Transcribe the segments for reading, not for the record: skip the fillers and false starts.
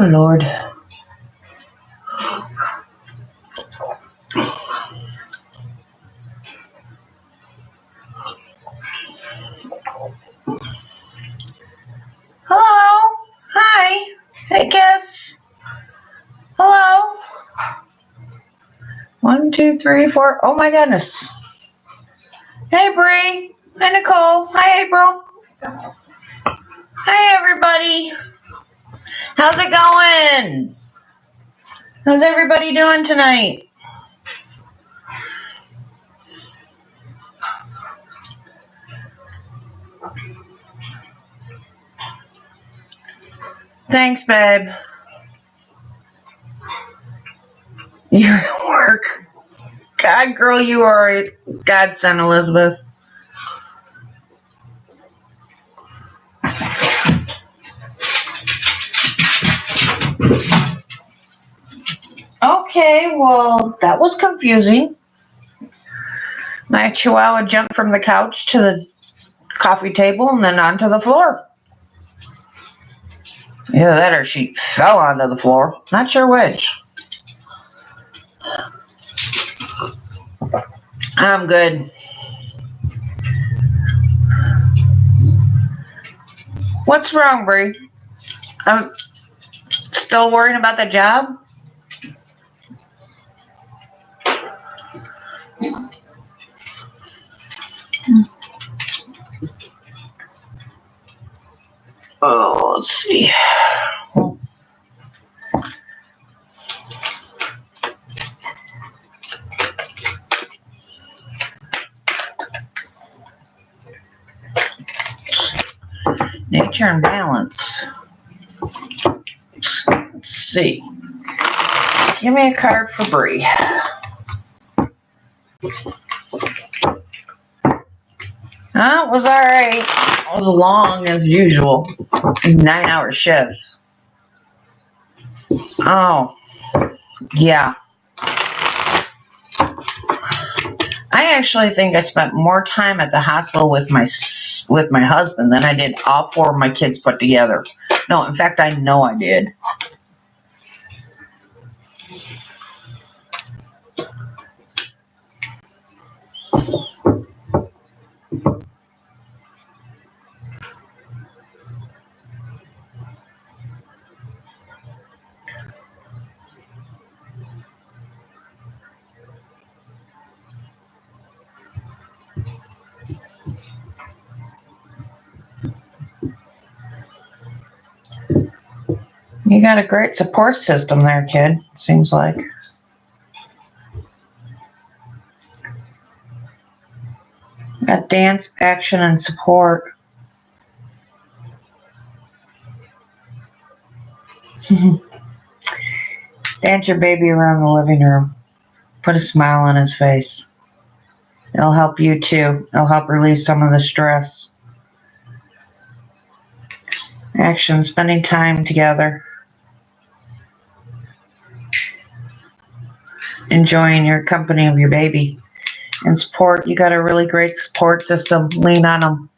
Lord. Hello. Hi. Hey, Kiss. Hello. 1, 2, 3, 4. Oh my goodness. Hey, Bree. Hi, Nicole. Hi, April. Hi, everybody. How's it going? How's everybody doing tonight? Thanks, babe. You're at work. God, girl, you are a godsend, Elizabeth. Okay, well, that was confusing. My chihuahua jumped from the couch to the coffee table and then onto the floor. Either that or she fell onto the floor. Not sure which. I'm good. What's wrong, Bree? I'm still worrying about the job? Oh, let's see. Nature and balance. Let's see. Give me a card for Bree. Oh, it was all right. It was long as usual. 9-hour shifts. Oh, yeah. I actually think I spent more time at the hospital with my husband than I did all 4 of my kids put together. No, in fact, I know I did. You got a great support system there, kid, seems like. Got dance, action, and support. Dance your baby around the living room. Put a smile on his face. It'll help you too. It'll help relieve some of the stress. Action, spending time together. Enjoying your company of your baby. And support, you got a really great support system. Lean on them.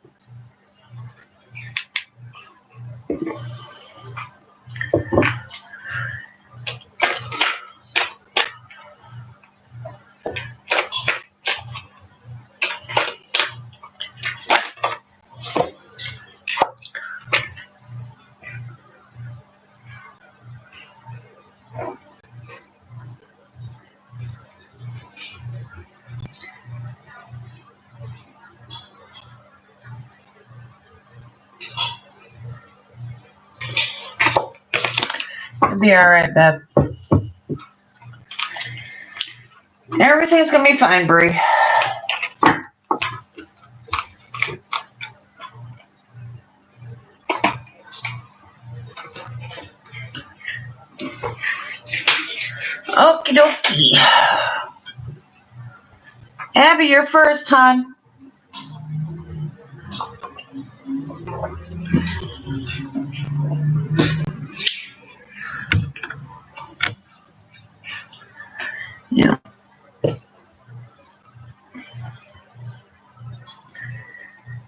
It'll be all right, Beb. Everything's gonna be fine, Bree. Okie dokie. Abby, you're first, hon. Yeah.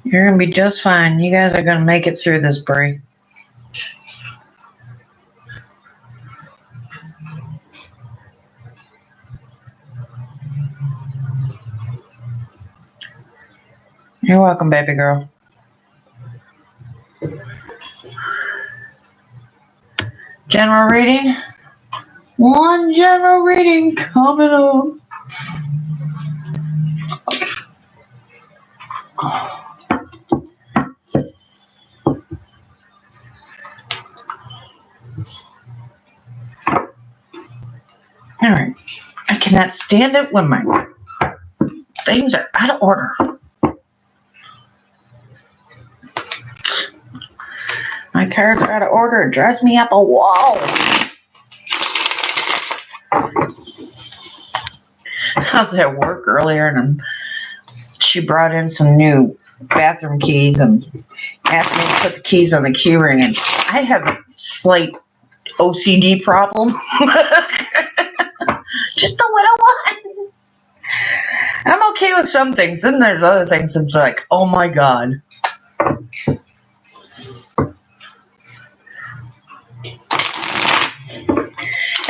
You're gonna be just fine. You guys are gonna make it through this, Bree. You're welcome, baby girl. General reading. One general reading coming up. Alright. I cannot stand it when my things are out of order. My cards are out of order. It drives me up a wall. I was at work earlier and she brought in some new bathroom keys and asked me to put the keys on the key ring, and I have a slight OCD problem. Just a little one. I'm okay with some things, then there's other things that's like, oh my god.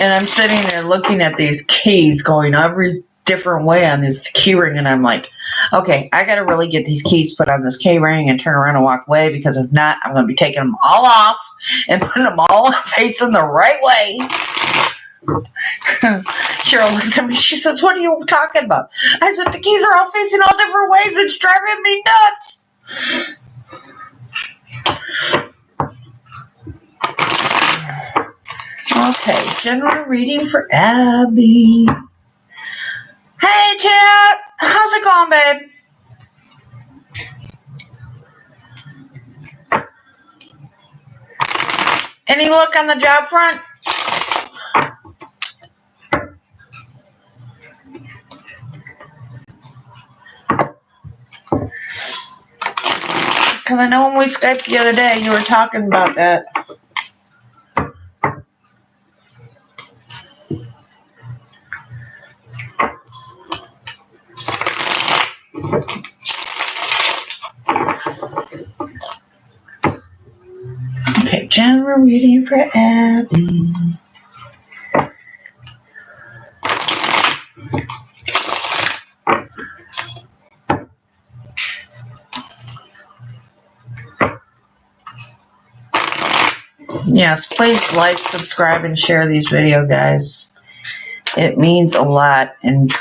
And I'm sitting there looking at these keys going every different way on this key ring, and I'm like, okay, I gotta really get these keys put on this key ring and turn around and walk away, because if not, I'm gonna be taking them all off and putting them all facing the right way. Cheryl looks at me, she says, what are you talking about? I said, the keys are all facing all different ways, it's driving me nuts. Okay, general reading for Abby. Hey, Chad. How's it going, babe? Any luck on the job front? Because I know when we Skyped the other day, you were talking about that. Okay, general reading for Abby. Yes, please like, subscribe, and share these videos, guys. It means a lot, and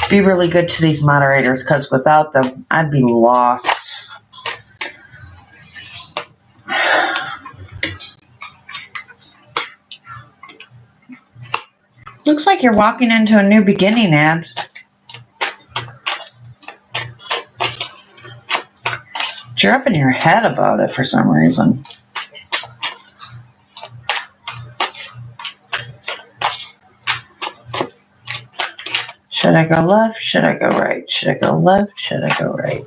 be really good to these moderators, because without them, I'd be lost. Looks like you're walking into a new beginning, Abs. You're up in your head about it for some reason. Should I go left? Should I go right? Should I go left? Should I go right?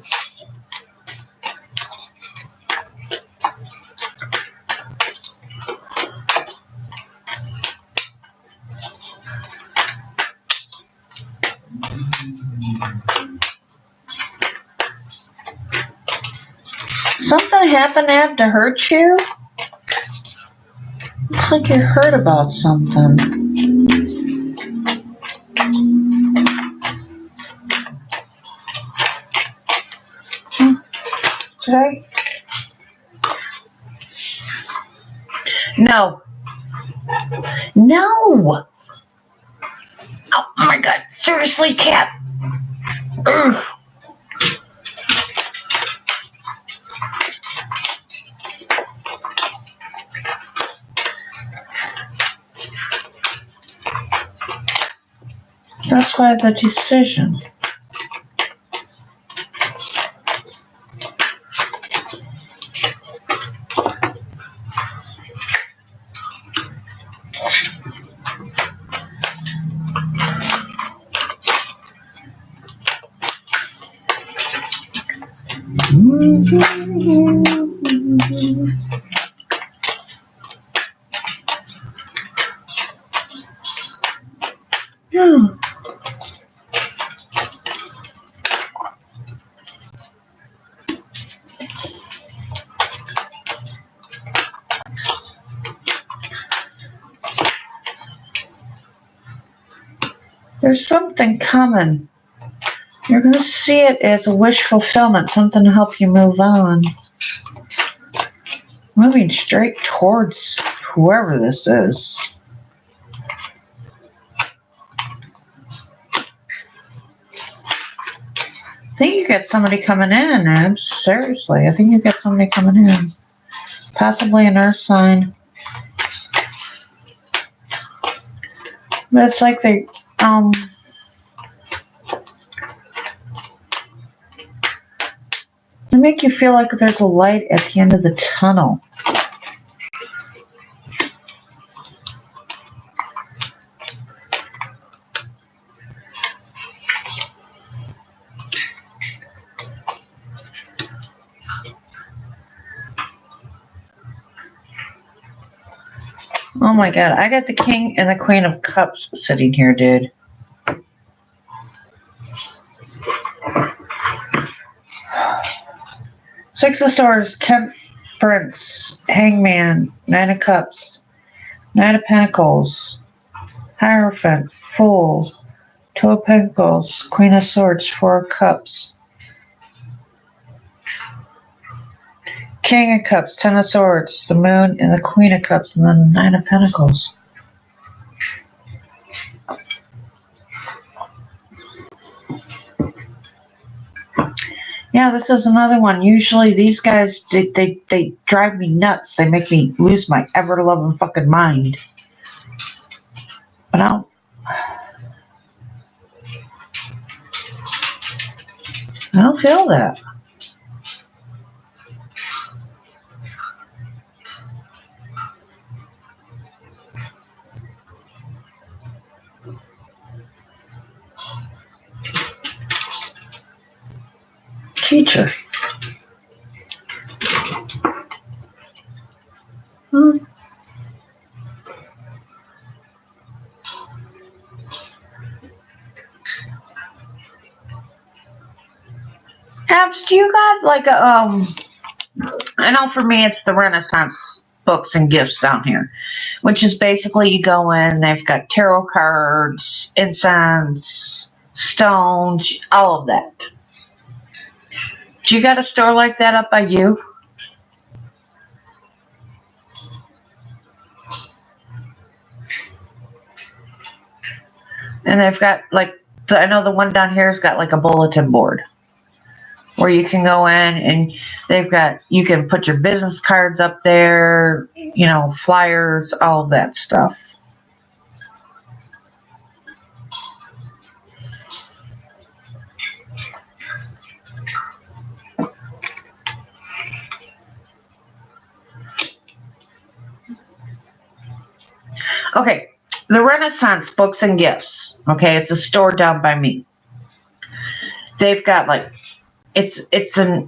Something happened, Ab, to hurt you? Looks like you're hurt about something. Did I? No. No! Oh my god. Seriously, cat. Ugh. That's why the decision. Yeah. There's something coming. You're going to see it as a wish fulfillment, something to help you move on. Moving straight towards whoever this is. I think you got somebody coming in, Nibs. Seriously, I think you got somebody coming in. Possibly an earth sign. But it's like they, they make you feel like there's a light at the end of the tunnel. Oh my god, I got the King and the Queen of Cups sitting here, dude. Six of Swords, Temperance, Hangman, Nine of Cups, Knight of Pentacles, Hierophant, Fool, Two of Pentacles, Queen of Swords, Four of Cups, King of Cups, Ten of Swords, the Moon, and the Queen of Cups, and then Nine of Pentacles. Yeah, this is another one. Usually these guys, they drive me nuts. They make me lose my ever-loving fucking mind. But I don't feel that. Teacher. Abs, do you got like a, I know for me it's the Renaissance books and gifts down here, which is basically you go in, they've got tarot cards, incense, stones, all of that. Do you got a store like that up by you? And they've got like, I know the one down here has got like a bulletin board where you can go in and they've got, you can put your business cards up there, you know, flyers, all of that stuff. Okay, the Renaissance books and gifts. Okay, it's a store down by me. They've got like, it's a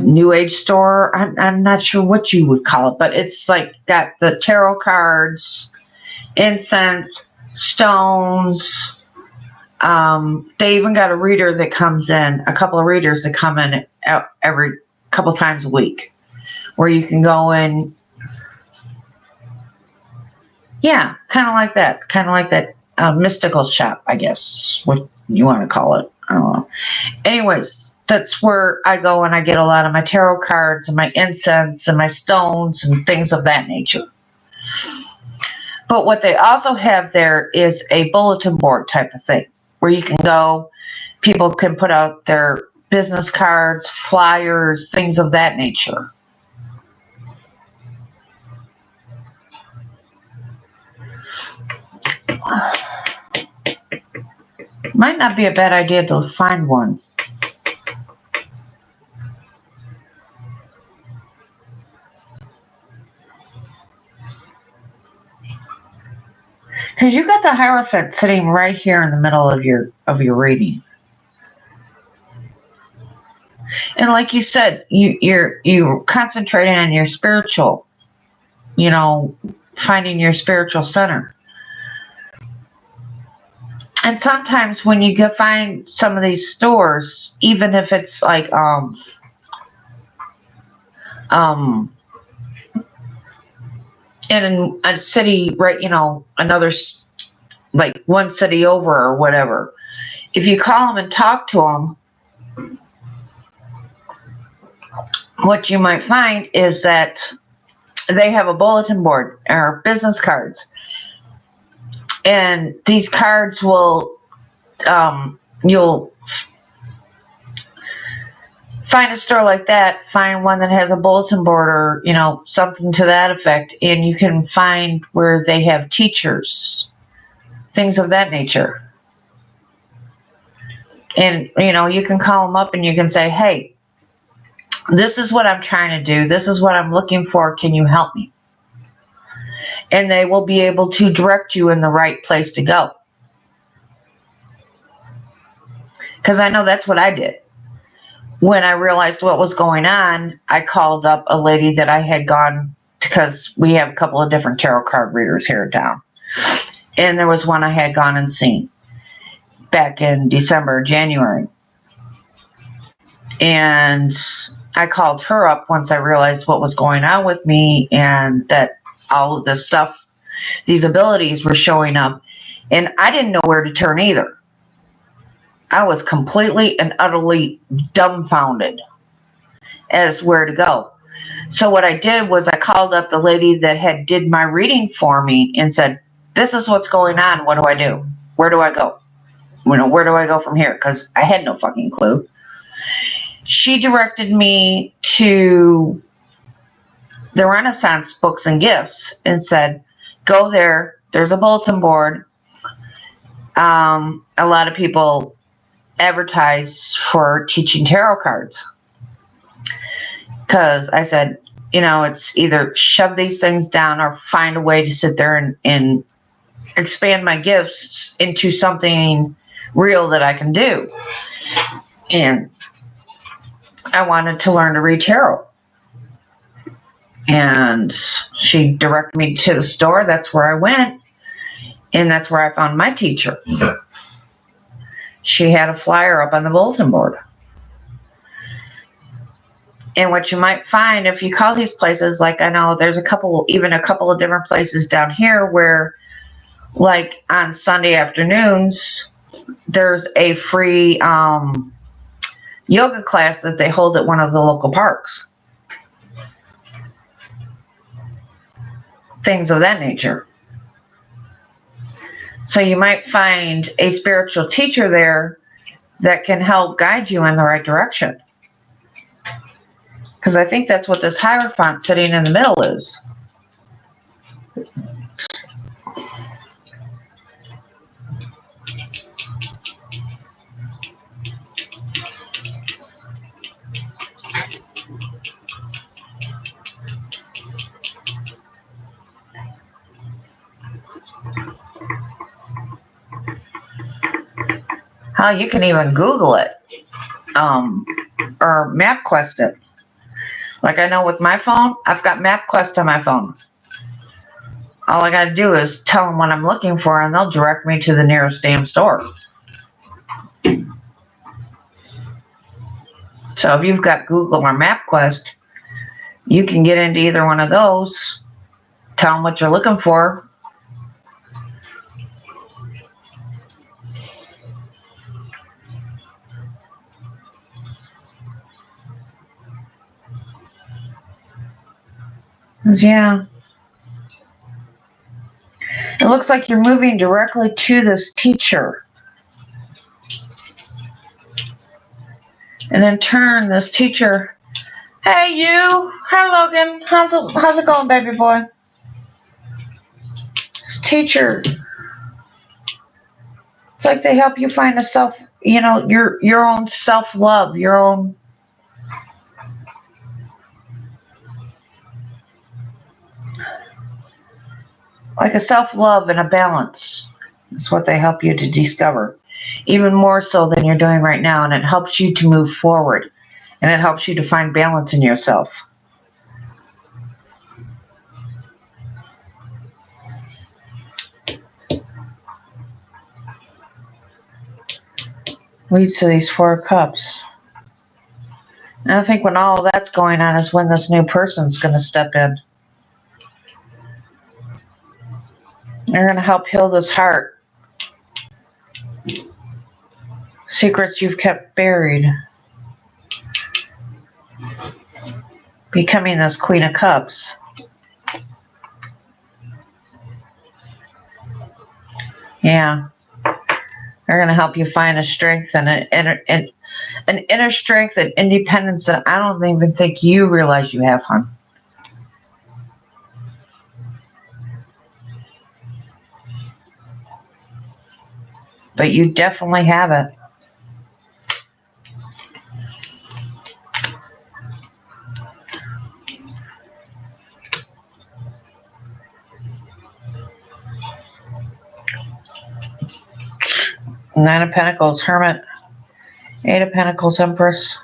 new age store. I'm not sure what you would call it, but it's like got the tarot cards, incense, stones. They even got a reader that comes in, a couple of readers that come in every couple times a week, where you can go in. Yeah, kind of like that mystical shop, I guess, what you want to call it. I don't know. Anyways, that's where I go and I get a lot of my tarot cards and my incense and my stones and things of that nature. But what they also have there is a bulletin board type of thing where you can go, people can put out their business cards, flyers, things of that nature. Might not be a bad idea to find one. Because you got the Hierophant sitting right here in the middle of your reading. And like you said, you're concentrating on your spiritual, you know, finding your spiritual center. And sometimes when you find some of these stores, even if it's like in a city, right, you know, another, like one city over or whatever, if you call them and talk to them, what you might find is that they have a bulletin board or business cards. And these cards will, you'll find a store like that, find one that has a bulletin board or, you know, something to that effect, and you can find where they have teachers, things of that nature. And, you know, you can call them up and you can say, hey, this is what I'm trying to do. This is what I'm looking for. Can you help me? And they will be able to direct you in the right place to go. Because I know that's what I did. When I realized what was going on, I called up a lady that I had gone, because we have a couple of different tarot card readers here in town. And there was one I had gone and seen back in December, January. And I called her up once I realized what was going on with me and that all of this stuff, these abilities were showing up. And I didn't know where to turn either. I was completely and utterly dumbfounded as where to go. So what I did was I called up the lady that had did my reading for me and said, this is what's going on. What do I do? Where do I go? You know, where do I go from here? Because I had no fucking clue. She directed me to the Renaissance Books and Gifts and said, go there. There's a bulletin board. A lot of people advertise for teaching tarot cards. Because I said, you know, it's either shove these things down or find a way to sit there and expand my gifts into something real that I can do. And I wanted to learn to read tarot. And she directed me to the store. That's where I went. And that's where I found my teacher. She had a flyer up on the bulletin board. And what you might find if you call these places, like I know there's a couple of different places down here where, like on Sunday afternoons, there's a free yoga class that they hold at one of the local parks. Things of that nature. So you might find a spiritual teacher there that can help guide you in the right direction. Because I think that's what this Hierophant sitting in the middle is. How you can even Google it or MapQuest it. Like I know with my phone, I've got MapQuest on my phone. All I got to do is tell them what I'm looking for and they'll direct me to the nearest damn store. So if you've got Google or MapQuest, you can get into either one of those, tell them what you're looking for. Yeah. It looks like you're moving directly to this teacher. And in turn, this teacher, hey you, hi Logan, how's it going, baby boy? This teacher, it's like they help you find a self, you know, your own self-love, your own, like a self-love and a balance. That's what they help you to discover. Even more so than you're doing right now, and it helps you to move forward. And it helps you to find balance in yourself. Leads to these 4 cups. And I think when all of that's going on is when this new person's going to step in. They're going to help heal this heart. Secrets you've kept buried. Becoming this Queen of Cups. Yeah. They're going to help you find a strength and an inner strength and independence that I don't even think you realize you have, hon. But you definitely have it. Nine of Pentacles, Hermit. Eight of Pentacles, Empress.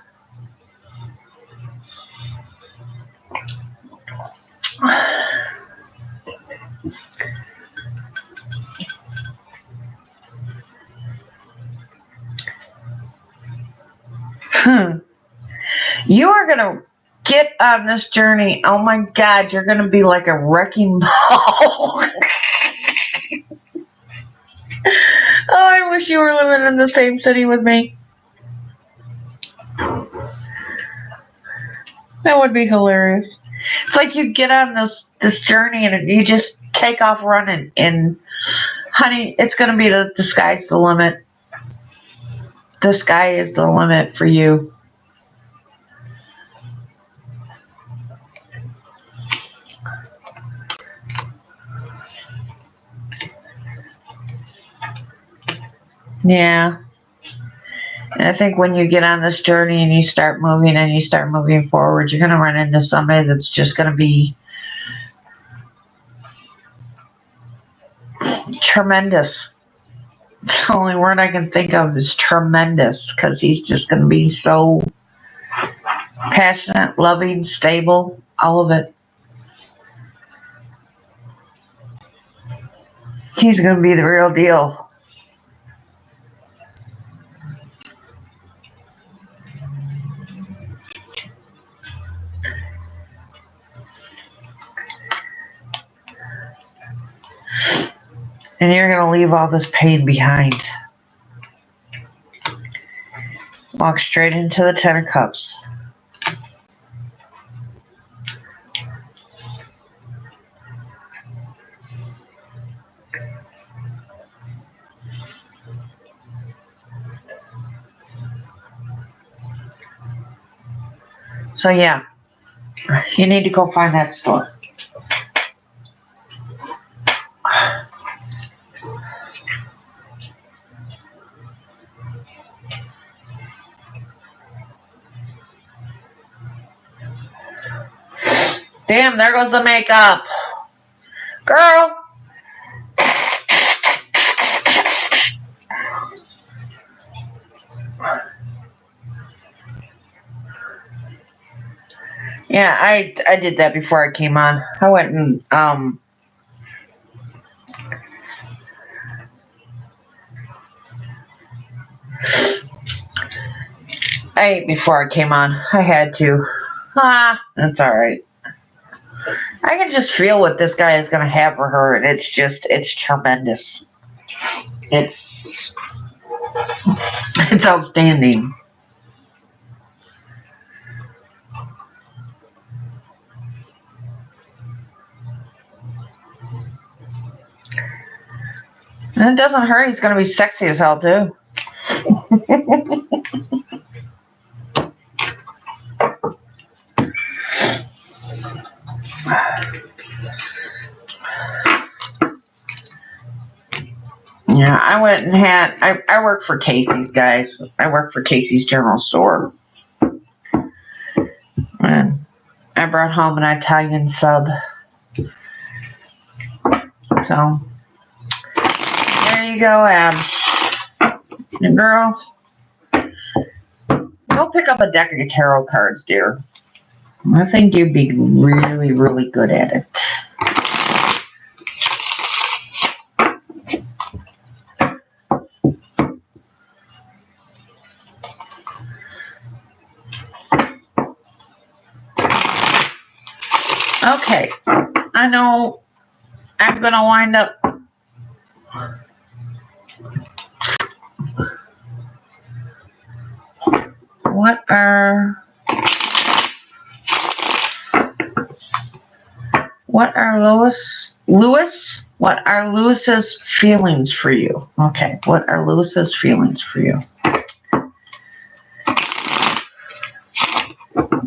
You are going to get on this journey. Oh my God, you're going to be like a wrecking ball. Oh, I wish you were living in the same city with me. That would be hilarious. It's like you get on this journey and you just take off running. And honey, it's going to be the sky's the limit. The sky is the limit for you. Yeah. And I think when you get on this journey and you start moving forward, you're going to run into somebody that's just going to be tremendous. It's the only word I can think of is tremendous, because he's just going to be so passionate, loving, stable, all of it. He's going to be the real deal. And you're going to leave all this pain behind. Walk straight into the Ten of Cups. So yeah, you need to go find that store. Damn, there goes the makeup. Girl. Yeah, I did that before I came on. I went and I ate before I came on. I had to. That's all right. I can just feel what this guy is going to have for her, and it's tremendous. It's outstanding. And it doesn't hurt. He's going to be sexy as hell, too. Yeah, I went and I work for Casey's, guys. I work for Casey's General Store. And I brought home an Italian sub. So, there you go, Abs. And girl, go pick up a deck of tarot cards, dear. I think you'd be really, really good at it. Okay, I know I'm going to wind up What are What are Lewis's feelings for you? Okay, what are Lewis's feelings for you?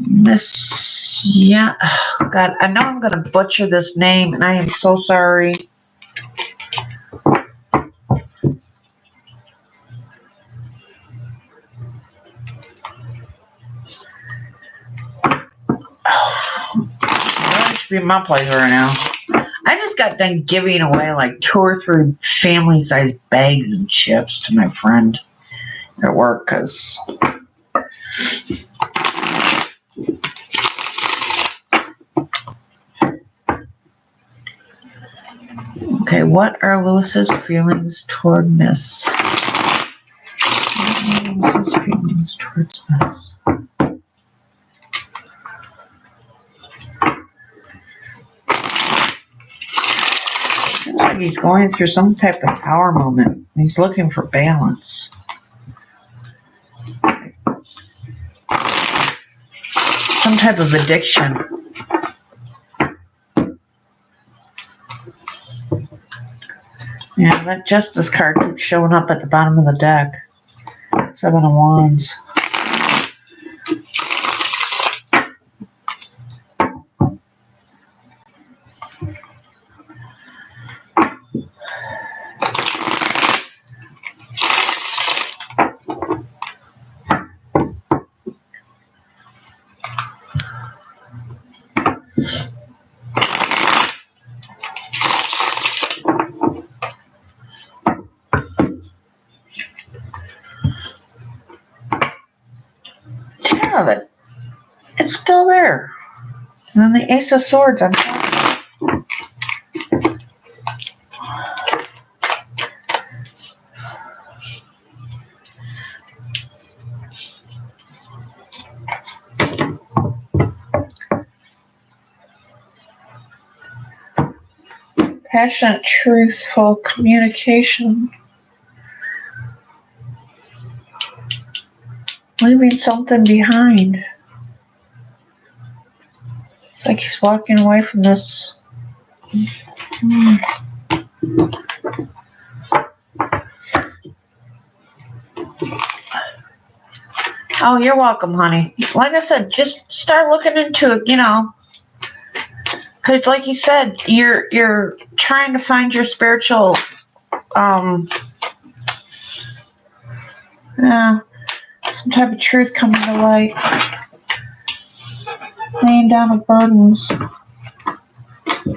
Miss, yeah, oh God, I know I'm going to butcher this name, and I am so sorry. Oh, that should be my place right now. I just got done giving away like 2 or 3 family-sized bags of chips to my friend at work because okay, what are Lewis's feelings toward Miss? What are Lewis's feelings towards Miss? Seems like he's going through some type of tower moment. He's looking for balance. Some type of addiction. Yeah, that Justice card keeps showing up at the bottom of the deck. 7 of Wands. Yeah, it's still there. And then the Ace of Swords on top. Passionate, truthful communication. Leaving something behind. It's like he's walking away from this. Oh, you're welcome, honey. Like I said, just start looking into it, because like you said, you're trying to find your spiritual some type of truth coming to light. Laying down of burdens.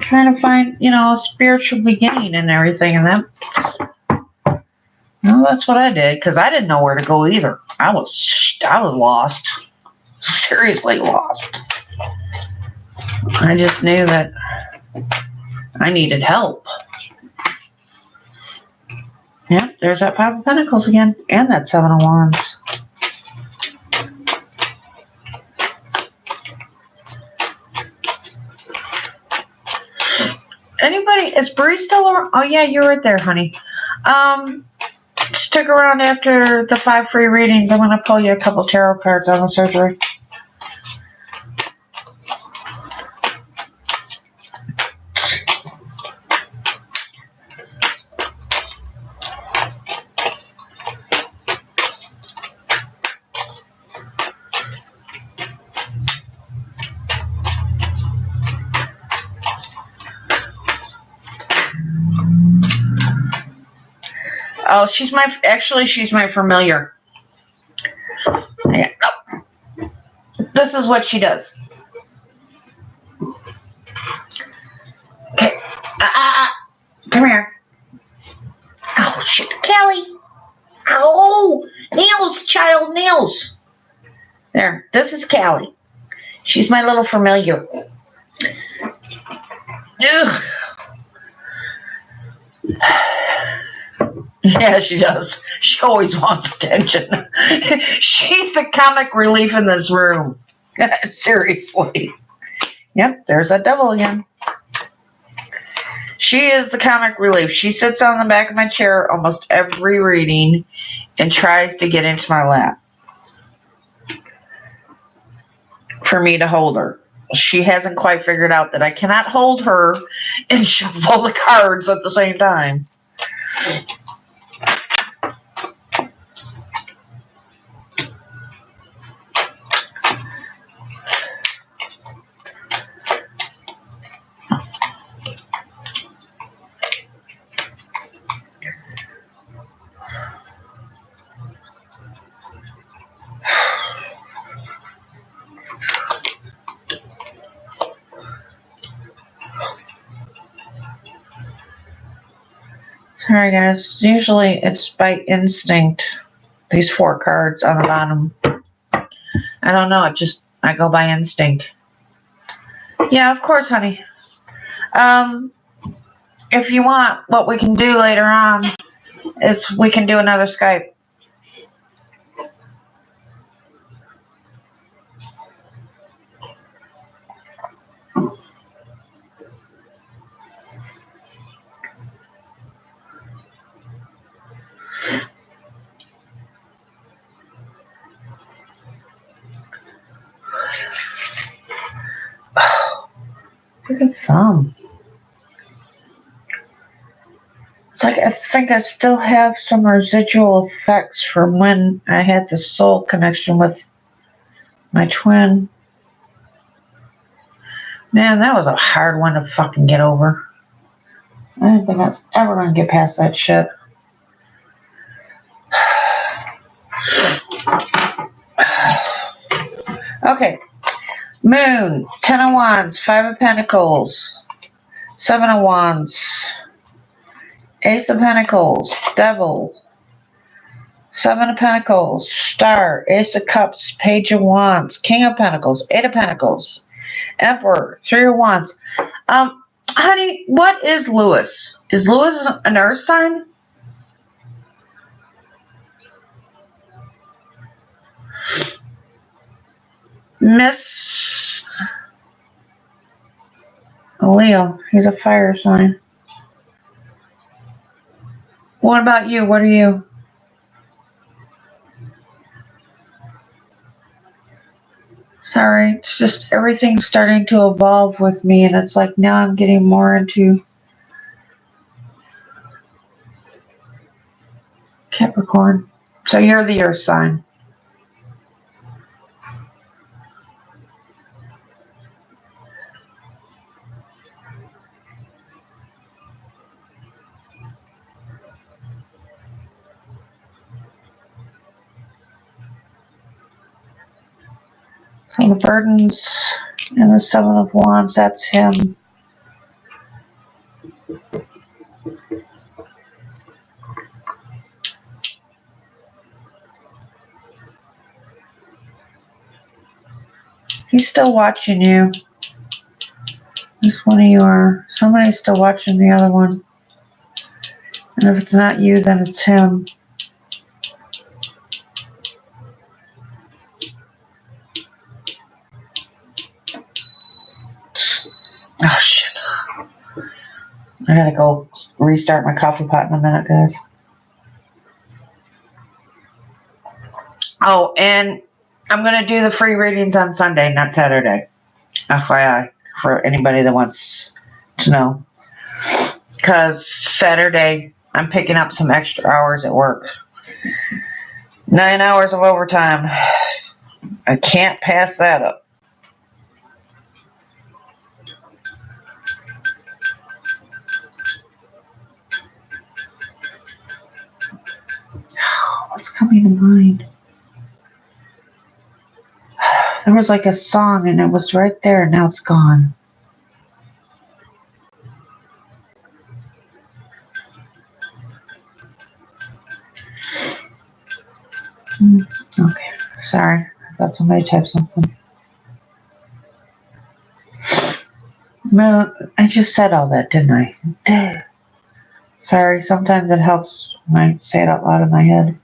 Trying to find, a spiritual beginning and everything, and that's what I did, because I didn't know where to go either. I was lost. Seriously lost. I just knew that I needed help. Yep, there's that 5 of Pentacles again, and that 7 of Wands. Anybody, is Bree still around? Oh yeah, you're right there, honey. Stick around after the 5 free readings. I'm going to pull you a couple tarot cards on the surgery. Oh, she's my familiar. Yeah. Oh. This is what she does. Okay. Come here. Oh, shit. Kelly. Oh, nails, child, nails. There. This is Callie. She's my little familiar. Ugh. Yeah, she does. She always wants attention. She's the comic relief in this room. Seriously. Yep, there's that devil again. She is the comic relief. She sits on the back of my chair almost every reading and tries to get into my lap. for me to hold her. She hasn't quite figured out that I cannot hold her and shuffle the cards at the same time. Sorry guys, usually it's by instinct, these 4 cards on the bottom. I don't know, I go by instinct. Yeah, of course, honey. If you want, what we can do later on is we can do another Skype. Freaking thumb. It's like I think I still have some residual effects from when I had the soul connection with my twin. Man, that was a hard one to fucking get over. I didn't think I was ever going to get past that shit. Okay. Moon, 10 of Wands, 5 of Pentacles, 7 of Wands, Ace of Pentacles, Devil, 7 of Pentacles, Star, Ace of Cups, Page of Wands, King of Pentacles, 8 of Pentacles, Emperor, 3 of Wands. Honey, what is Lewis? Is Lewis an earth sign? Miss Leo, he's a fire sign. What about you? What are you? Sorry, it's just everything's starting to evolve with me, and it's like now I'm getting more into Capricorn. So you're the earth sign. So the burdens and the 7 of Wands, that's him. He's still watching you. This one of you are. Somebody's still watching the other one. And if it's not you, then it's him. Oh, shit. I gotta go restart my coffee pot in a minute, guys. Oh, and I'm gonna do the free readings on Sunday, not Saturday. FYI, for anybody that wants to know. Because Saturday, I'm picking up some extra hours at work. 9 hours of overtime. I can't pass that up. What's coming to mind? There was like a song and it was right there and now it's gone. Okay, sorry. I thought somebody typed something. No, I just said all that, didn't I? Sorry, sometimes it helps when I say it out loud in my head.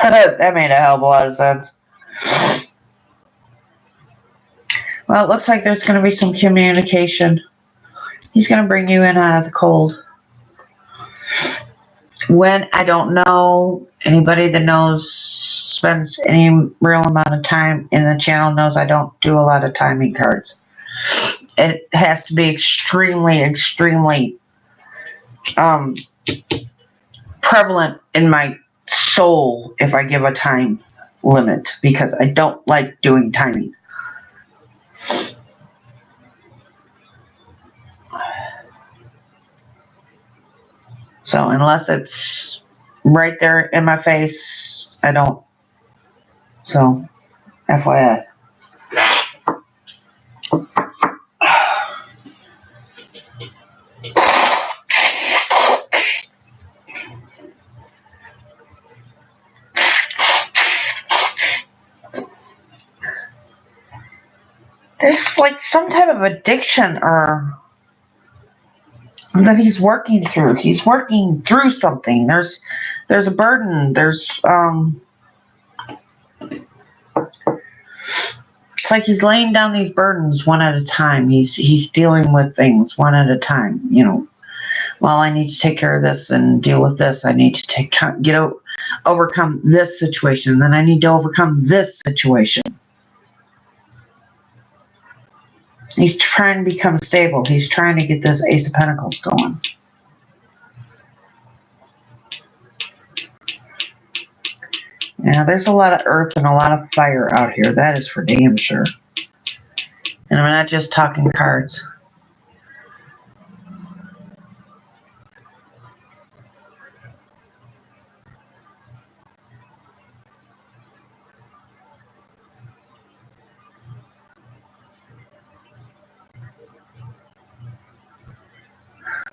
That made a hell of a lot of sense. Well, it looks like there's going to be some communication. He's going to bring you in out of the cold. When, I don't know. Anybody that knows spends any real amount of time in the channel knows I don't do a lot of timing cards. It has to be extremely, extremely prevalent in my soul if I give a time limit, because I don't like doing timing. So unless it's right there in my face, I don't. So, FYI. There's like some type of addiction or that he's working through. He's working through something. There's a burden. There's it's like he's laying down these burdens one at a time. He's dealing with things one at a time. You know, well, I need to take care of this and deal with this. I need to overcome this situation. Then I need to overcome this situation. He's trying to become stable. He's trying to get this Ace of Pentacles going. Yeah, there's a lot of earth and a lot of fire out here. That is for damn sure. And I'm not just talking cards.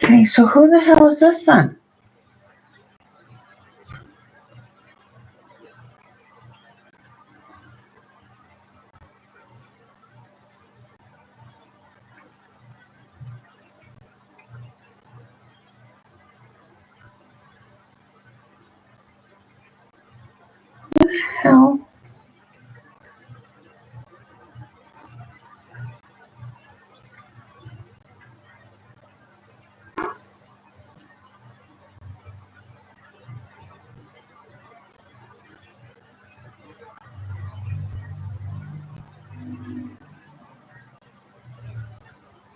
Okay, so who the hell is this then? Who the hell?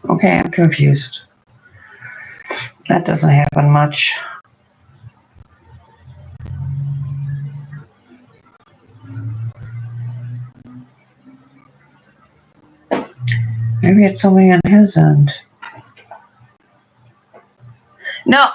Okay, I'm confused. That doesn't happen much. Maybe it's somebody on his end. No.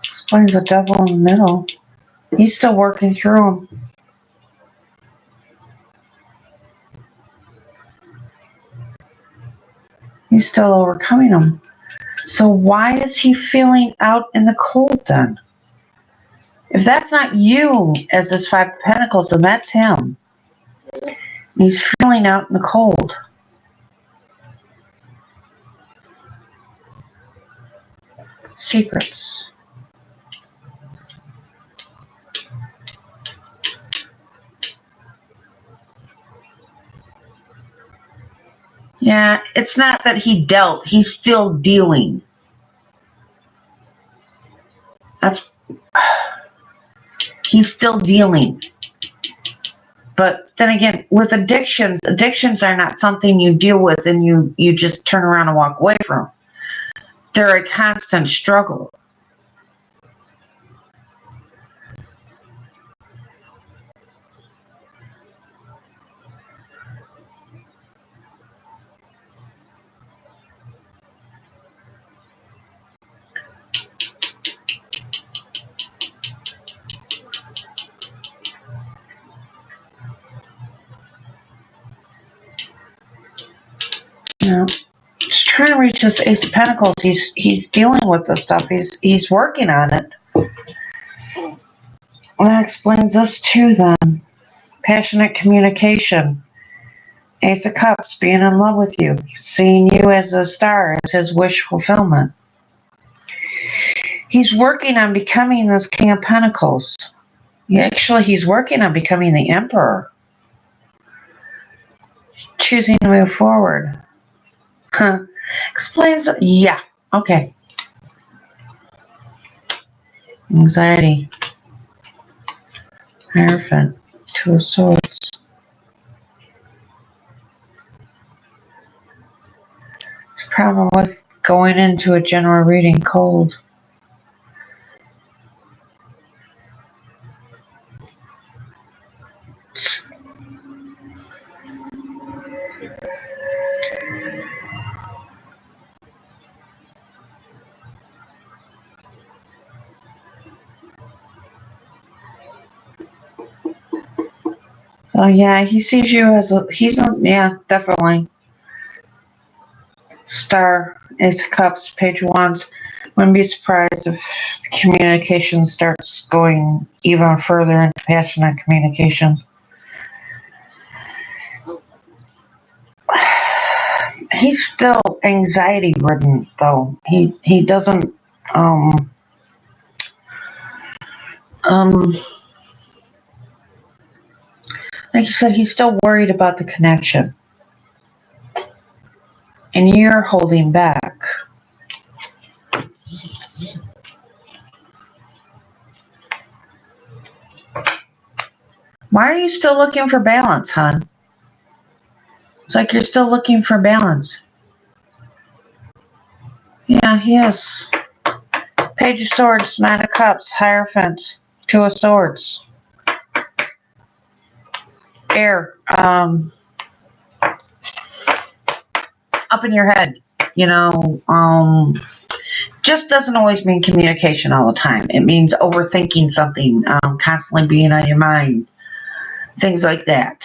Explains the devil in the middle. He's still working through them. He's still overcoming them. So why is he feeling out in the cold then? If that's not you as this Five of Pentacles, then that's him. He's feeling out in the cold. Secrets. Yeah, it's not that he dealt. He's still dealing. He's still dealing. But then again, with addictions are not something you deal with and you just turn around and walk away from. They're a constant struggle. Yeah. Just trying to reach this Ace of Pentacles. He's dealing with this stuff. He's working on it. Well, that explains this too then. Passionate communication. Ace of Cups, being in love with you. Seeing you as a star as his wish fulfillment. He's working on becoming this King of Pentacles. Actually, he's working on becoming the Emperor. choosing to move forward. Huh. Explains. Yeah. Okay. Anxiety. Hierophant. Two of Swords. Problem with going into a general reading cold. Oh yeah, he sees you as yeah, definitely. Star, Ace of Cups, Page of Wands. Wouldn't be surprised if communication starts going even further into passionate communication. He's still anxiety ridden though. He doesn't like you said, he's still worried about the connection. And you're holding back. Why are you still looking for balance, hon? It's like you're still looking for balance. Yeah, he is. Page of Swords, Nine of Cups, Hierophant, Two of Swords. Air. Up in your head. You know, just doesn't always mean communication all the time. It means overthinking something, constantly being on your mind. Things like that.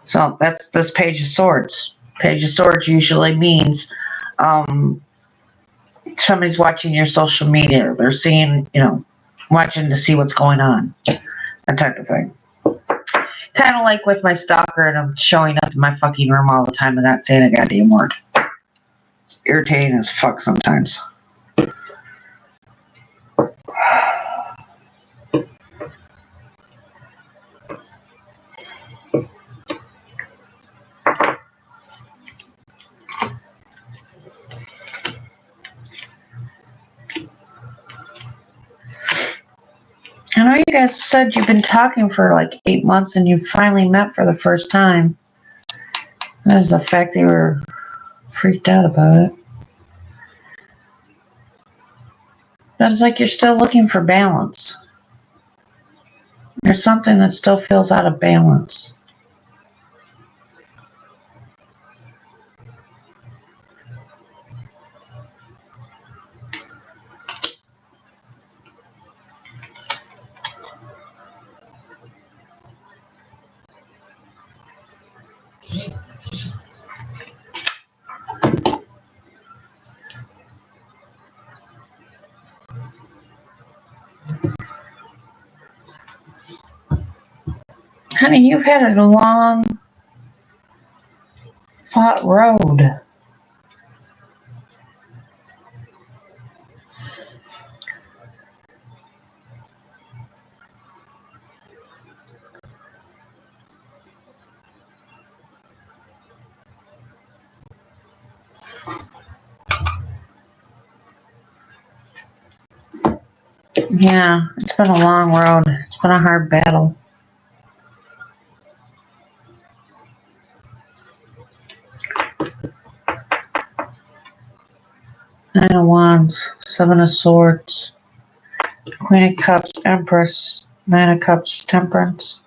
So that's this Page of Swords. Page of Swords usually means somebody's watching your social media. They're seeing, watching to see what's going on. That type of thing. Kind of like with my stalker and I'm showing up in my fucking room all the time and not saying a goddamn word. It's irritating as fuck sometimes. I know you guys said you've been talking for like 8 months and you finally met for the first time. That is the fact they were freaked out about it. But it's like you're still looking for balance. There's something that still feels out of balance. Honey, you've had a long, fought road. Yeah, it's been a long road. It's been a hard battle. Nine of Wands, Seven of Swords, Queen of Cups, Empress, Nine of Cups, Temperance.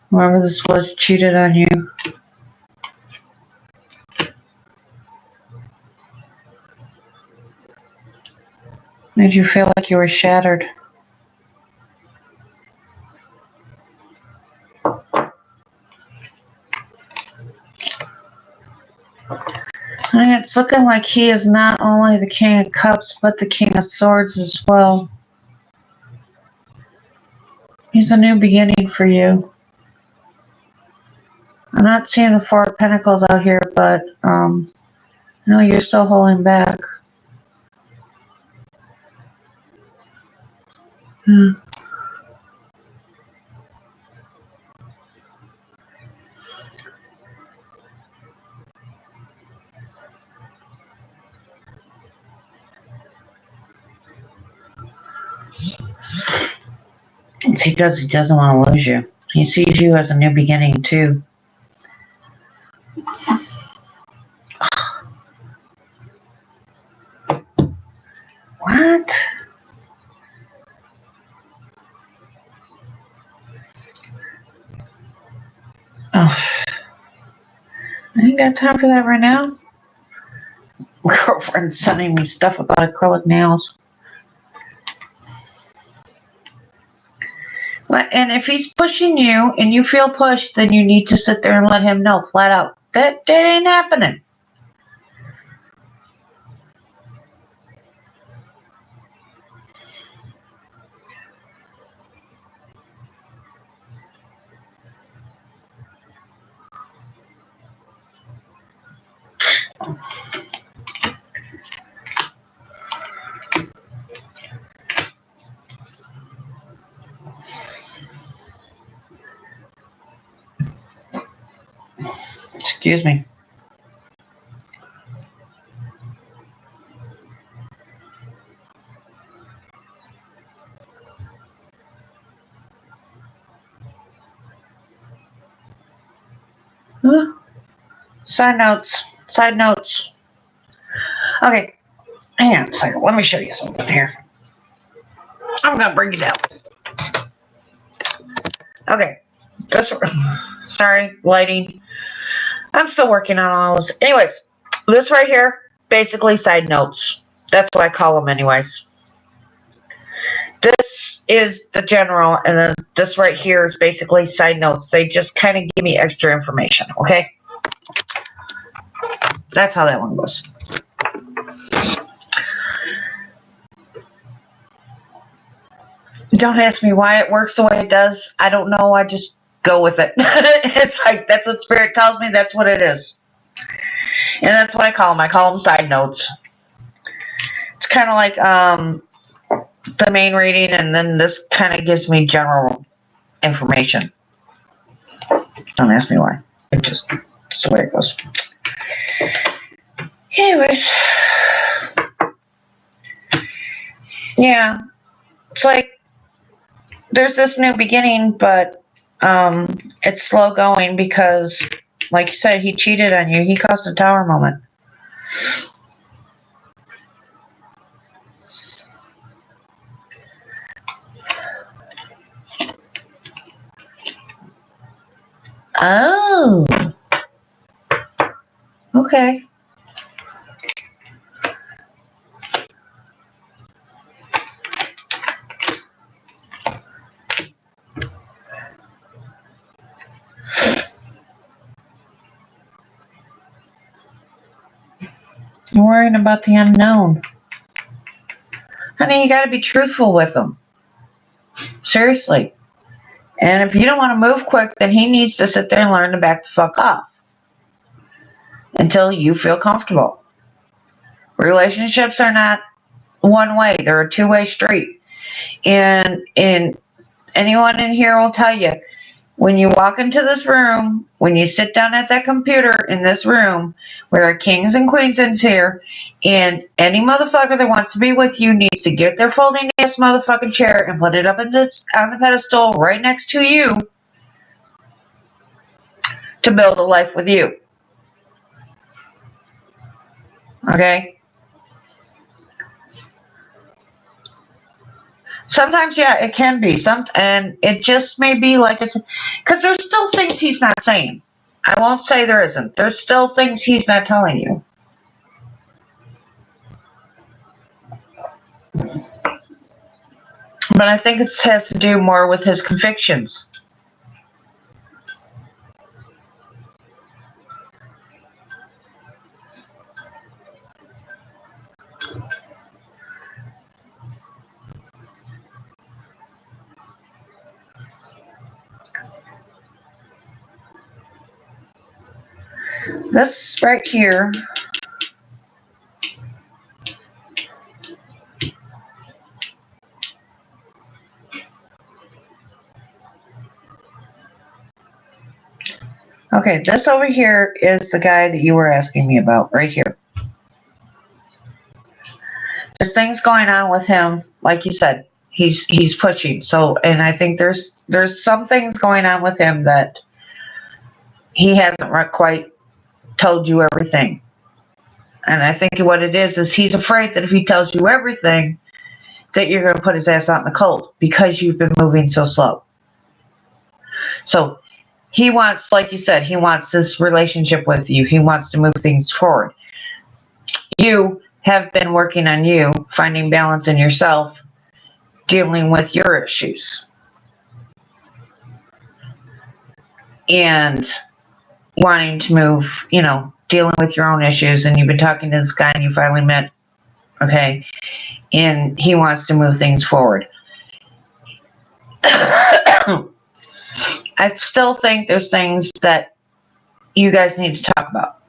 Whoever this was cheated on you. Made you feel like you were shattered. And it's looking like he is not only the King of Cups, but the King of Swords as well. He's a new beginning for you. I'm not seeing the Four of Pentacles out here, but No, you're still holding back. It's because he doesn't want to lose you. He sees you as a new beginning, too. What? Oh, I ain't got time for that right now. My girlfriend's sending me stuff about acrylic nails. And if he's pushing you and you feel pushed, then you need to sit there and let him know flat out that ain't happening. Excuse me. Huh? Side notes. Okay, hang on a second. Let me show you something here. I'm gonna bring you down. Okay, sorry, lighting. I'm still working on all this. Anyways, this right here, basically side notes. That's what I call them anyways. This is the general, and then this right here is basically side notes. They just kind of give me extra information, okay? That's how that one goes. Don't ask me why it works the way it does. I don't know. I just go with it. It's like, that's what Spirit tells me. That's what it is. And that's what I call them. I call them side notes. It's kind of like the main reading, and then this kind of gives me general information. Don't ask me why. It's the way it goes. Anyways. Yeah. It's like there's this new beginning, but it's slow going because, like you said, he cheated on you. He caused a tower moment. Oh. Okay. You're worrying about the unknown. Honey, you got to be truthful with him. Seriously. And if you don't want to move quick, then he needs to sit there and learn to back the fuck off until you feel comfortable. Relationships are not one way. They're a two-way street. And anyone in here will tell you, when you walk into this room, when you sit down at that computer in this room, where are kings and queens in here, and any motherfucker that wants to be with you needs to get their folding ass motherfucking chair and put it up on the pedestal right next to you to build a life with you. Okay? Sometimes, yeah, it can be. And it just may be like it's because there's still things he's not saying. I won't say there isn't. There's still things he's not telling you. But I think it has to do more with his convictions. This right here Okay, this over here is the guy that you were asking me about, right here. There's things going on with him, like you said. He's pushing. So, and I think there's some things going on with him that he hasn't quite told you everything. And I think what it is he's afraid that if he tells you everything, that you're going to put his ass out in the cold because you've been moving so slow. So he wants, like you said, he wants this relationship with you. He wants to move things forward. You have been working on you, finding balance in yourself, dealing with your issues. And wanting to move, dealing with your own issues. And you've been talking to this guy and you finally met, okay? And he wants to move things forward. I still think there's things that you guys need to talk about.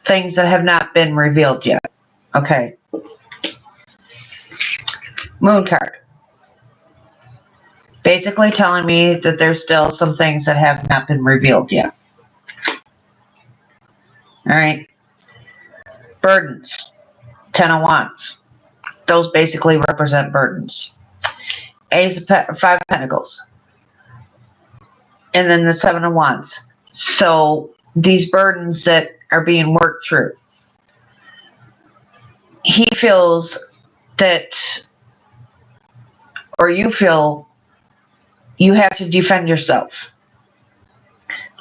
Things that have not been revealed yet. Okay. Moon card. Basically telling me that there's still some things that have not been revealed yet. Alright. Burdens. 10 of Wands. Those basically represent burdens. Ace of 5 Pentacles. And then the 7 of Wands. So these burdens that are being worked through. He feels that, or you feel, you have to defend yourself.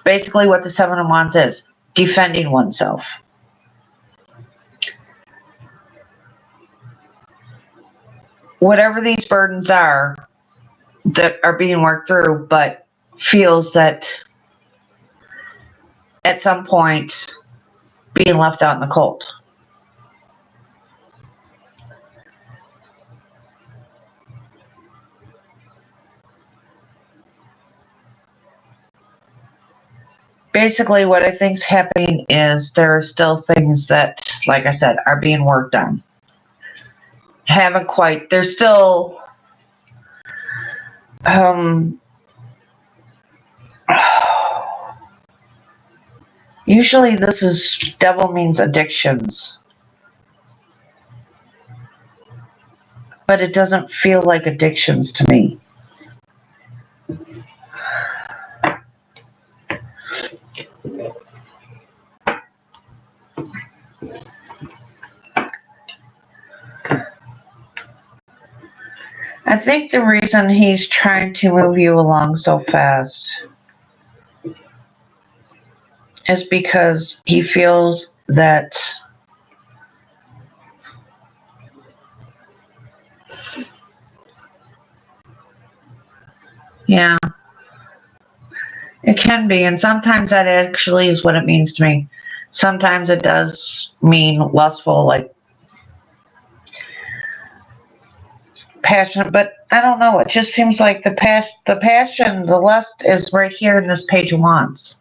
Basically what the 7 of Wands is. Defending oneself. Whatever these burdens are that are being worked through, but feels that at some point being left out in the cold. Basically what I think is happening is there are still things that, like I said, are being worked on. Haven't quite, there's still usually this is, devil means addictions. But it doesn't feel like addictions to me. I think the reason he's trying to move you along so fast is because he feels that yeah, it can be, and sometimes that actually is what it means to me. Sometimes it does mean lustful, like passionate, but I don't know. It just seems like the passion, the lust is right here in this Page of Wands.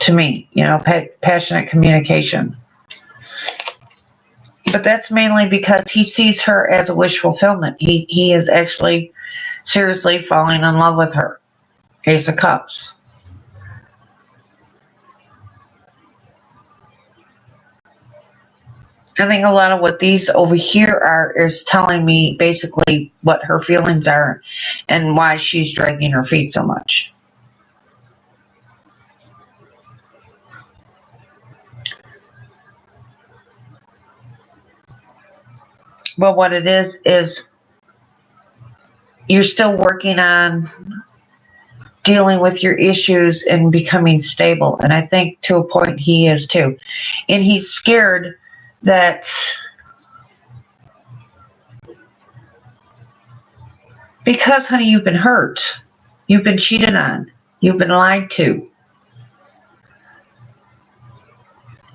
To me, passionate communication. But that's mainly because he sees her as a wish fulfillment. He is actually seriously falling in love with her. Ace of Cups. I think a lot of what these over here are is telling me basically what her feelings are and why she's dragging her feet so much. But what it is you're still working on dealing with your issues and becoming stable. And I think to a point he is too. And he's scared that because, honey, you've been hurt. You've been cheated on. You've been lied to.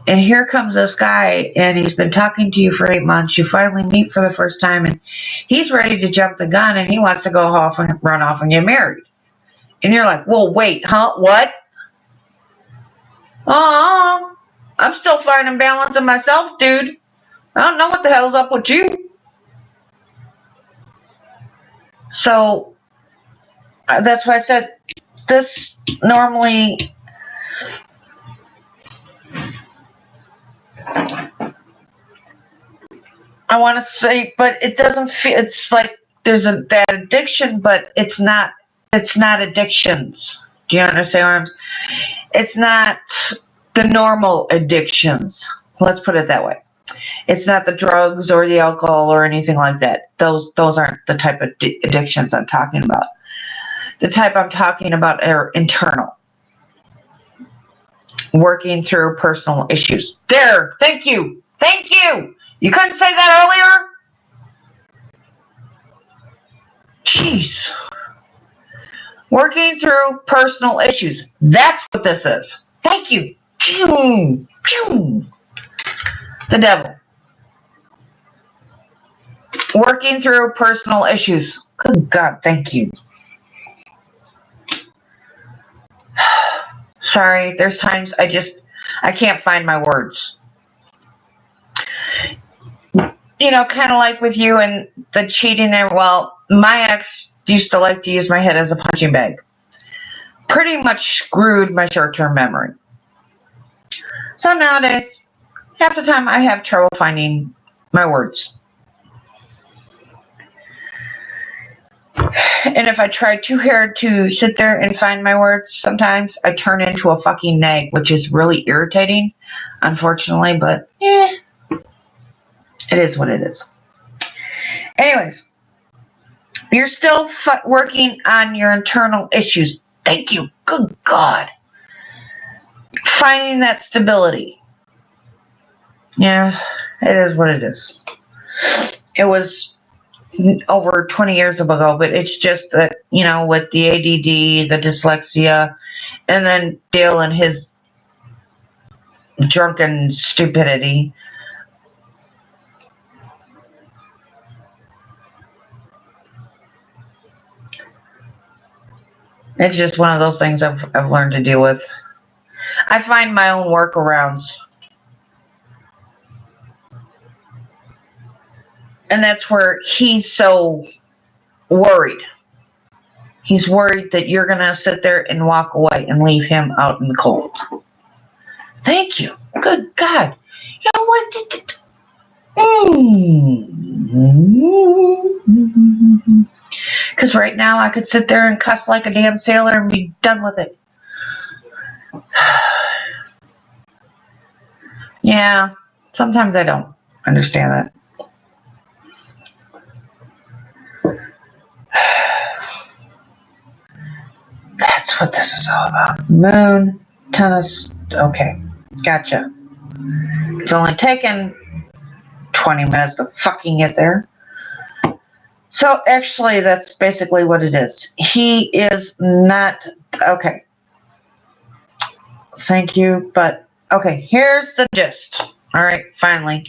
And here comes this guy, and he's been talking to you for 8 months. You finally meet for the first time, and he's ready to jump the gun, and he wants to go off and run off and get married. And you're like, well, wait, huh? What? Oh, I'm still finding balance in myself, dude. I don't know what the hell's up with you. So that's why I said this normally I want to say, but it doesn't feel, it's like there's that addiction, but it's not addictions. Do you understand what it's not the normal addictions. Let's put it that way. It's not the drugs or the alcohol or anything like that. Those aren't the type of addictions I'm talking about. The type I'm talking about are internal. Working through personal issues. There. Thank you. Thank you. You couldn't say that earlier? Jeez. Working through personal issues. That's what this is. Thank you. The devil. Working through personal issues. Good God, thank you. Sorry, there's times I can't find my words. You know, kind of like with you and the cheating and, well, my ex used to like to use my head as a punching bag. Pretty much screwed my short-term memory. So nowadays, half the time I have trouble finding my words. And if I try too hard to sit there and find my words, sometimes I turn into a fucking nag, which is really irritating, unfortunately, but it is what it is. Anyways, you're still working on your internal issues. Thank you. Good God. Finding that stability. Yeah, it is what it is. It was over 20 years ago, but it's just that, you know, with the ADD, the dyslexia, and then Dale and his drunken stupidity. It's just one of those things I've learned to deal with. I find my own workarounds. And that's where he's so worried. He's worried that you're going to sit there and walk away and leave him out in the cold. Thank you. Good God. You know what? Because right now I could sit there and cuss like a damn sailor and be done with it. Yeah, sometimes I don't understand that. That's what this is all about. Moon, tennis. Okay, gotcha. It's only taken 20 minutes to fucking get there. So actually, that's basically what it is. He is not, okay. Thank you, but, okay, here's the gist. All right, finally.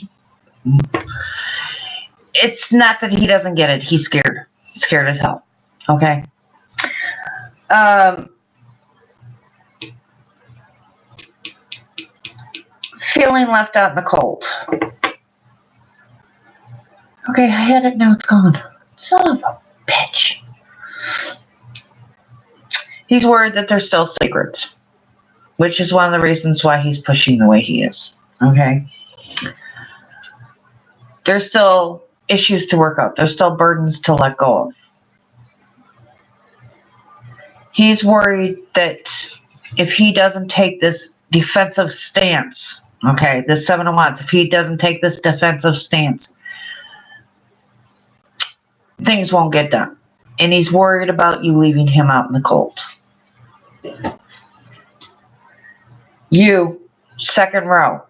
It's not that he doesn't get it. He's scared. Scared as hell. Okay. Feeling left out in the cold. Okay, I had it, now it's gone. Son of a bitch. He's worried that there's still secrets, which is one of the reasons why he's pushing the way he is. Okay? There's still issues to work out. There's still burdens to let go of. He's worried that if he doesn't take this defensive stance, okay, this 7 of Wands, if he doesn't take this defensive stance, things won't get done. And he's worried about you leaving him out in the cold. You, second row,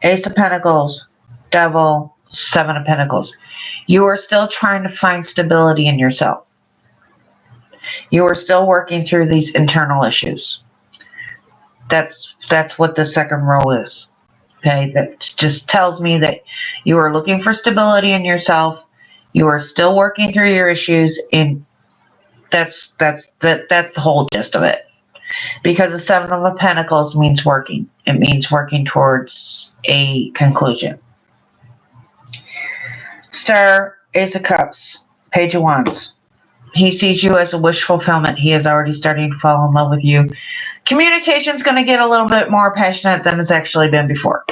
Ace of Pentacles, Devil, 7 of Pentacles. You are still trying to find stability in yourself. You are still working through these internal issues. That's what the second row is. Okay, that just tells me that you are looking for stability in yourself. You are still working through your issues, and that's the whole gist of it. Because the 7 of Pentacles means working. It means working towards a conclusion. Star, Ace of Cups, Page of Wands. He sees you as a wish fulfillment. He is already starting to fall in love with you. Communication's going to get a little bit more passionate than it's actually been before.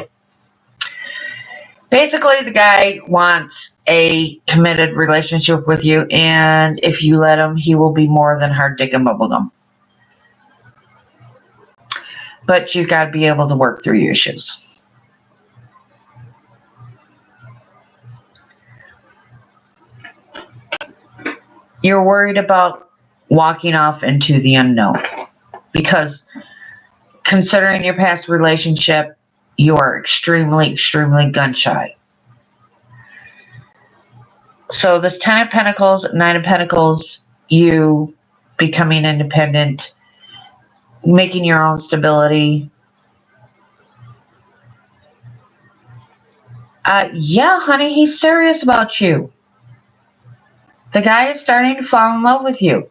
Basically, the guy wants a committed relationship with you, and if you let him, he will be more than hard dick and bubblegum. But you've got to be able to work through your issues. You're worried about walking off into the unknown because considering your past relationship, you are extremely, extremely gun shy. So this 10 of Pentacles, 9 of Pentacles, you becoming independent, making your own stability. Yeah, honey, he's serious about you. The guy is starting to fall in love with you.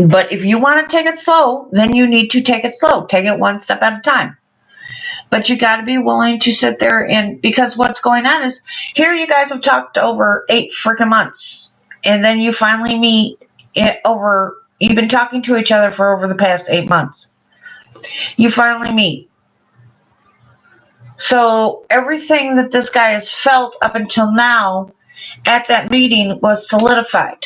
But if you want to take it slow, then you need to take it slow. Take it one step at a time. But you got to be willing to sit there and, because what's going on is, here you guys have talked over 8 freaking months. And then you finally meet you've been talking to each other for over the past 8 months. You finally meet. So everything that this guy has felt up until now at that meeting was solidified.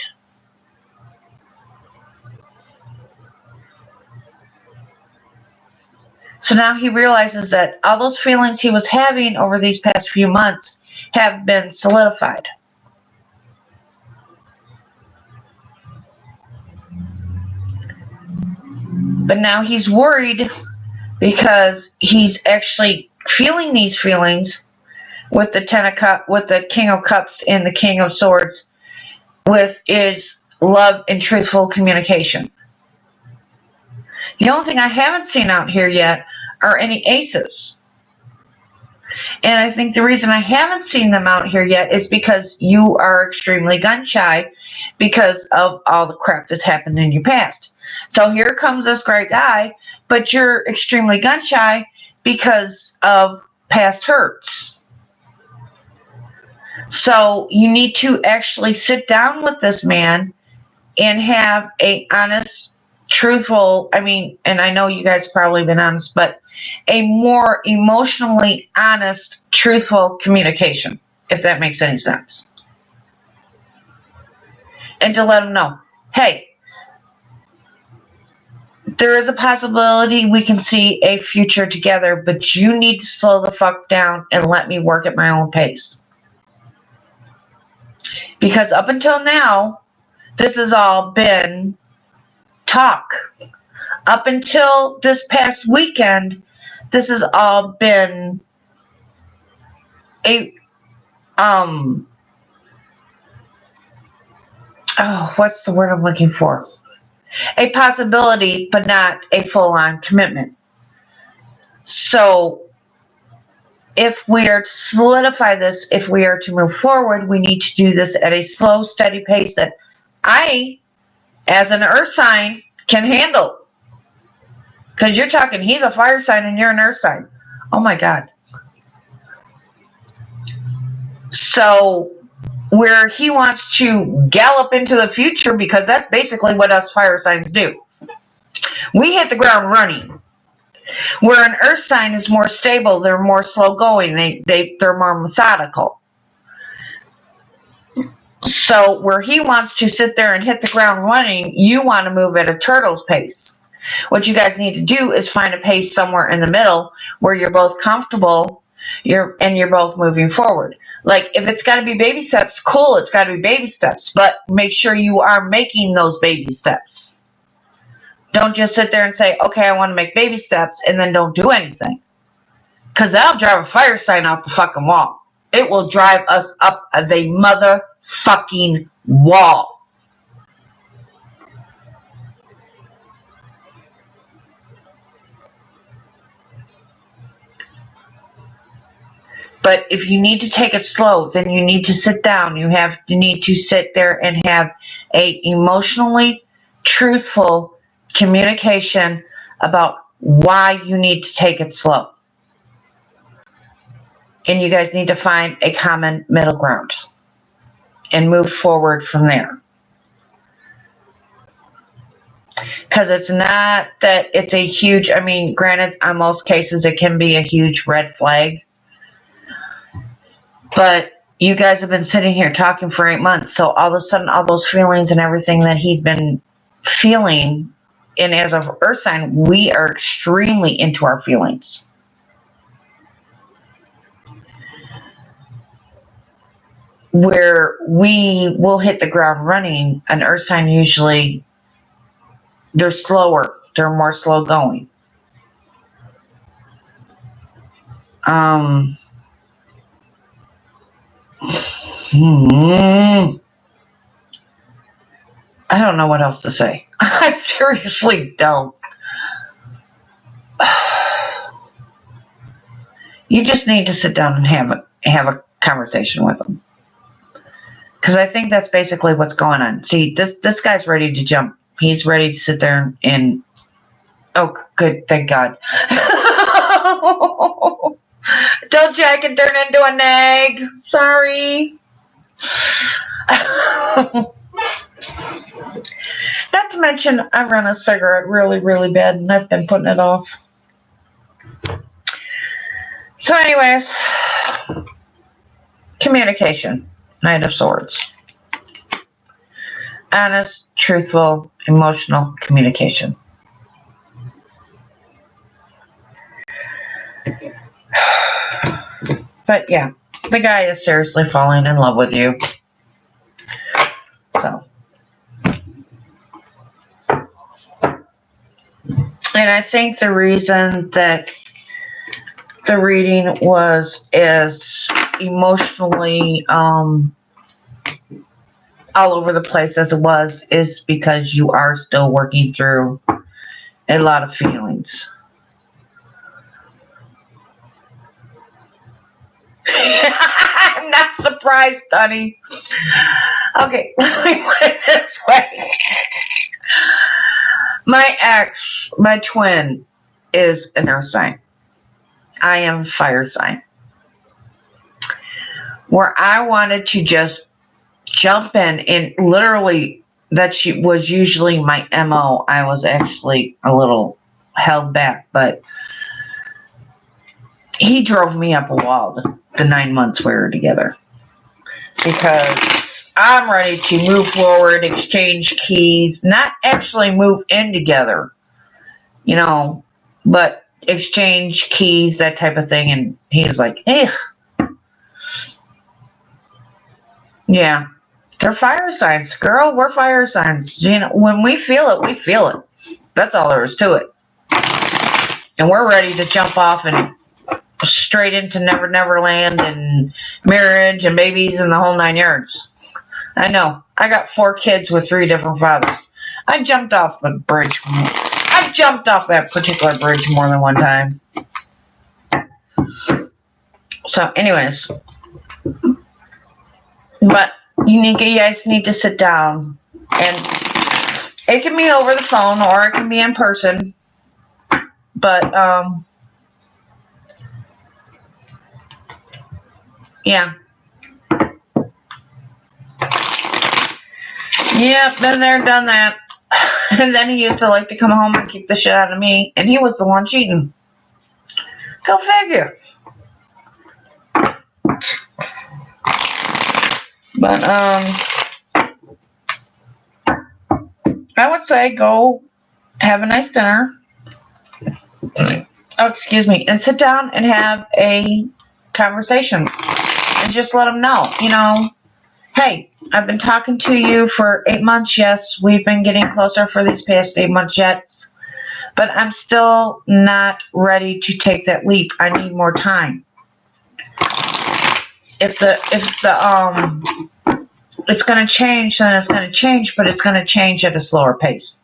So now he realizes that all those feelings he was having over these past few months have been solidified. But now he's worried because he's actually feeling these feelings with the with the King of Cups and the King of Swords, with his love and truthful communication. The only thing I haven't seen out here yet are any aces. And I think the reason I haven't seen them out here yet is because you are extremely gun shy because of all the crap that's happened in your past. So here comes this great guy, but you're extremely gun shy because of past hurts. So you need to actually sit down with this man and have a honest, truthful, and I know you guys have probably been honest, but a more emotionally honest, truthful communication, if that makes any sense. And to let them know, hey, there is a possibility we can see a future together, but you need to slow the fuck down and let me work at my own pace. Because up until now, this has all been talk. Up until this past weekend, this has all been a what's the word I'm looking for? A possibility, but not a full-on commitment. So if we are to solidify this, if we are to move forward, we need to do this at a slow, steady pace that I, as an earth sign, can handle. Because you're talking, he's a fire sign and you're an earth sign. Oh my God. So where he wants to gallop into the future, because that's basically what us fire signs do. We hit the ground running. Where an earth sign is more stable, they're more slow going, they're more methodical. So where he wants to sit there and hit the ground running, you want to move at a turtle's pace. What you guys need to do is find a pace somewhere in the middle where you're both comfortable, you're both moving forward. Like if it's got to be baby steps, cool, it's got to be baby steps, but make sure you are making those baby steps. Don't just sit there and say, okay, I want to make baby steps, and then don't do anything. Because that'll drive a fire sign off the fucking wall. It will drive us up the motherfucking wall. But if you need to take it slow, then you need to sit down. You need to sit there and have a emotionally truthful communication about why you need to take it slow. And you guys need to find a common middle ground and move forward from there. Because it's not that it's a huge, I mean, granted, on most cases it can be a huge red flag. But you guys have been sitting here talking for 8 months, so all of a sudden all those feelings and everything that he'd been feeling, and as an earth sign, we are extremely into our feelings. Where we will hit the ground running, an earth sign usually, they're slower, they're more slow going. I don't know what else to say. I seriously don't. You just need to sit down and have a conversation with him. Because I think that's basically what's going on. See, this guy's ready to jump. He's ready to sit there and oh, good, thank God. Told you I could turn into an egg. Sorry. Not to mention, I run a cigarette really, really bad, and I've been putting it off. So anyways, communication. Knight of Swords. Honest, truthful, emotional communication. But yeah, the guy is seriously falling in love with you. So. And I think the reason that the reading was as emotionally all over the place as it was is because you are still working through a lot of feelings. I'm not surprised, honey. Okay, let me put it this way. My ex, my twin, is an earth sign. I am fire sign. Where I wanted to just jump in and literally, that was usually my MO. I was actually a little held back, but he drove me up a wall the 9 months we were together. Because I'm ready to move forward, exchange keys, not actually move in together, you know, but exchange keys, that type of thing. And he was like, eh. Yeah. They're fire signs, girl. We're fire signs. You know, when we feel it, we feel it. That's all there is to it. And we're ready to jump off and straight into Never Never Land and marriage and babies and the whole 9 yards. I know. I got 4 kids with 3 different fathers. I jumped off the bridge. I jumped off that particular bridge more than one time. So, anyways. But you guys need to sit down. And it can be over the phone or it can be in person. But, yeah. Yep, been there, done that. And then he used to like to come home and kick the shit out of me, and he was the one cheating. Go figure. But I would say go have a nice dinner. Oh, excuse me, and sit down and have a conversation, and just let them know, you know, hey, I've been talking to you for 8 months. Yes, we've been getting closer for these past 8 months yet, but I'm still not ready to take that leap. I need more time. If it's going to change, then it's going to change, but it's going to change at a slower pace.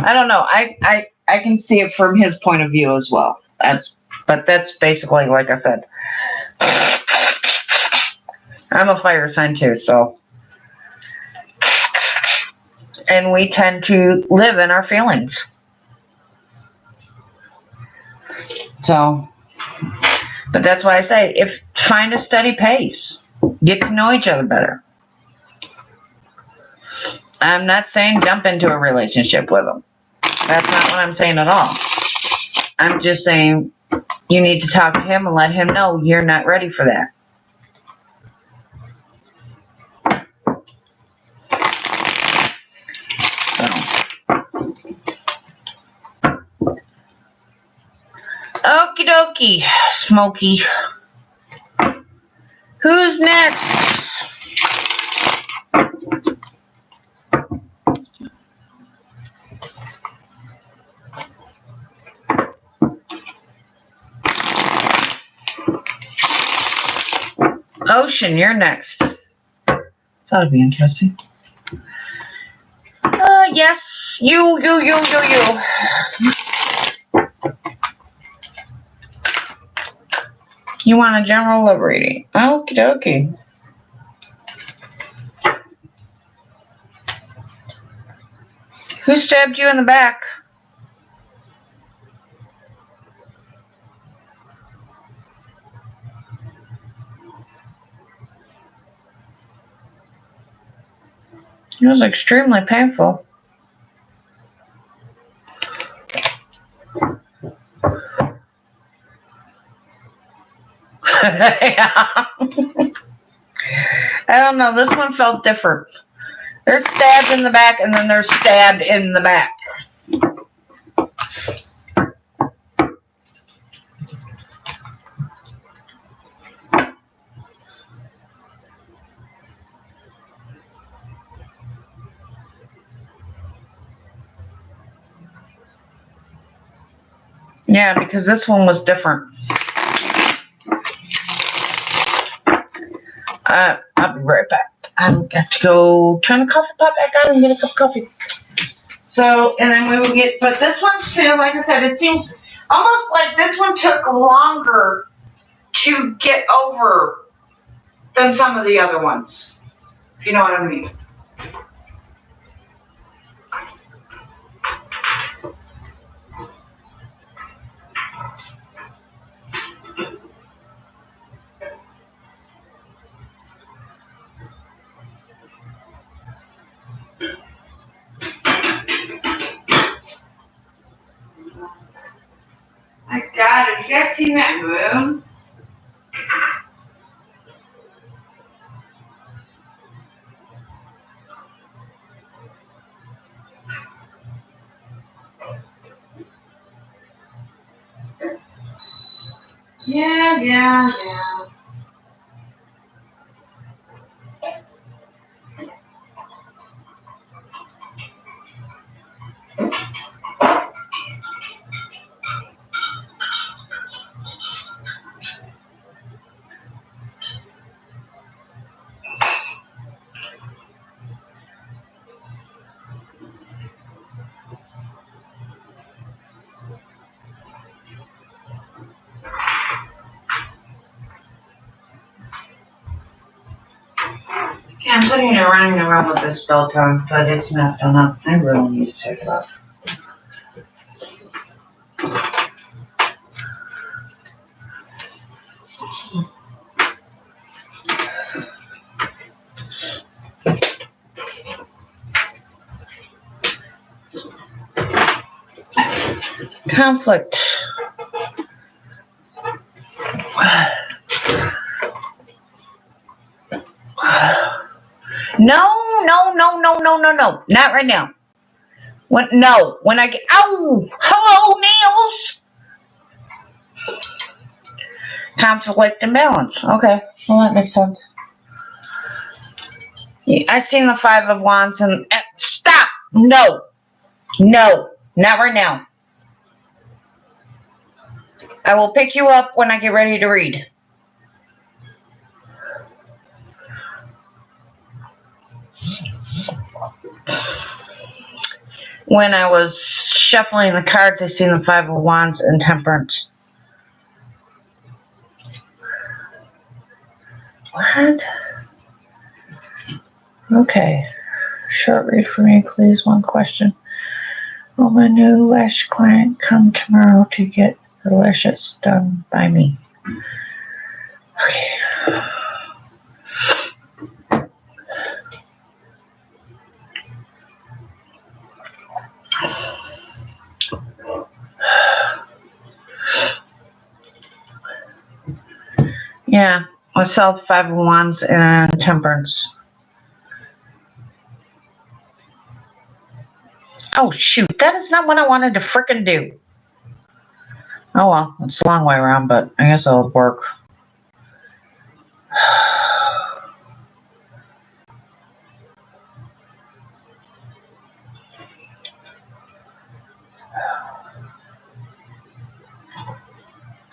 I don't know. I can see it from his point of view as well. But that's basically, like I said, I'm a fire sign too, so and we tend to live in our feelings. So, but that's why I say, find a steady pace. Get to know each other better. I'm not saying jump into a relationship with them. That's not what I'm saying at all. I'm just saying you need to talk to him and let him know you're not ready for that. Okie dokie, Smokey. Who's next? Ocean, you're next. That'll be interesting. Yes, you. You want a general love reading? Okie dokie. Who stabbed you in the back? It was extremely painful. Yeah. I don't know. This one felt different. They're stabbed in the back, and then they're stabbed in the back. Yeah, because this one was different. I'll be right back. I've got to go turn the coffee pot back on and get a cup of coffee. So, and then we will get, but this one, see, like I said, it seems almost like this one took longer to get over than some of the other ones, if you know what I mean. My God, have you guys seen that moon? Yeah. I'm sitting here running around with this belt on, but it's not done up. I really need to take it off. Conflict. No. Not right now. When I get, ow! Hello, nails! Conflict and balance. Okay, well that makes sense. I seen the 5 of Wands and, stop! No, not right now. I will pick you up when I get ready to read. When I was shuffling the cards, I seen the 5 of Wands and Temperance. What? Okay. Short read for me, please. One question. Will my new lash client come tomorrow to get her lashes done by me? Okay. Yeah, I sell 501s and temperance. Oh, shoot. That is not what I wanted to frickin' do. Oh, well. It's a long way around, but I guess it'll work.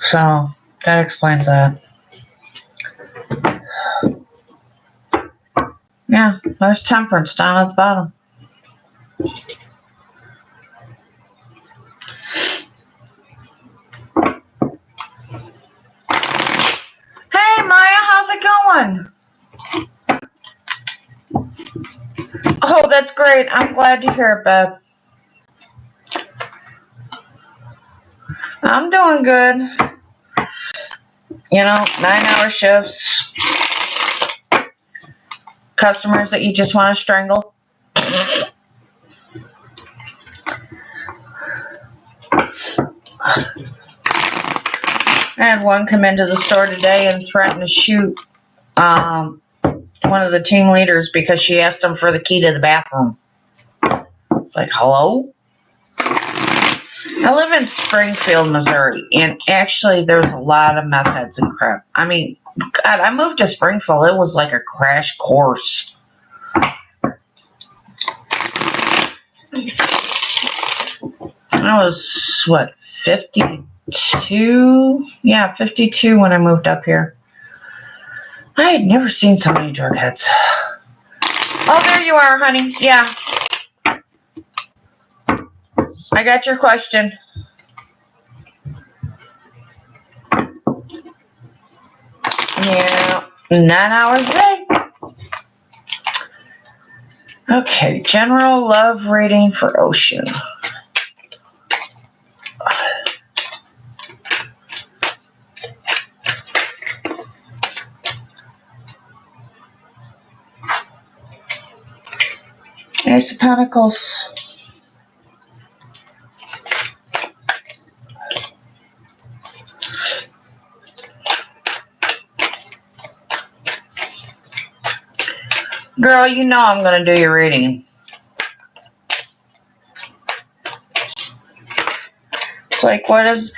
So, that explains that. Yeah, there's temperance down at the bottom. Hey, Maya, how's it going? Oh, that's great. I'm glad to hear it, Beth. I'm doing good. You know, 9-hour shifts. Customers that you just want to strangle. I had one come into the store today and threaten to shoot one of the team leaders because she asked him for the key to the bathroom. It's like, hello? I live in Springfield, Missouri, and actually there's a lot of meth heads and crap. I mean, God, I moved to Springfield. It was like a crash course. I was, what, 52? Yeah, 52 when I moved up here. I had never seen so many drug heads. Oh, there you are, honey. Yeah. I got your question. Yeah, 9 hours a day. Okay, general love rating for Ocean. Ace of Pentacles. Girl, you know I'm going to do your reading. It's like, what's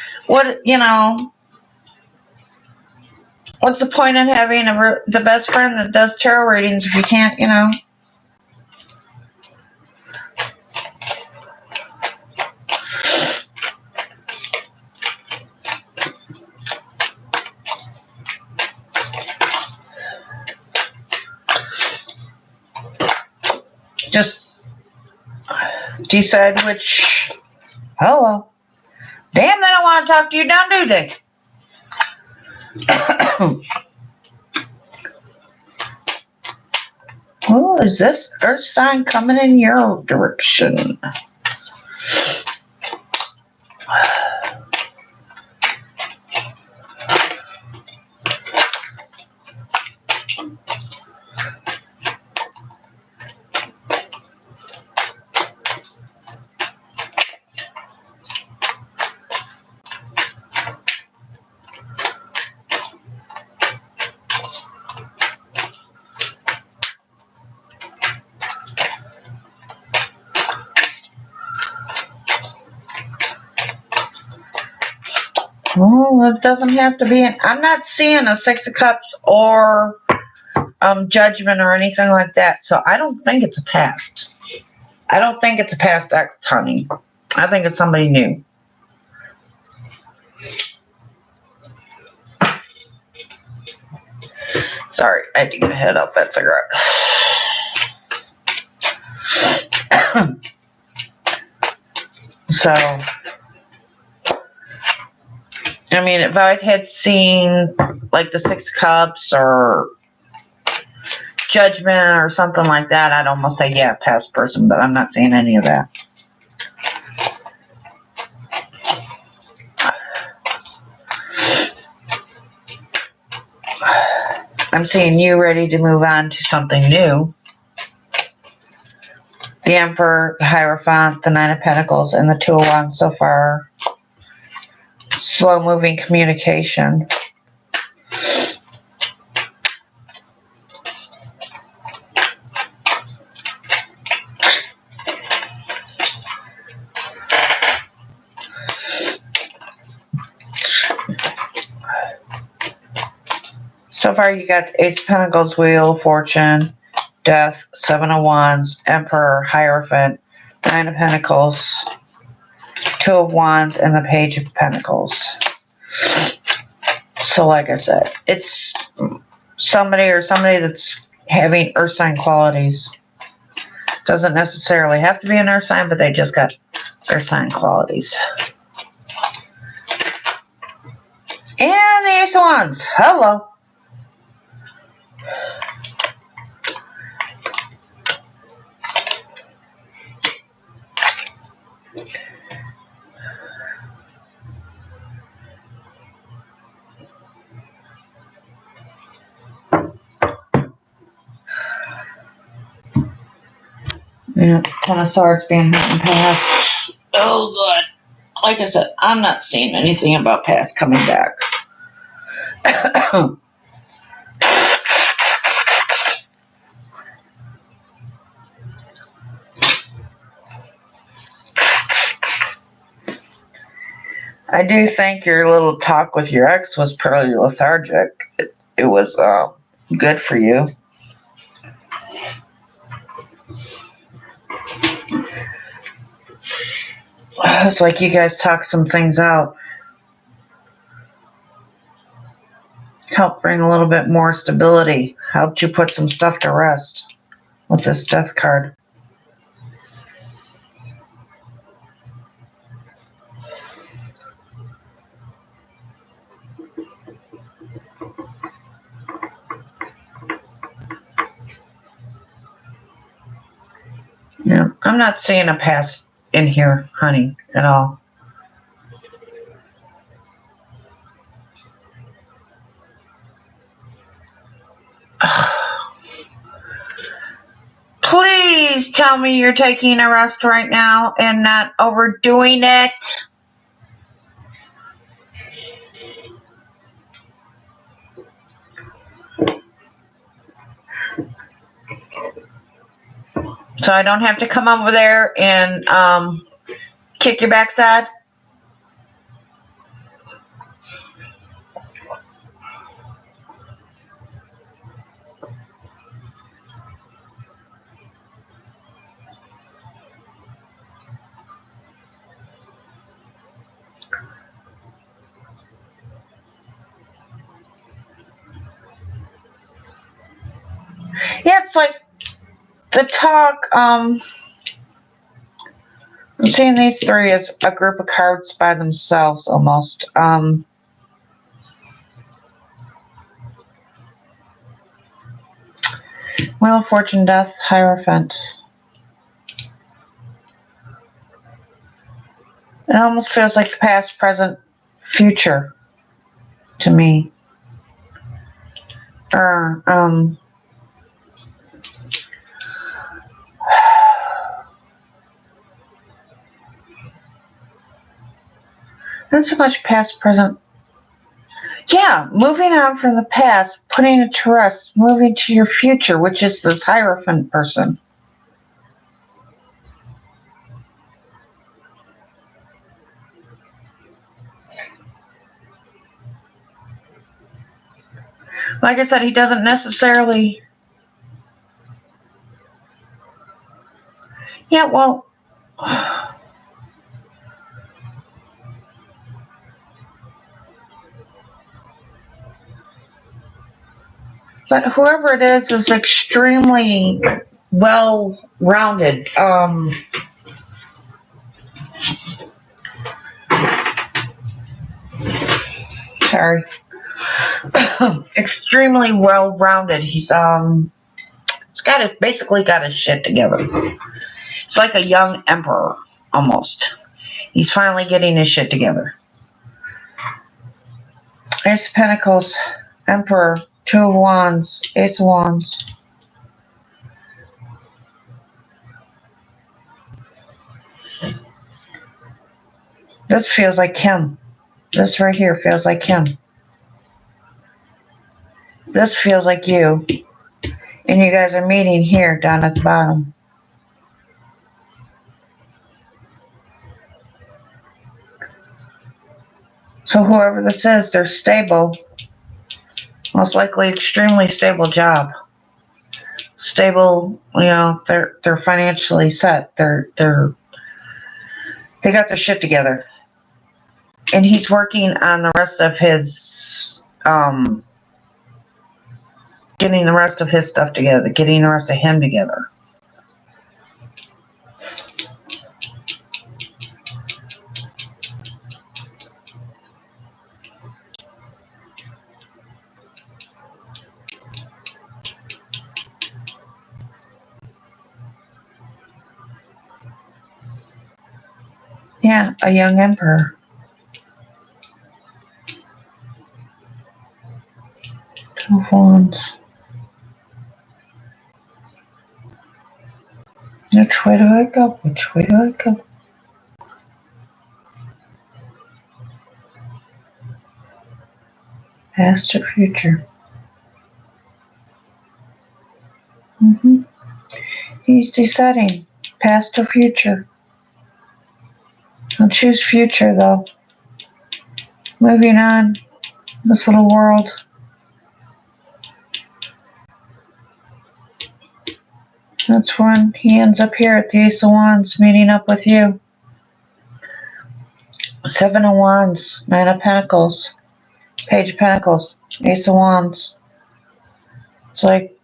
the point in having the best friend that does tarot readings if you can't, just decide which. Hello. Damn, they don't want to talk to you now, do they? Oh, is this earth sign coming in your direction? Well, it doesn't have to be. I'm not seeing a Six of Cups or Judgment or anything like that. So I don't think it's a past. I don't think it's a past ex, honey. I think it's somebody new. Sorry, I had to get a head off that cigarette. So, I mean, if I had seen like the Six of Cups or judgment or something like that, I'd almost say, yeah, past person, but I'm not seeing any of that. I'm seeing you ready to move on to something new. The Emperor, the Hierophant, the Nine of Pentacles, and the Two of Wands so far. Slow-moving communication. So far you got Ace of Pentacles, Wheel of Fortune, Death, Seven of Wands, Emperor, Hierophant, Nine of Pentacles, Two of Wands, and the Page of Pentacles. So like I said, it's somebody that's having earth sign qualities. Doesn't necessarily have to be an earth sign, but they just got earth sign qualities. And the Ace of Wands. Hello. Yeah, Ten of Swords being hurt and past. Oh, good. Like I said, I'm not seeing anything about past coming back. I do think your little talk with your ex was pretty lethargic. It was good for you. It's like you guys talked some things out. Helped bring a little bit more stability. Helped you put some stuff to rest with this Death card. Yeah, I'm not seeing a past in here, honey, at all. Please tell me you're taking a rest right now and not overdoing it. So I don't have to come over there and kick your backside. Yeah, it's like the talk, I'm seeing these three as a group of cards by themselves almost. Wheel of Fortune, Death, Hierophant. It almost feels like the past, present, future to me. Or, not so much past, present. Yeah, moving on from the past, putting it to rest, moving to your future, which is this Hierophant person. Like I said, he doesn't necessarily... Yeah, well... But whoever it is extremely well-rounded. Sorry. Extremely well-rounded. He's, basically got his shit together. It's like a young emperor, almost. He's finally getting his shit together. Ace of Pentacles, Emperor, Two of Wands, Ace of Wands. This feels like him. This right here feels like him. This feels like you. And you guys are meeting here down at the bottom. So whoever this is, they're stable. Most likely extremely stable job. Stable, you know, they're financially set. They got their shit together. And he's working on the rest of his getting the rest of his stuff together, getting the rest of him together. Yeah, a young emperor. Two of Wands. Which way do I go? Which way do I go? Past or future? He's deciding. Past or future? I'll choose future though. Moving on. This little world. That's when he ends up here at the Ace of Wands meeting up with you. Seven of Wands, Nine of Pentacles, Page of Pentacles, Ace of Wands. It's like,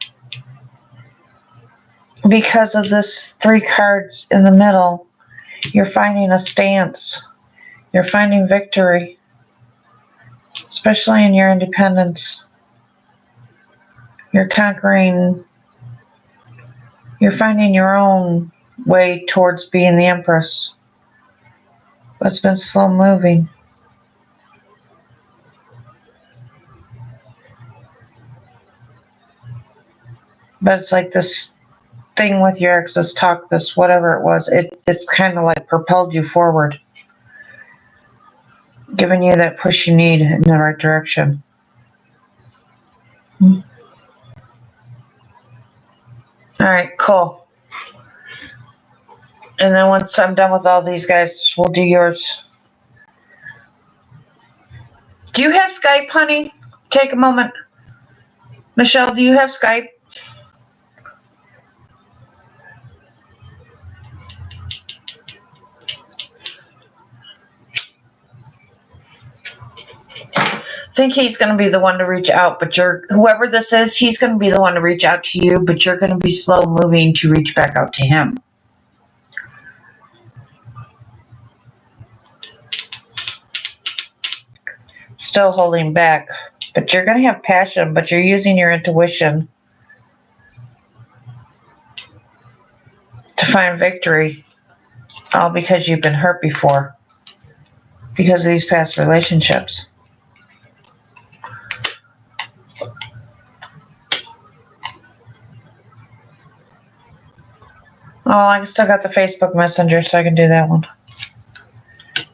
because of this three cards in the middle, you're finding a stance. You're finding victory, especially in your independence. You're conquering, you're finding your own way towards being the Empress. But it's been slow moving. But it's like this thing with your ex's talk, this whatever it was, it's kind of like propelled you forward. Giving you that push you need in the right direction. Alright, cool. And then once I'm done with all these guys, we'll do yours. Do you have Skype, honey? Take a moment. Michelle, do you have Skype? I think he's going to be the one to reach out, but whoever this is, he's going to be the one to reach out to you, but you're going to be slow moving to reach back out to him. Still holding back, but you're going to have passion, but you're using your intuition to find victory, all because you've been hurt before, because of these past relationships. Oh, I still got the Facebook Messenger, so I can do that one.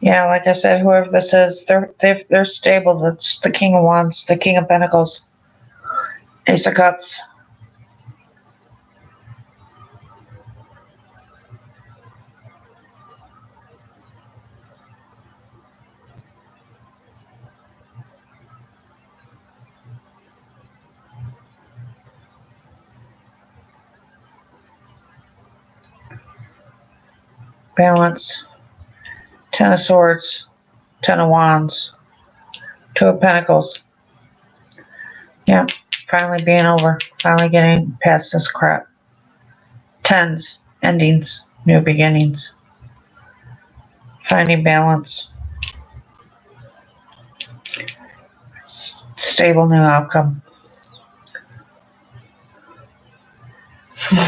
Yeah, like I said, whoever this is, they're stable. That's the King of Wands, the King of Pentacles, Ace of Cups. Balance. Ten of Swords, Ten of Wands, Two of Pentacles. Yeah, finally being over. Finally getting past this crap. Tens, endings, new beginnings. Finding balance. Stable new outcome.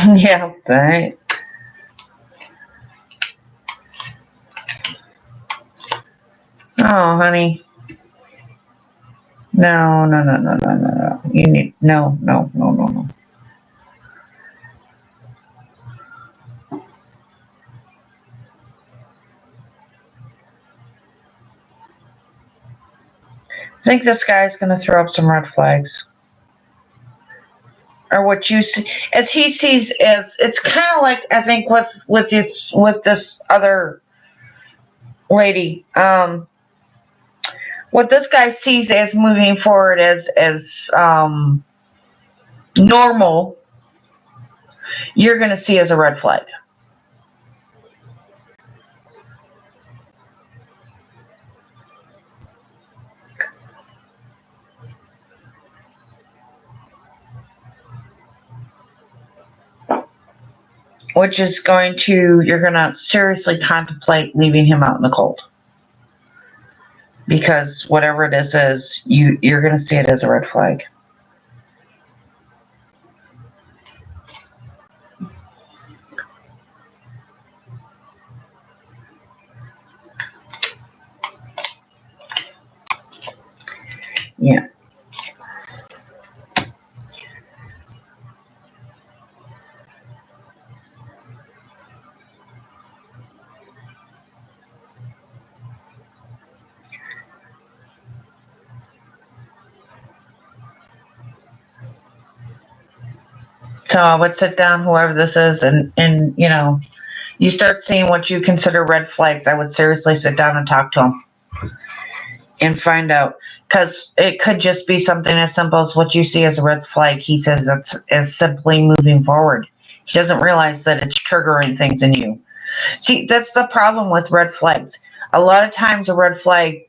Yeah, right. Oh, honey. No, no, no, no, no, no, no. You need no, no, no, no, no. I think this guy's gonna throw up some red flags. Or what you see as he sees as it's kinda like I think with this other lady. What this guy sees as moving forward as normal, you're gonna see as a red flag. Which is you're gonna seriously contemplate leaving him out in the cold. Because whatever it is you're gonna see it as a red flag. Yeah. So I would sit down, whoever this is, and you start seeing what you consider red flags. I would seriously sit down and talk to him and find out, because it could just be something as simple as what you see as a red flag. He says that's as simply moving forward. He doesn't realize that it's triggering things in you. See, that's the problem with red flags. A lot of times a red flag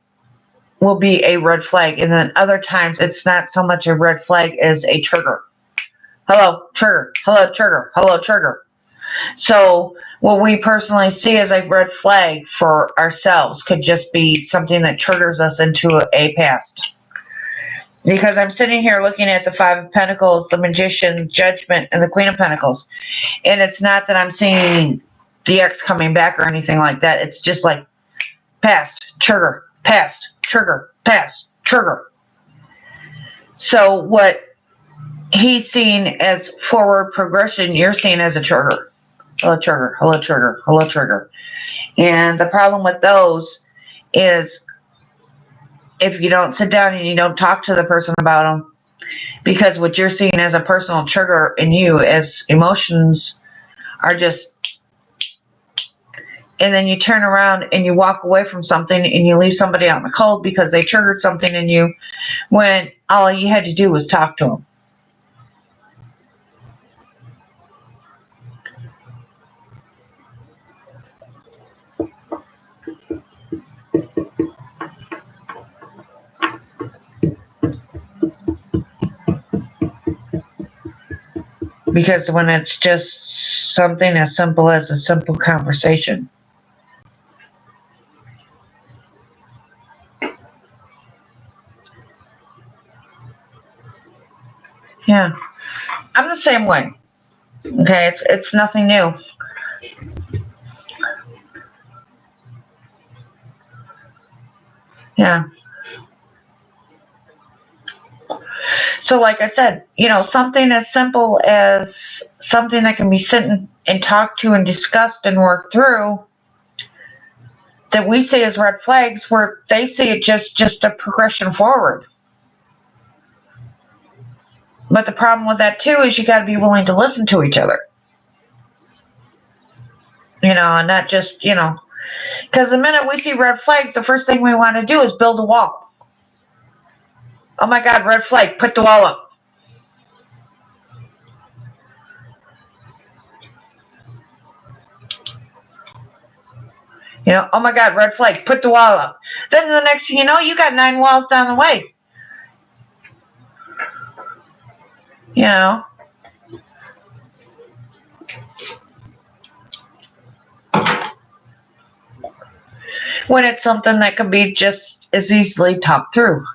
will be a red flag, and then other times it's not so much a red flag as a trigger. Hello, trigger. Hello, trigger. Hello, trigger. So what we personally see as a red flag for ourselves could just be something that triggers us into a past. Because I'm sitting here looking at the Five of Pentacles, the Magician, Judgment, and the Queen of Pentacles. And it's not that I'm seeing the ex coming back or anything like that. It's just like past, trigger, past, trigger, past, trigger. So what he's seeing as forward progression, you're seeing as a trigger. Hello, trigger. Hello, trigger. Hello, trigger. And the problem with those is if you don't sit down and you don't talk to the person about them, because what you're seeing as a personal trigger in you as emotions are just, and then you turn around and you walk away from something and you leave somebody out in the cold because they triggered something in you when all you had to do was talk to them. Because when it's just something as simple as a simple conversation. Yeah. I'm the same way. Okay, it's nothing new. Yeah. So like I said, something as simple as something that can be sitting and talked to and discussed and worked through that we see as red flags, where they see it just a progression forward. But the problem with that too is you got to be willing to listen to each other. And not just, because the minute we see red flags, the first thing we want to do is build a wall. Oh my God, red flag, put the wall up. Oh my God, red flag, put the wall up. Then the next thing you know, you got 9 walls down the way. When it's something that can be just as easily talked through.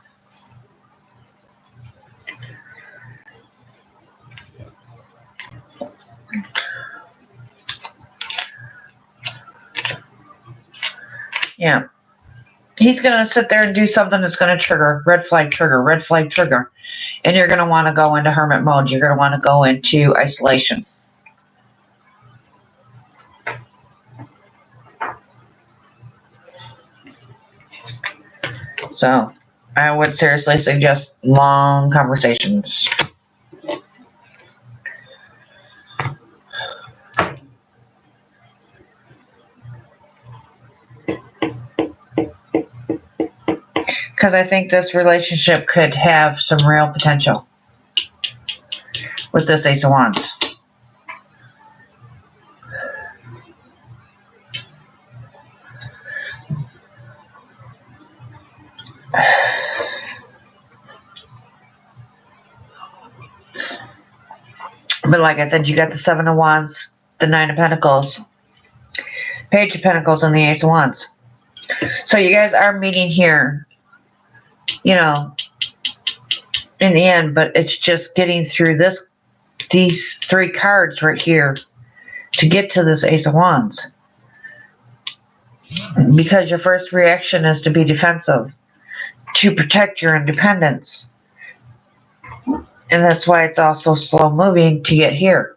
Yeah. He's going to sit there and do something that's going to trigger, red flag trigger, red flag trigger. And you're going to want to go into hermit mode. You're going to want to go into isolation. So I would seriously suggest long conversations. Because I think this relationship could have some real potential with this Ace of Wands. But like I said, you got the Seven of Wands, the Nine of Pentacles, Page of Pentacles, and the Ace of Wands. So you guys are meeting here, you know, in the end, but it's just getting through these three cards right here to get to this Ace of Wands. Because your first reaction is to be defensive, to protect your independence. And that's why it's also slow moving to get here.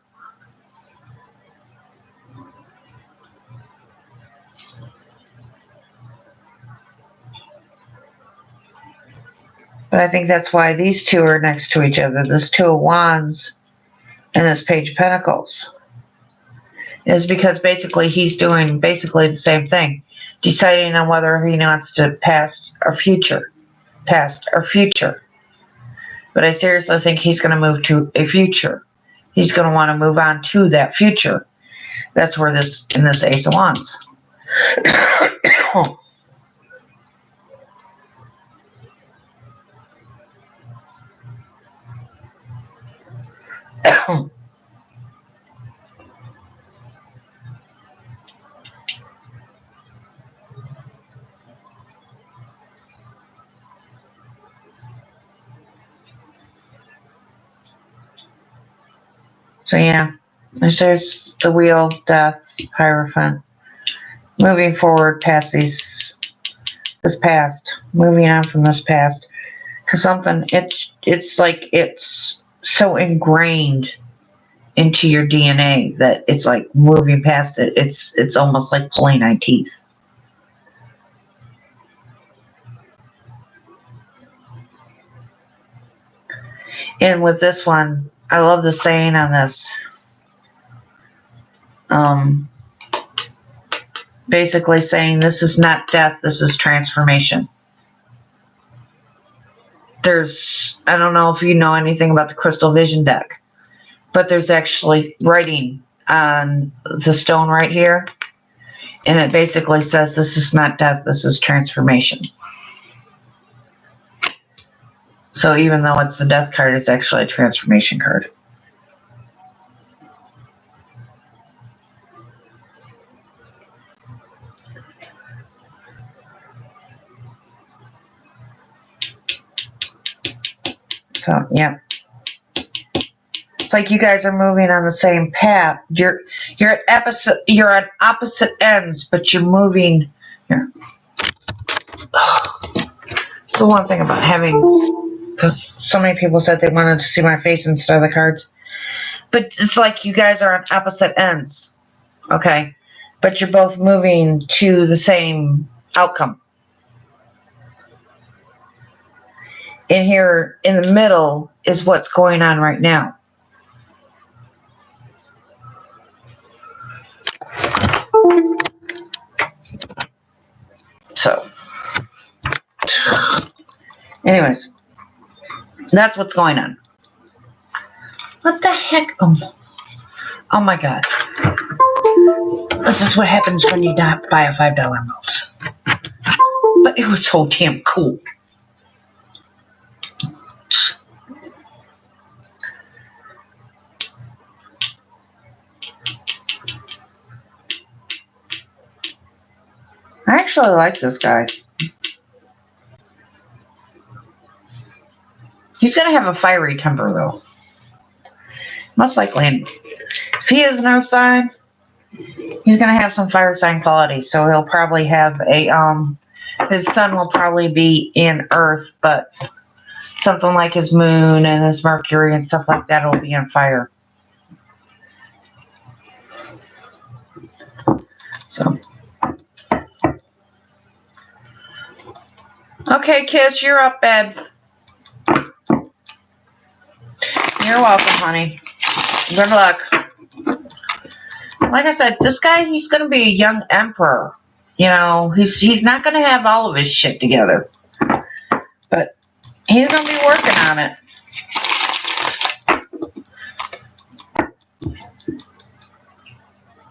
But I think that's why these two are next to each other. This Two of Wands and this Page of Pentacles. Is because basically he's doing basically the same thing. Deciding on whether he wants to past or future. Past or future. But I seriously think he's going to move to a future. He's going to want to move on to that future. That's where this Ace of Wands. So yeah, there's the Wheel, Death, Hierophant. Moving forward past this past. Moving on from this past. Because something, it's like it's so ingrained into your DNA that it's like moving past it. It's almost like pulling eye teeth. And with this one, I love the saying on this. Basically saying this is not death, this is transformation. I don't know if you know anything about the Crystal Vision deck, but there's actually writing on the stone right here. And it basically says this is not death, this is transformation. So even though it's the death card, it's actually a transformation card. So yeah. It's like you guys are moving on the same path. You're at opposite ends, but you're moving here. So one thing about having, because so many people said they wanted to see my face instead of the cards, but it's like you guys are on opposite ends, okay? But you're both moving to the same outcome. And here in the middle is what's going on right now. So, anyways, that's what's going on. What the heck? Oh my God. This is what happens when you buy a $5 mouse. But it was so damn cool. I actually like this guy. He's going to have a fiery temper, though. Most likely. If he is no sign, He's gonna have some fire sign qualities, so he'll probably have a his sun will probably be in Earth, but something like his moon and his Mercury and stuff like that will be in fire. So, okay, Kiss, you're up, babe. You're welcome, honey. Good luck. Like I said, this guy, he's going to be a young emperor. You know, he's not going to have all of his shit together. But he's going to be working on it.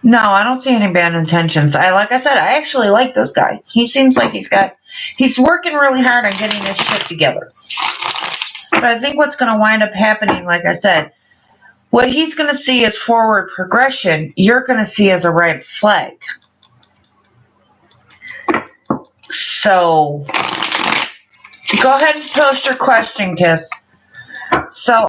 No, I don't see any bad intentions. Like I said, I actually like this guy. He seems like he's working really hard on getting his shit together. But I think what's going to wind up happening, like I said, what he's going to see as forward progression, you're going to see as a red flag. So, go ahead and post your question, Kiss. So,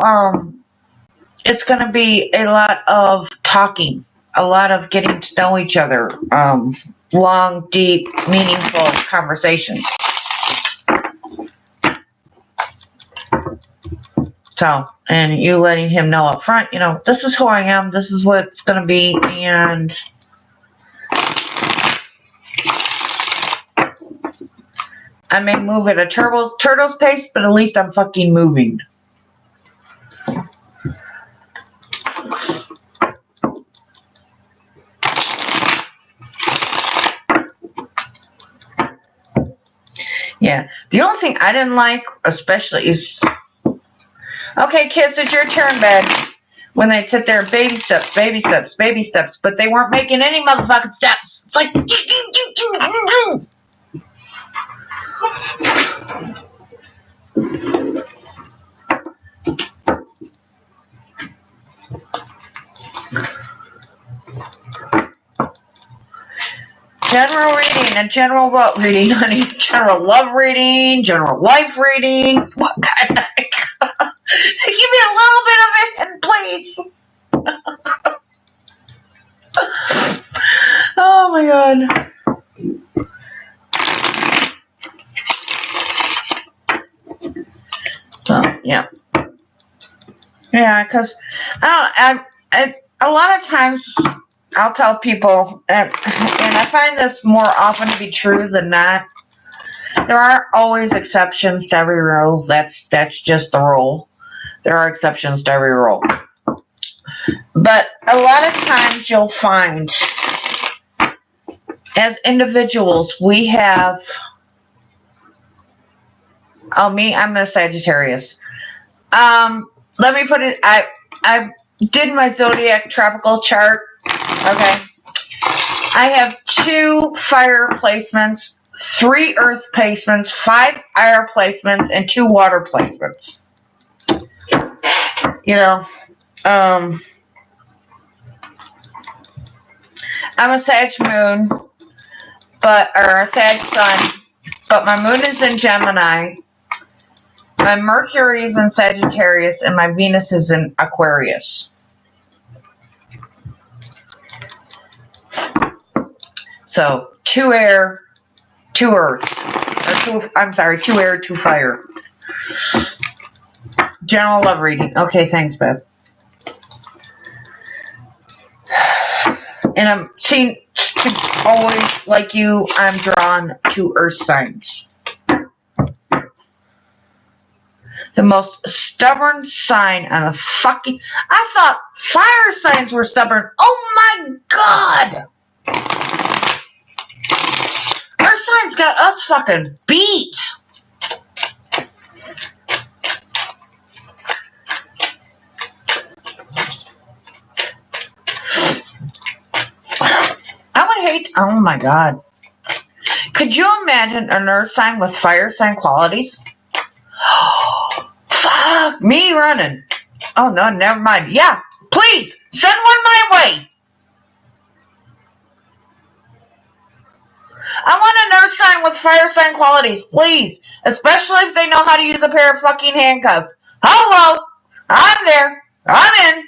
it's going to be a lot of talking, a lot of getting to know each other, long, deep, meaningful conversations. So, and you letting him know up front, you know, this is who I am, this is what it's going to be, and I may move at a turtle's pace, but at least I'm fucking moving. Yeah. The only thing I didn't like, especially, is... Okay, Kiss, it's your turn, babe. When they'd sit there, baby steps, baby steps, baby steps, but they weren't making any motherfucking steps. It's like... General reading and general what reading, honey? General love reading, general life reading. What kind of... Give me a little bit of it, please. Oh my god. So, yeah. Yeah, because a lot of times I'll tell people, and I find this more often to be true than not, there are always exceptions to every rule. That's just the rule. There are exceptions to every rule. But a lot of times you'll find, as individuals, we have... Oh, me? I'm a Sagittarius. Let me put it... I did my zodiac tropical chart. Okay. I have 2 fire placements, 3 earth placements, 5 air placements, and 2 water placements. You know, I'm a Sag moon, or a Sag sun, but my moon is in Gemini. My Mercury is in Sagittarius, and my Venus is in Aquarius. So 2 air, 2 earth. Or 2 air, 2 fire. General love reading. Okay, thanks, babe. And I'm seeing, always like you, I'm drawn to earth signs. The most stubborn sign on the fucking... I thought fire signs were stubborn. Oh my god! Earth signs got us fucking beat. I would hate... Oh my god. Could you imagine an earth sign with fire sign qualities? Fuck me running. Oh no, never mind. Yeah, please send one my way. I want an earth sign with fire sign qualities, please. Especially if they know how to use a pair of fucking handcuffs. Hello, I'm there. I'm in.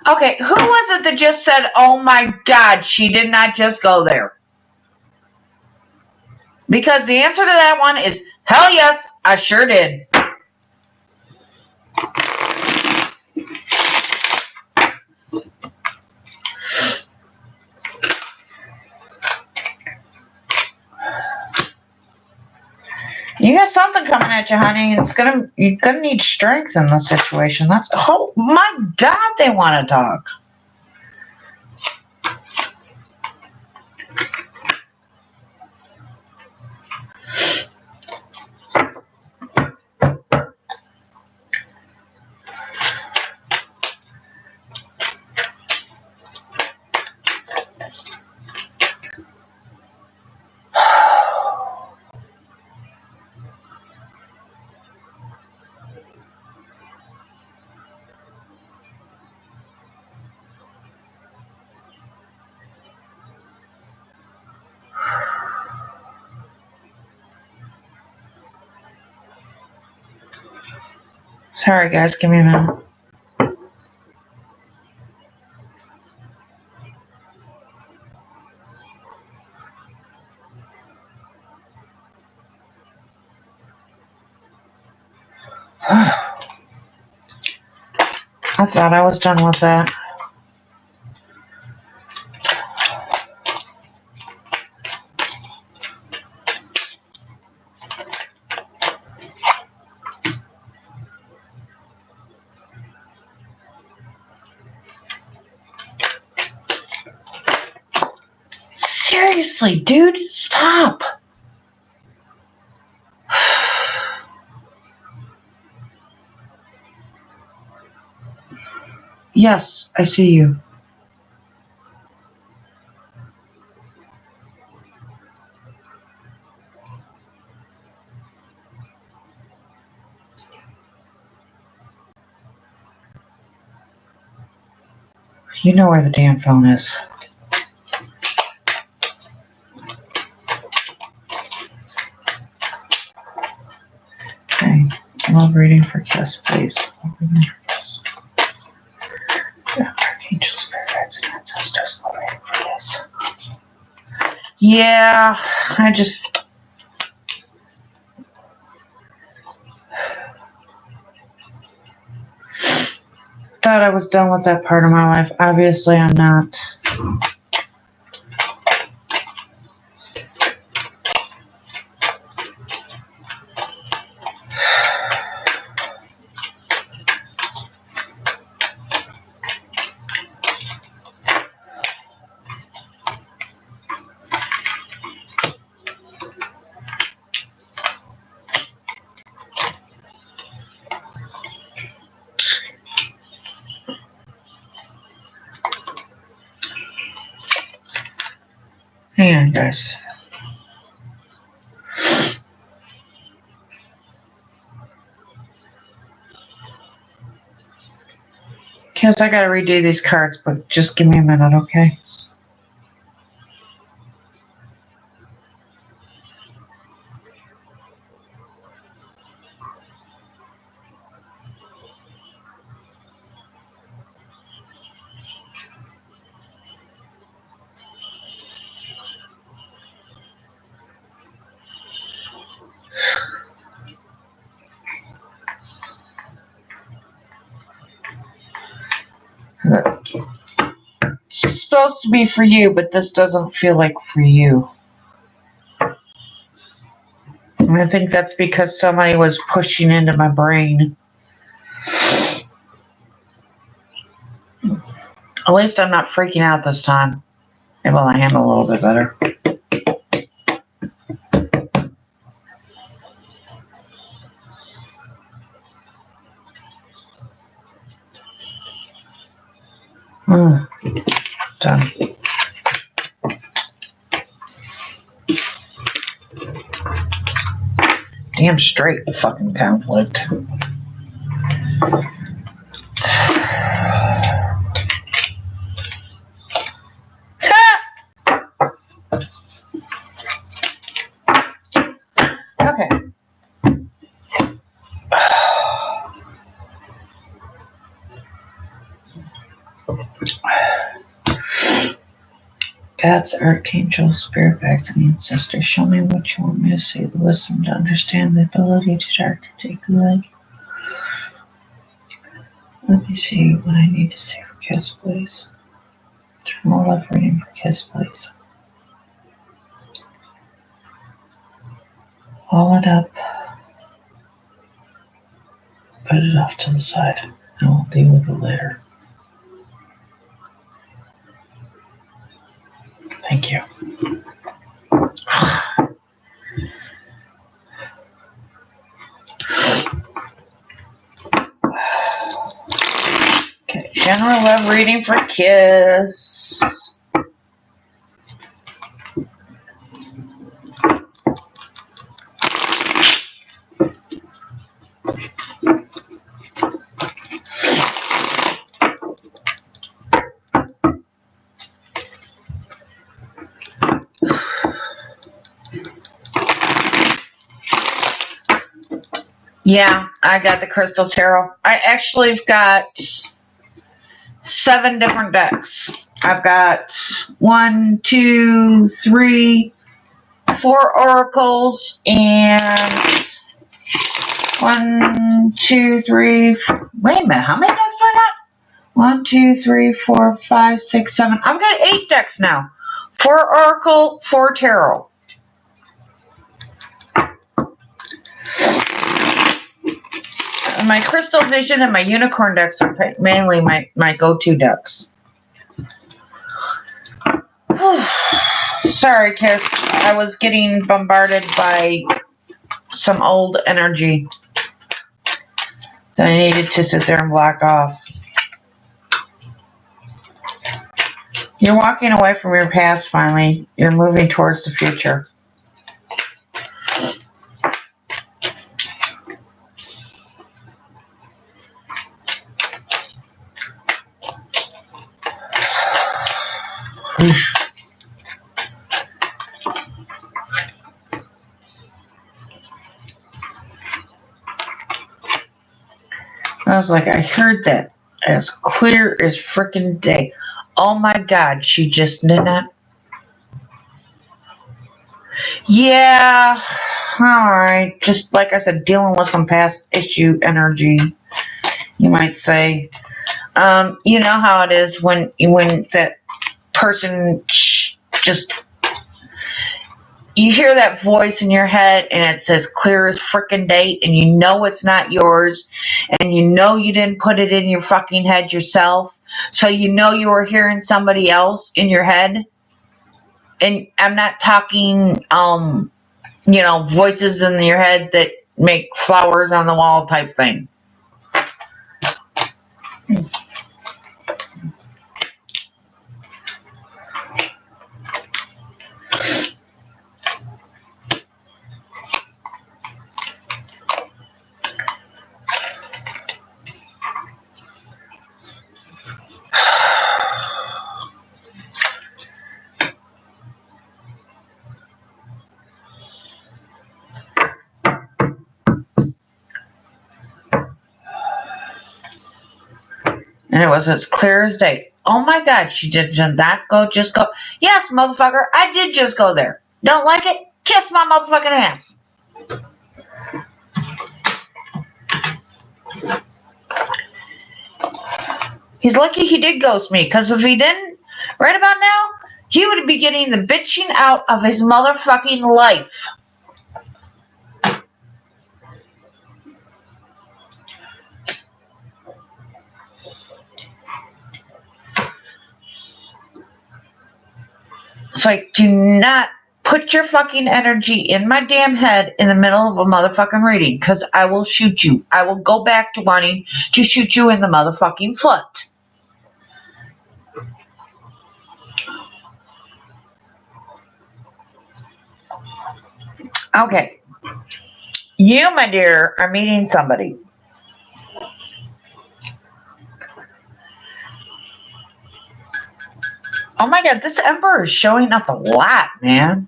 Okay, who was it that just said, oh my God, she did not just go there? Because the answer to that one is, hell yes, I sure did. You got something coming at you, honey, and you're gonna need strength in this situation. Oh my God, they want to talk. Sorry, guys, give me a minute. I thought I was done with that. Seriously, dude, stop. Yes, I see you. You know where the damn phone is. Okay, love reading for CUSP, please. Love reading for CUSP. Yeah, Archangel Spirits and Ancestors, love reading for this. Yeah, I just... thought I was done with that part of my life. Obviously, I'm not. Hang on, guys. Guess I gotta redo these cards, but just give me a minute, okay? It's supposed to be for you, but this doesn't feel like for you. And I think that's because somebody was pushing into my brain. At least I'm not freaking out this time. Maybe I'll handle a little bit better. Done. Damn straight fucking conflict. Okay. Gods, archangels, spirit guides, and ancestors, show me what you want me to say, the wisdom to understand, the ability to dark to take the leg. Let me see what I need to say for CUSP, please. More love reading for CUSP, please. Haul it up. Put it off to the side, and we'll deal with it later. Thank you. Okay, general love reading for KISS. Yeah, I got the Crystal Tarot. I actually have got 7 different decks. I've got 1, 2, 3, 4 oracles and 1, 2, 3. Wait a minute, how many decks do I got? 1, 2, 3, 4, 5, 6, 7. I've got 8 decks now. 4 oracle, 4 tarot. My Crystal Vision and my Unicorn decks are mainly my go-to decks. Sorry, Kiss. I was getting bombarded by some old energy that I needed to sit there and block off. You're walking away from your past finally. You're moving towards the future. I was like, I heard that as clear as frickin' day. Oh my God, she just did not. Yeah, alright. Just like I said, dealing with some past issue energy, you might say. You know how it is when that person just, you hear that voice in your head and it says clear as frickin' day and you know it's not yours and you know you didn't put it in your fucking head yourself, so you know you were hearing somebody else in your head. And I'm not talking you know, voices in your head that make flowers on the wall type thing. And it was as clear as day. Oh my God, she did not go, just go. Yes, motherfucker, I did just go there. Don't like it? Kiss my motherfucking ass. He's lucky he did ghost me, because if he didn't, right about now, he would be getting the bitching out of his motherfucking life. It's like, do not put your fucking energy in my damn head in the middle of a motherfucking reading, because I will shoot you. I will go back to wanting to shoot you in the motherfucking foot. Okay. You, my dear, are meeting somebody. Oh my God, this Emperor is showing up a lot, man.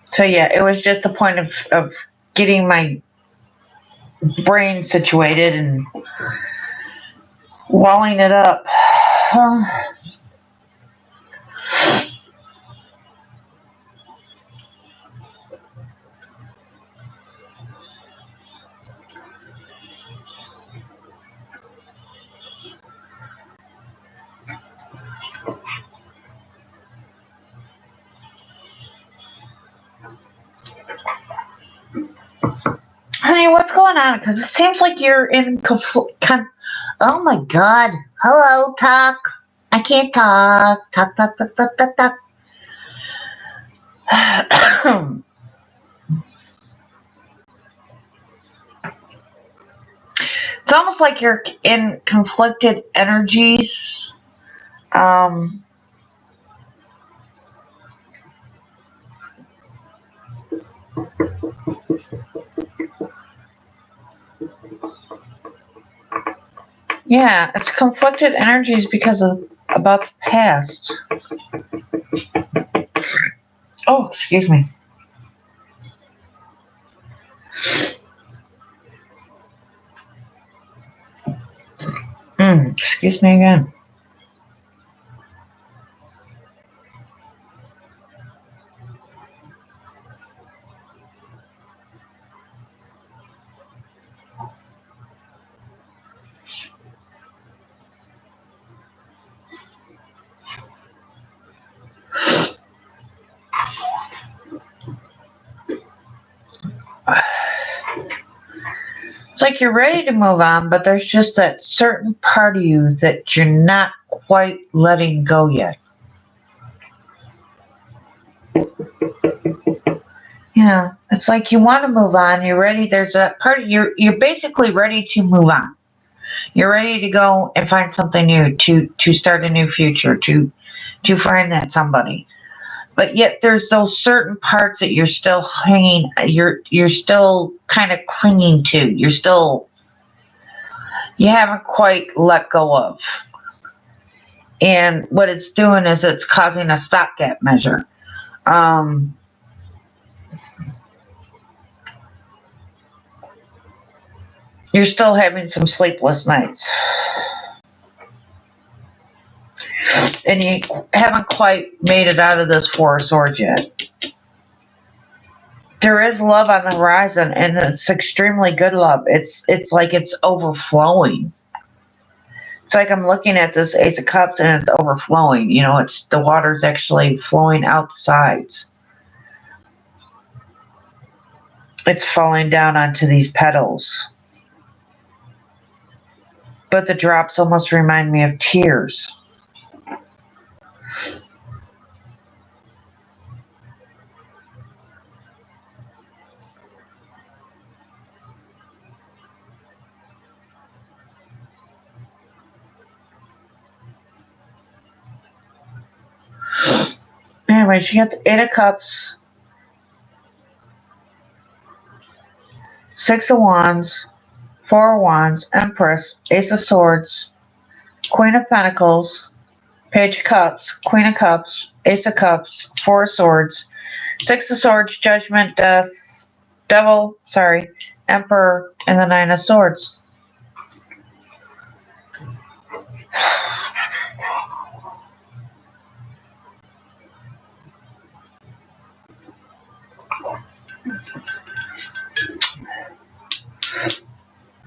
So yeah, it was just a point of getting my brain situated and walling it up. Honey, what's going on? Because it seems like you're in oh my God. Hello, talk. I can't talk. Talk, talk, talk, talk, talk, talk. It's almost like you're in conflicted energies. Yeah, it's conflicted energies because of about the past. Oh, excuse me. Excuse me again. It's like you're ready to move on, but there's just that certain part of you that you're not quite letting go yet. Yeah, it's like you want to move on. You're ready. There's that part. You're basically ready to move on. You're ready to go and find something new, to start a new future, to find that somebody. But yet there's those certain parts that you're still hanging. You're still kind of clinging to. You haven't quite let go of. And what it's doing is it's causing a stopgap measure. You're still having some sleepless nights. And you haven't quite made it out of this Four of Swords yet. There is love on the horizon, and it's extremely good love. It's like it's overflowing. It's like I'm looking at this Ace of Cups and it's overflowing. You know, it's the water's actually flowing out the sides. It's falling down onto these petals. But the drops almost remind me of tears. Anyways, you got the Eight of Cups, Six of Wands, Four of Wands, Empress, Ace of Swords, Queen of Pentacles, Page of Cups, Queen of Cups, Ace of Cups, Four of Swords, Six of Swords, Judgment, Death, Devil, Emperor, and the Nine of Swords.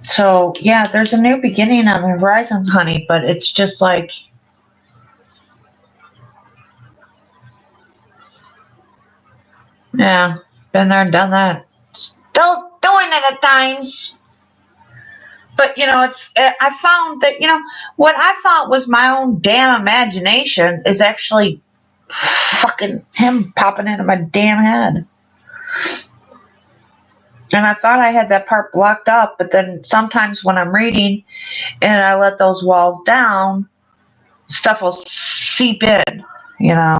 So, yeah, there's a new beginning on the horizon, honey, but it's just like, yeah, been there and done that. Still doing it at times. But, you know, I found that, you know, what I thought was my own damn imagination is actually fucking him popping into my damn head. And I thought I had that part blocked up, but then sometimes when I'm reading and I let those walls down, stuff will seep in, you know.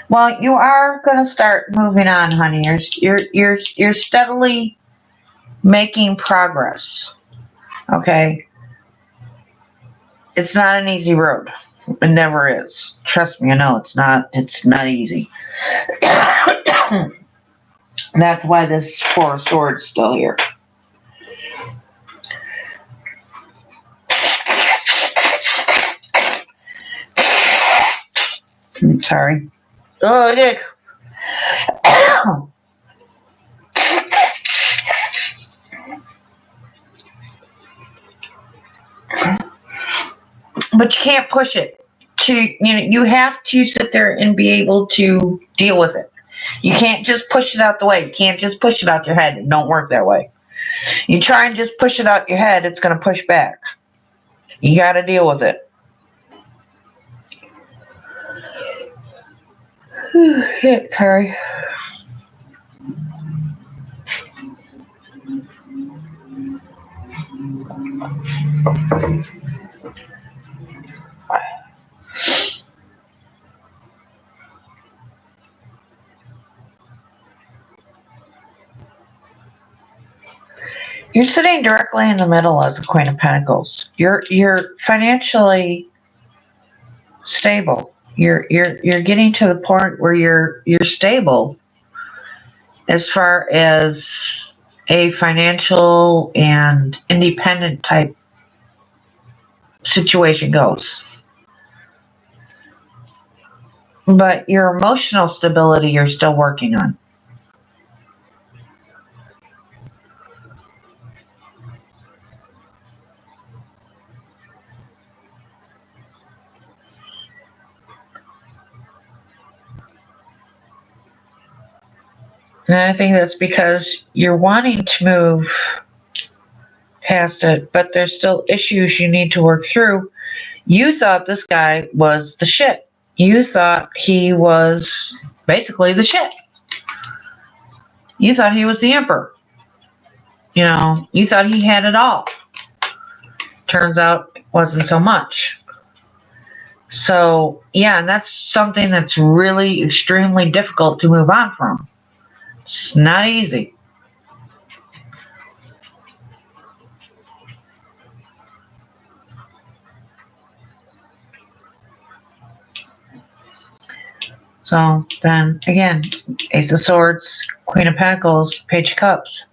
Well, you are going to start moving on, honey. You're steadily making progress. Okay? It's not an easy road. It never is. Trust me, I know it's not easy. That's why this Four of Swords is still here. I'm sorry. Oh, it is. But you can't push it. You have to sit there and be able to deal with it. You can't just push it out the way. You can't just push it out your head. It don't work that way. You try and just push it out your head, it's going to push back. You got to deal with it. Sorry. You're sitting directly in the middle as the Queen of Pentacles. You're financially stable. You're getting to the point where you're stable as far as a financial and independent type situation goes. But your emotional stability you're still working on. And I think that's because you're wanting to move past it, but there's still issues you need to work through. You thought this guy was the shit. You thought he was basically the shit. You thought he was the emperor. You thought he had it all. Turns out it wasn't so much. So, yeah, and that's something that's really extremely difficult to move on from. It's not easy. So then again, Ace of Swords, Queen of Pentacles, Page of Cups.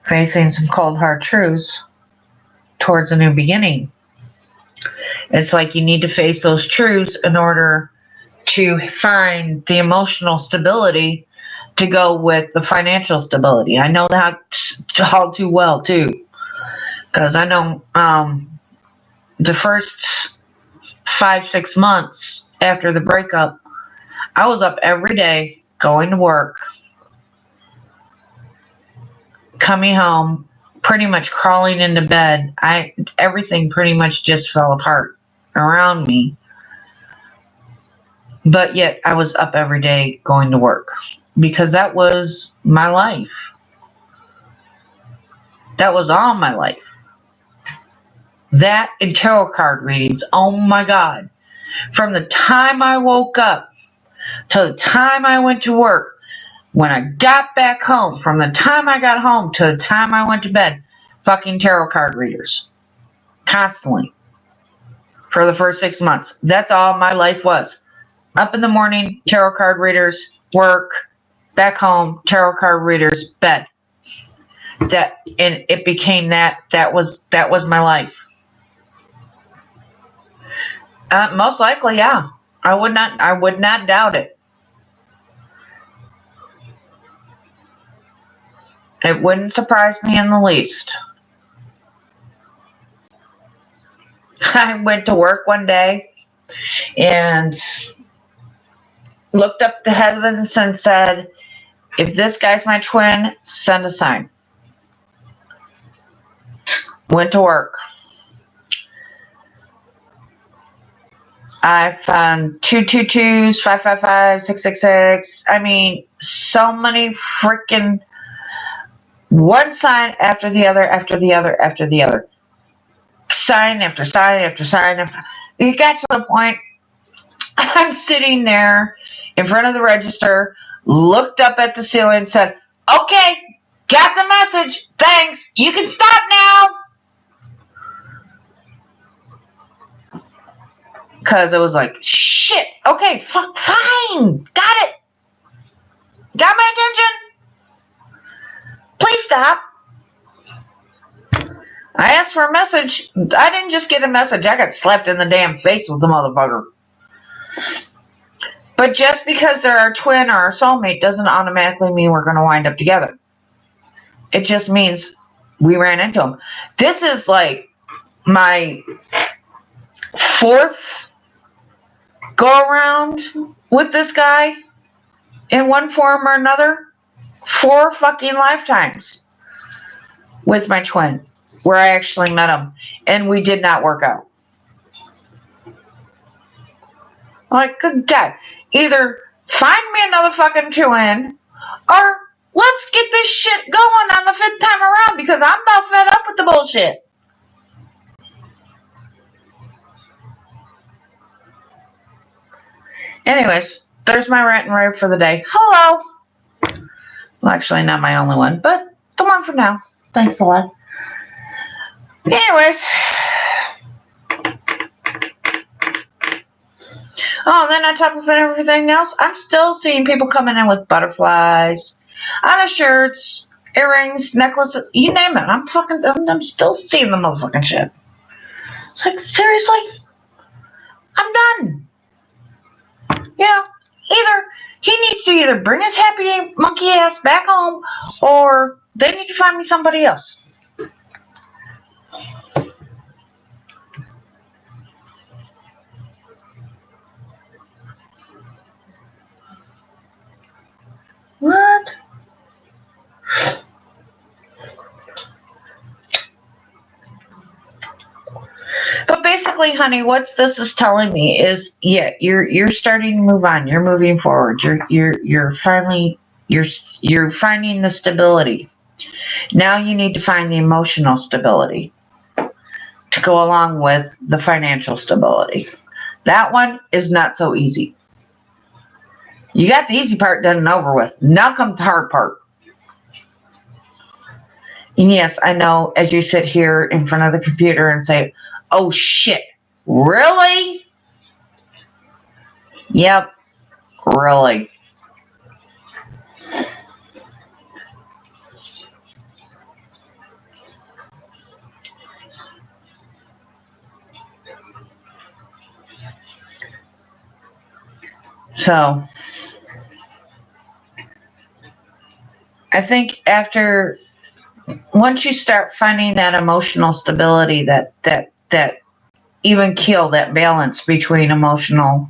Facing some cold hard truths towards a new beginning. It's like you need to face those truths in order to find the emotional stability to go with the financial stability. I know that all too well too, because I know the first 5-6 months after the breakup, I was up every day going to work, coming home, pretty much crawling into bed. Everything pretty much just fell apart around me. But yet I was up every day going to work because that was my life. That was all my life. That and tarot card readings. Oh my God. From the time I woke up to the time I went to work, when I got back home, from the time I got home to the time I went to bed, fucking tarot card readers. Constantly. For the first 6 months. That's all my life was. Up in the morning, tarot card readers, work, back home, tarot card readers, bed. And it became that was my life. Most likely, yeah. I would not doubt it. It wouldn't surprise me in the least. I went to work one day and looked up the heavens and said, if this guy's my twin, send a sign. Went to work. I found 222s, 555, 666. I mean, so many freaking one sign after the other, after the other, after the other. Sign after sign after sign. It got to the point I'm sitting there in front of the register, looked up at the ceiling and said, okay, got the message. Thanks. You can stop now. Because it was like, shit. Okay, fine. Got it. Got my attention. Please stop. I asked for a message. I didn't just get a message. I got slapped in the damn face with the motherfucker. But just because they're our twin or our soulmate doesn't automatically mean we're going to wind up together. It just means we ran into them. This is like my 4th go around with this guy in one form or another. 4 fucking lifetimes with my twin where I actually met him and we did not work out. I'm like, good God, either find me another fucking twin or let's get this shit going on the 5th time around because I'm about fed up with the bullshit. Anyways, there's my rant and rave for the day. Hello. Well, actually, not my only one, but the one for now. Thanks a lot. Anyways. Oh, then on top of everything else, I'm still seeing people coming in with butterflies on their shirts, earrings, necklaces, you name it. I'm still seeing the motherfucking shit. It's like, seriously? I'm done. You know, he needs to either bring his happy monkey ass back home or they need to find me somebody else. What? But basically, honey, what this is telling me is, yeah, you're starting to move on. You're moving forward. You're finally finding the stability. Now you need to find the emotional stability to go along with the financial stability. That one is not so easy. You got the easy part done and over with. Now comes the hard part. And yes, I know as you sit here in front of the computer and say, oh shit, really? Yep, really. So, I think once you start finding that emotional stability, that even keel, that balance between emotional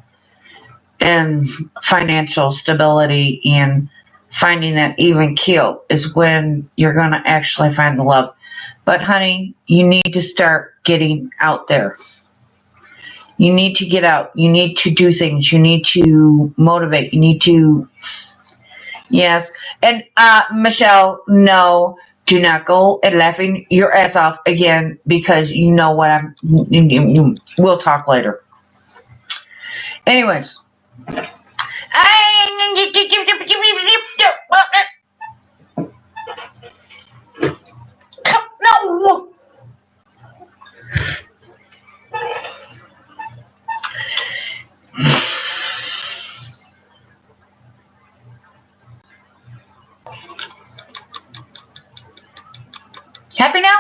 and financial stability and finding that even keel is when you're going to actually find the love. But honey, you need to start getting out there. You need to get out. You need to do things. You need to motivate. You need to, yes. And Michelle, no, do not go and laughing your ass off again because you know what we'll talk later. Anyways. No. Happy now?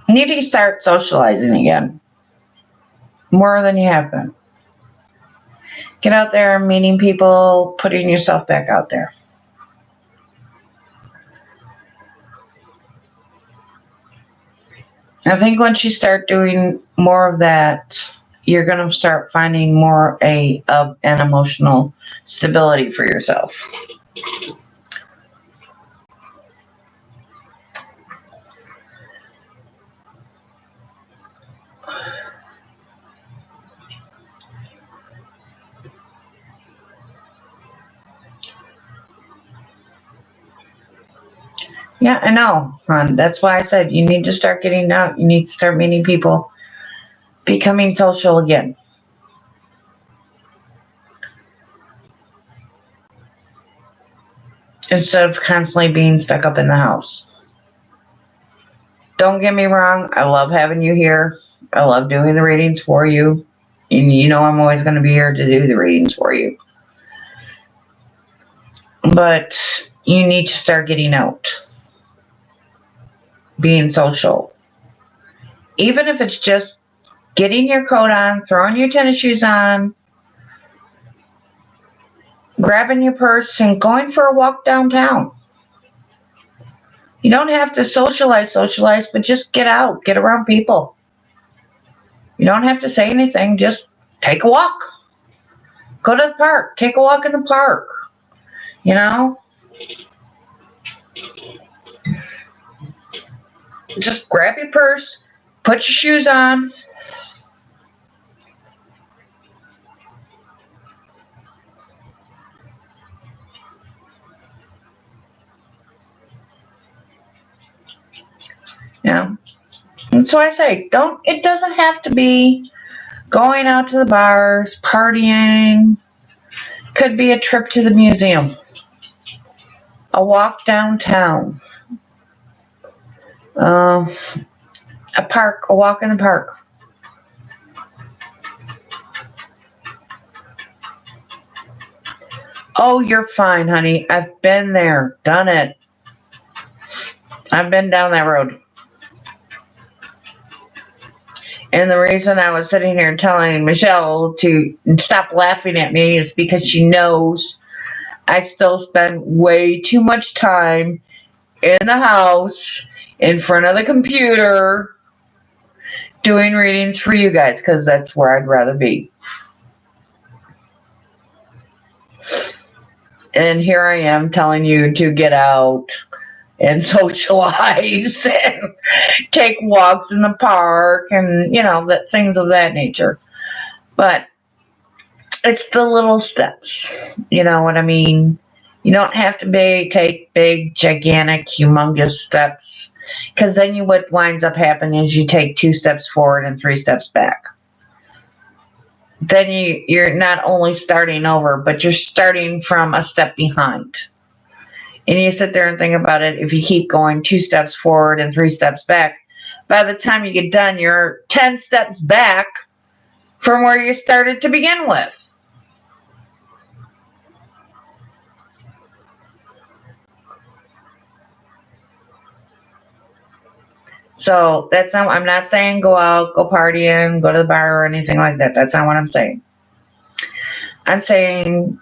You need to start socializing again. More than you have been. Get out there, meeting people, putting yourself back out there. I think once you start doing more of that, you're going to start finding more of an emotional stability for yourself. Yeah, I know, hon. That's why I said you need to start getting out. You need to start meeting people. becoming social again. Instead of constantly being stuck up in the house. Don't get me wrong, I love having you here. I love doing the readings for you. And you know I'm always going to be here to do the readings for you. But you need to start getting out. Being social. Even if it's just getting your coat on, throwing your tennis shoes on, grabbing your purse and going for a walk downtown. You don't have to socialize, but just get out, get around people. You don't have to say anything, just take a walk. Go to the park, take a walk in the park. You know? Just grab your purse, put your shoes on. Yeah. That's why I say, it doesn't have to be going out to the bars, partying. Could be a trip to the museum. A walk downtown. A park, a walk in the park. Oh, you're fine, honey. I've been there, done it. I've been down that road. And the reason I was sitting here telling Michelle to stop laughing at me is because she knows I still spend way too much time in the house, in front of the computer, doing readings for you guys, because that's where I'd rather be. And here I am telling you to get out and socialize and take walks in the park and, things of that nature. But it's the little steps. You know what I mean? You don't have to take big, gigantic, humongous steps, because then what winds up happening is you take 2 steps forward and 3 steps back. Then you're not only starting over, but you're starting from a step behind. And you sit there and think about it. If you keep going 2 steps forward and 3 steps back, by the time you get done, you're 10 steps back from where you started to begin with. So I'm not saying go out, go partying, go to the bar or anything like that. That's not what I'm saying. I'm saying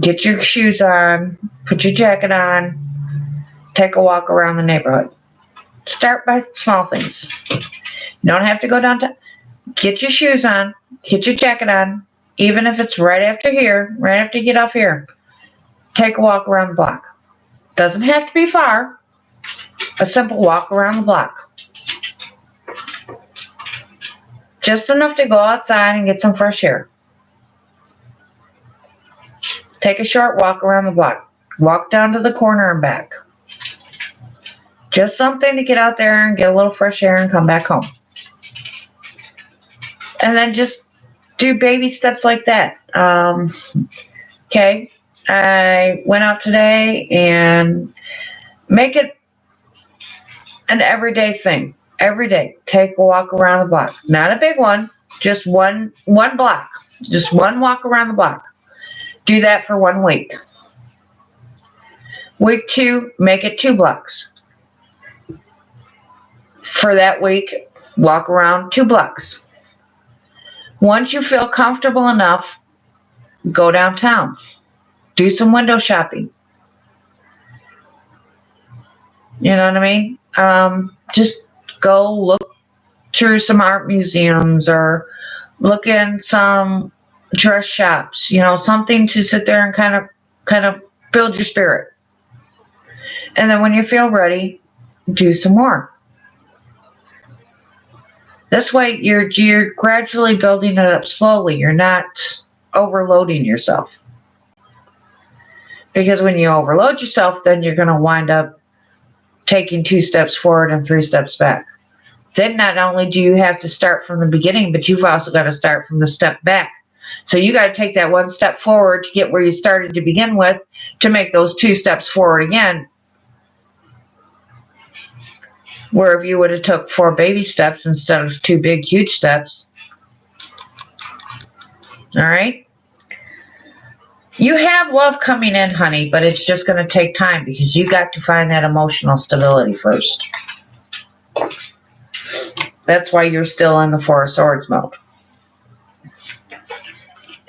get your shoes on, put your jacket on, take a walk around the neighborhood. Start by small things. You don't have to go downtown. Get your shoes on, get your jacket on, even if it's right after you get off here. Take a walk around the block. Doesn't have to be far. A simple walk around the block. Just enough to go outside and get some fresh air. Take a short walk around the block. Walk down to the corner and back. Just something to get out there and get a little fresh air and come back home. And then just do baby steps like that. Okay. I went out today and make it an everyday thing. Every day, take a walk around the block. Not a big one, just one block. Just one walk around the block. Do that for 1 week. Week 2, make it 2 blocks. For that week, walk around 2 blocks. Once you feel comfortable enough, go downtown. Do some window shopping. You know what I mean? Just go look through some art museums or look in some dress shops. Something to sit there and kind of build your spirit. And then when you feel ready, do some more. This way, you're gradually building it up slowly. You're not overloading yourself. Because when you overload yourself, then you're going to wind up taking 2 steps forward and 3 steps back. then not only do you have to start from the beginning, but you've also got to start from the step back. So you got to take that one step forward to get where you started to begin with, to make those 2 steps forward again. Where if you would have took 4 baby steps instead of 2 big, huge steps. All right. You have love coming in, honey, but it's just going to take time because you got to find that emotional stability first. That's why you're still in the 4 of Swords mode.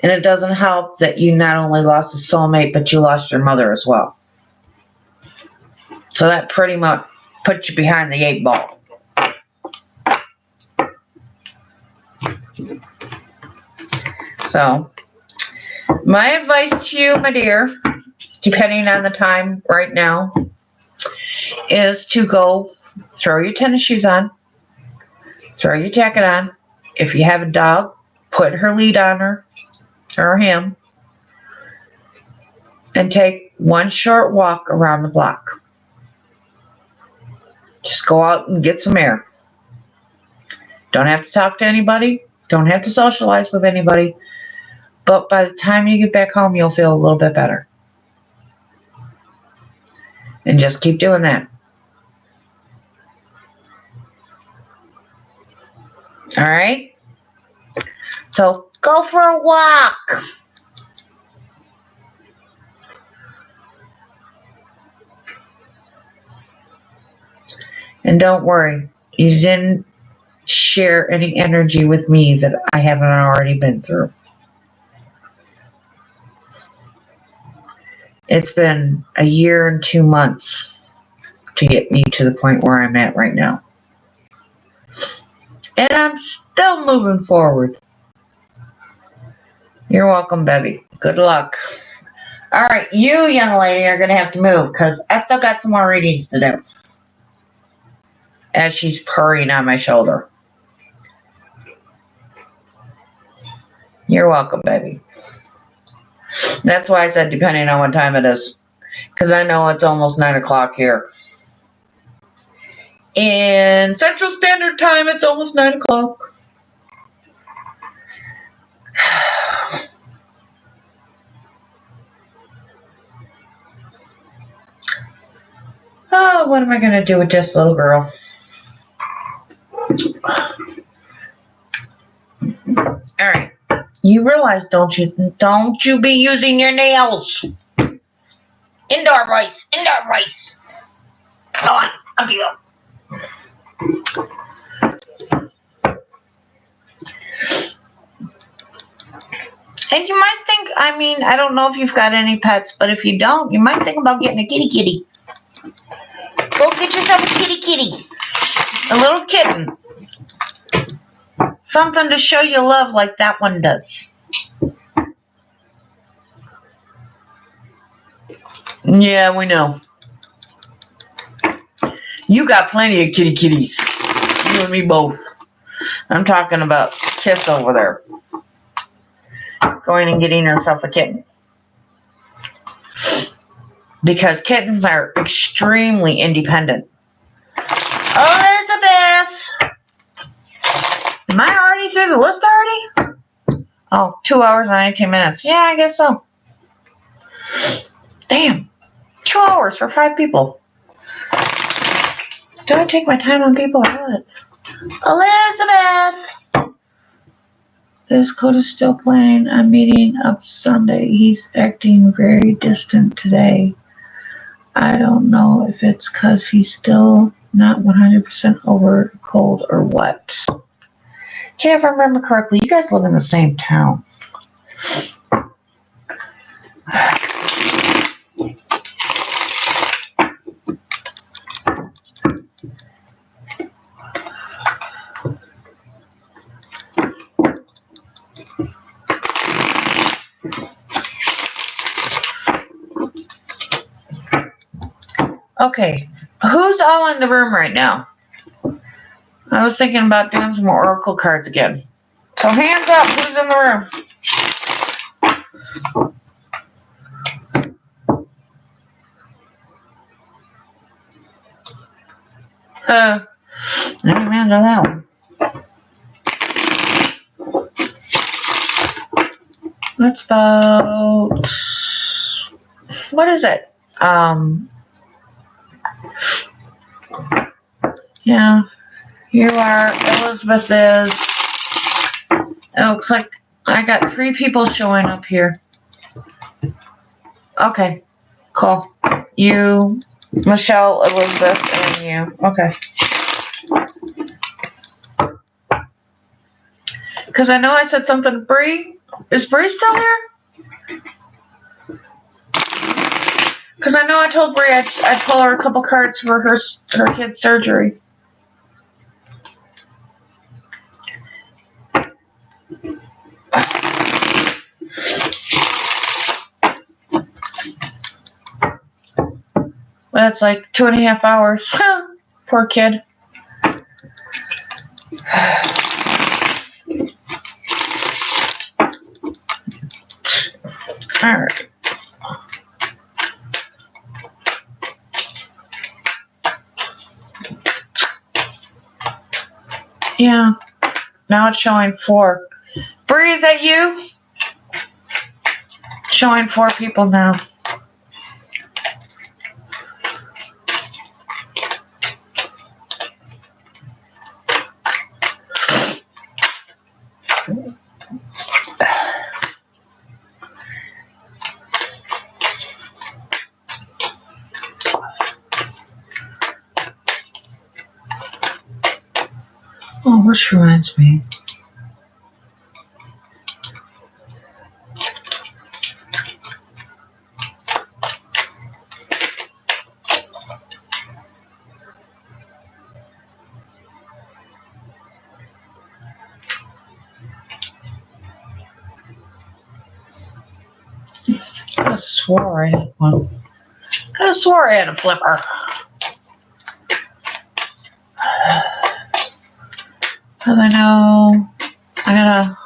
And it doesn't help that you not only lost a soulmate, but you lost your mother as well. So that pretty much puts you behind the 8 ball. So, my advice to you, my dear, depending on the time right now, is to go throw your tennis shoes on, throw your jacket on. If you have a dog, put her lead on her or him, and take one short walk around the block. Just go out and get some air. Don't have to talk to anybody. Don't have to socialize with anybody. But by the time you get back home, you'll feel a little bit better. And just keep doing that. All right? So go for a walk. And don't worry, you didn't share any energy with me that I haven't already been through. It's been a year and 2 months to get me to the point where I'm at right now. And I'm still moving forward. You're welcome, baby. Good luck. All right, you, young lady, are going to have to move because I still got some more readings to do. As she's purring on my shoulder. You're welcome, baby. That's why I said depending on what time it is. Because I know it's almost 9 o'clock here. In Central Standard Time, it's almost 9 o'clock. Oh, what am I going to do with this little girl? All right. You realize, don't you be using your nails. Indoor rice. Indoor rice. Come on. Up you go. And you might think, I don't know if you've got any pets, but if you don't, you might think about getting a kitty. Go get yourself a kitty. A little kitten. Something to show you love like that one does. Yeah, we know. You got plenty of kitties. You and me both. I'm talking about Kiss over there. Going and getting herself a kitten. Because kittens are extremely independent. Elizabeth! Am I already through the list already? Oh, 2 hours and 19 minutes. Yeah, I guess so. Damn. 2 hours for 5 people. Do I take my time on people or what? Elizabeth! This code is still planning on meeting up Sunday. He's acting very distant today. I don't know if it's because he's still not 100% over cold or what. Okay, if I remember correctly, you guys live in the same town. Okay, who's all in the room right now? I was thinking about doing some more oracle cards again. So hands up, who's in the room? Amen to that one. That's about, what is it? Yeah, you are, Elizabeth is, it looks like I got 3 people showing up here. Okay, cool. You, Michelle, Elizabeth, and you. Okay. Because I know I said something to Bree. Is Bree still here? Because I know I told Bree I'd pull her a couple cards for her kid's surgery. That's like 2.5 hours. Poor kid. Alright. Yeah. Now it's showing 4. Bree, is that you? Showing 4 people now. Oh, which reminds me. I swore I had one. I swore I had a flipper. Because I know I gotta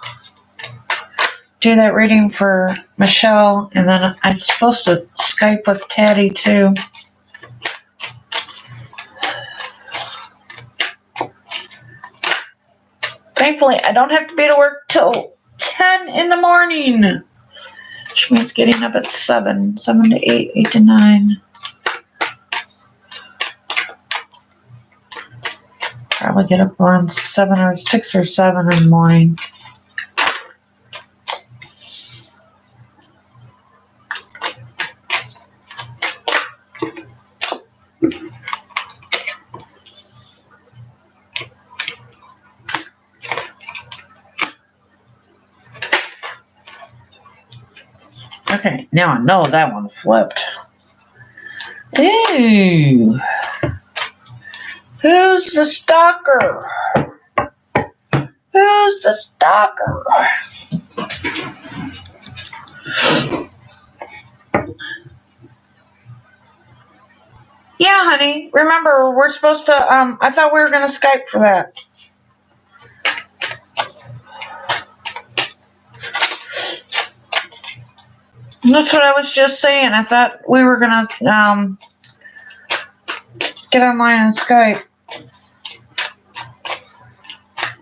do that reading for Michelle, and then I'm supposed to Skype with Taddy too. Thankfully, I don't have to be to work till 10 in the morning. Which means getting up at 7 to 8, 8 to 9. Probably get up around 7 or 6 or 7 in the morning. Okay, now I know that one flipped. Ooh. Who's the stalker? Who's the stalker? Yeah, honey. Remember, we're supposed to, I thought we were going to Skype for that. That's what I was just saying. I thought we were going to, get online and Skype.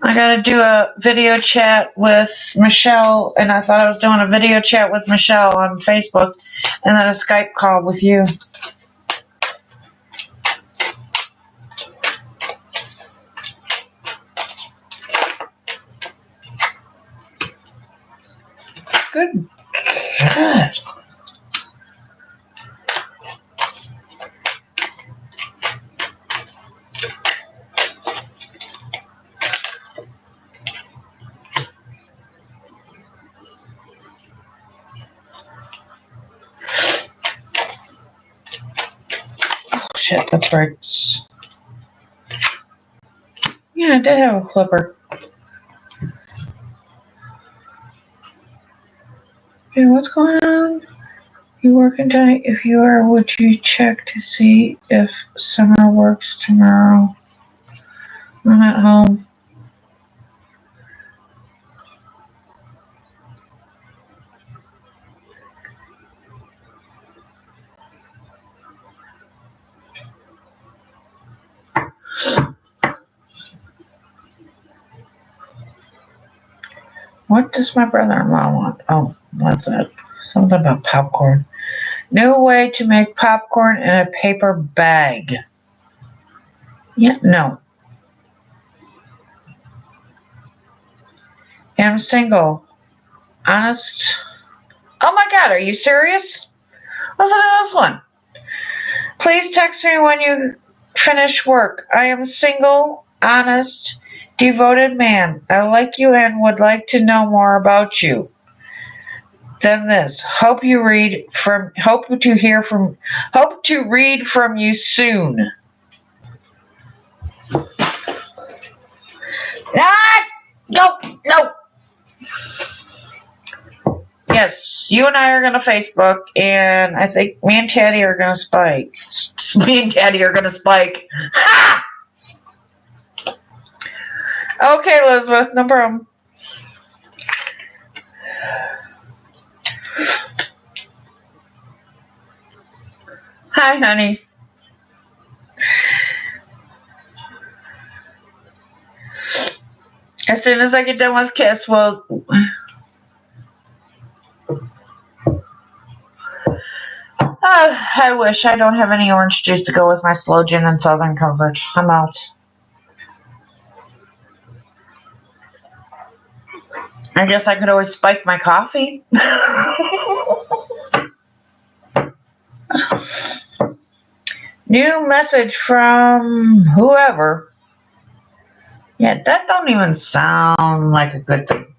I got to do a video chat with Michelle, and I thought I was doing a video chat with Michelle on Facebook, and then a Skype call with you. Good. God. Oh, shit, that's right. Yeah, I did have a clipper. Hey, what's going on? You working tonight? If you are, would you check to see if Summer works tomorrow? I'm at home. What does my brother-in-law want? Oh, what's that? Something about popcorn. New way to make popcorn in a paper bag. Yeah, no. I'm single. Honest. Oh my God, are you serious? Listen to this one. Please text me when you finish work. I am single, honest, devoted man. I like you and would like to know more about you. Then this. Hope to read from you soon. Ah! No. Yes, you and I are going to Facebook, and I think me and Teddy are going to spike. Ha! Okay, Elizabeth, no problem. Hi, honey. As soon as I get done with Kiss, well... I wish I don't have any orange juice to go with my slow gin and Southern Comfort. I'm out. I guess I could always spike my coffee. New message from whoever. Yeah, that don't even sound like a good thing.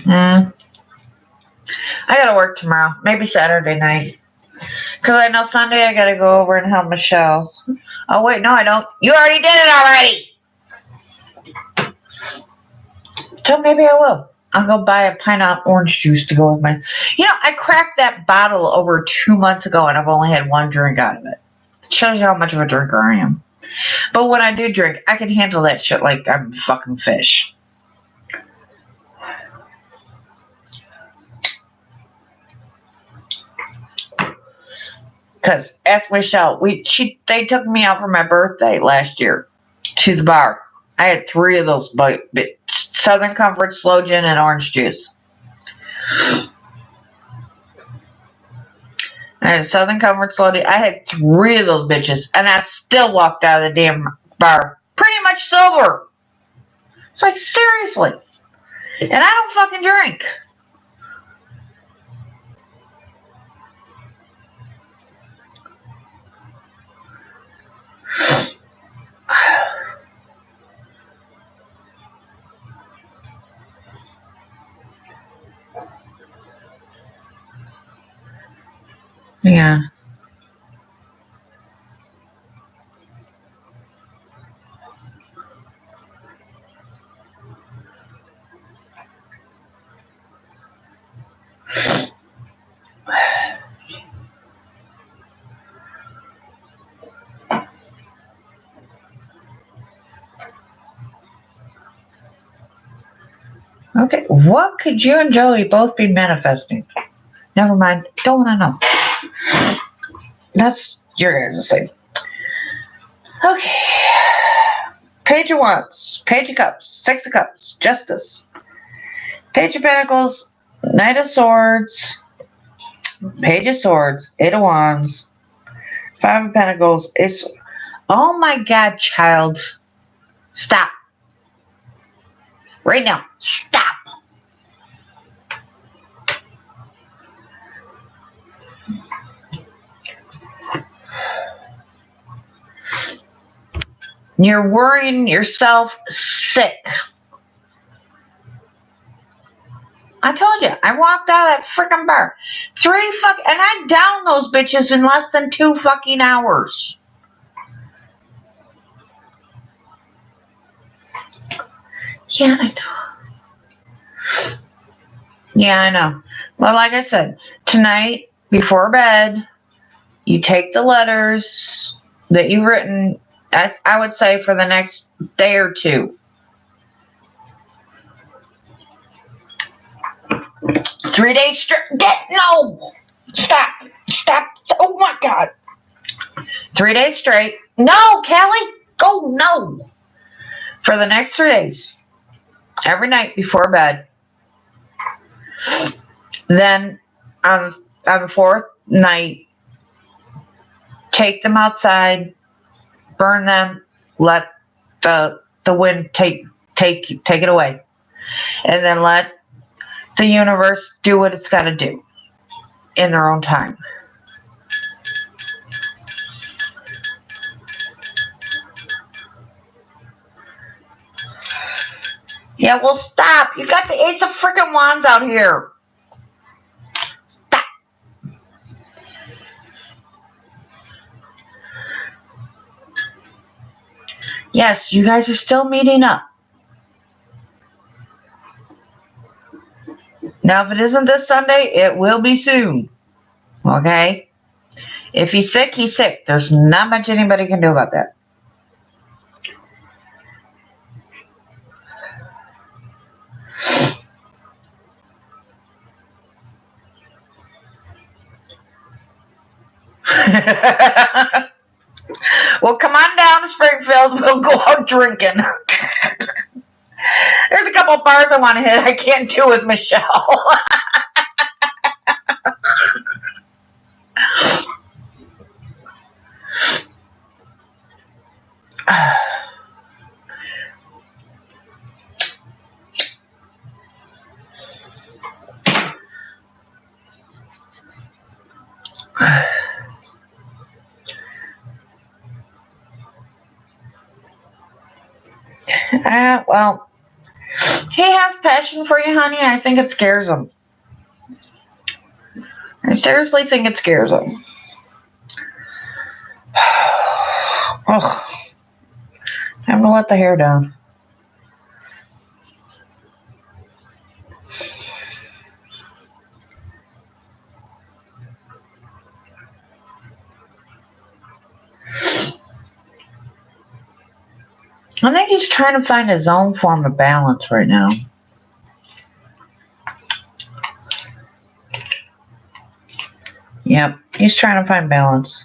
Yeah. I gotta work tomorrow. Maybe Saturday night. Because I know Sunday I gotta go over and help Michelle. Oh, wait, no, I don't. You already did it already! So maybe I will. I'll go buy a pineapple orange juice to go with my... I cracked that bottle over 2 months ago and I've only had one drink out of it. It shows you how much of a drinker I am. But when I do drink, I can handle that shit like I'm fucking fish. Because ask Michelle, they took me out for my birthday last year to the bar. I had 3 of those Southern Comfort, slow gin, and orange juice. I had Southern Comfort, slow gin. I had 3 of those bitches, and I still walked out of the damn bar pretty much sober. It's like, seriously. And I don't fucking drink. Yeah. Okay, what could you and Joey both be manifesting? Never mind. Don't want to know. That's your guys' thing. Okay. Page of Wands, Page of Cups, 6 of Cups, Justice, Page of Pentacles, Knight of Swords, Page of Swords, 8 of Wands, 5 of Pentacles. Oh my God, child. Stop. Right now. Stop. You're worrying yourself sick. I told you, I walked out of that freaking bar. And I downed those bitches in less than 2 fucking hours. Yeah, I know. Yeah, I know. Well, like I said, tonight, before bed, you take the letters that you've written, I would say for the next day or 2. 3 days straight. No! Stop. Stop. Oh my God. 3 days straight. No, Callie. Oh, no. For the next 3 days. Every night before bed. Then on the fourth night, take them outside, burn them, let the wind take it away. And then let the universe do what it's got to do in their own time. Yeah, well, stop. You got the Ace of freaking Wands out here. Stop. Yes, you guys are still meeting up. Now, if it isn't this Sunday, it will be soon. Okay? If he's sick, he's sick. There's not much anybody can do about that. Well, come on down to Springfield. We'll go out drinking. There's a couple of bars I want to hit. I can't do with Michelle. Well, he has passion for you, honey. I think it scares him. I seriously think it scares him. Oh, time to let the hair down. I think he's trying to find his own form of balance right now. Yep, he's trying to find balance.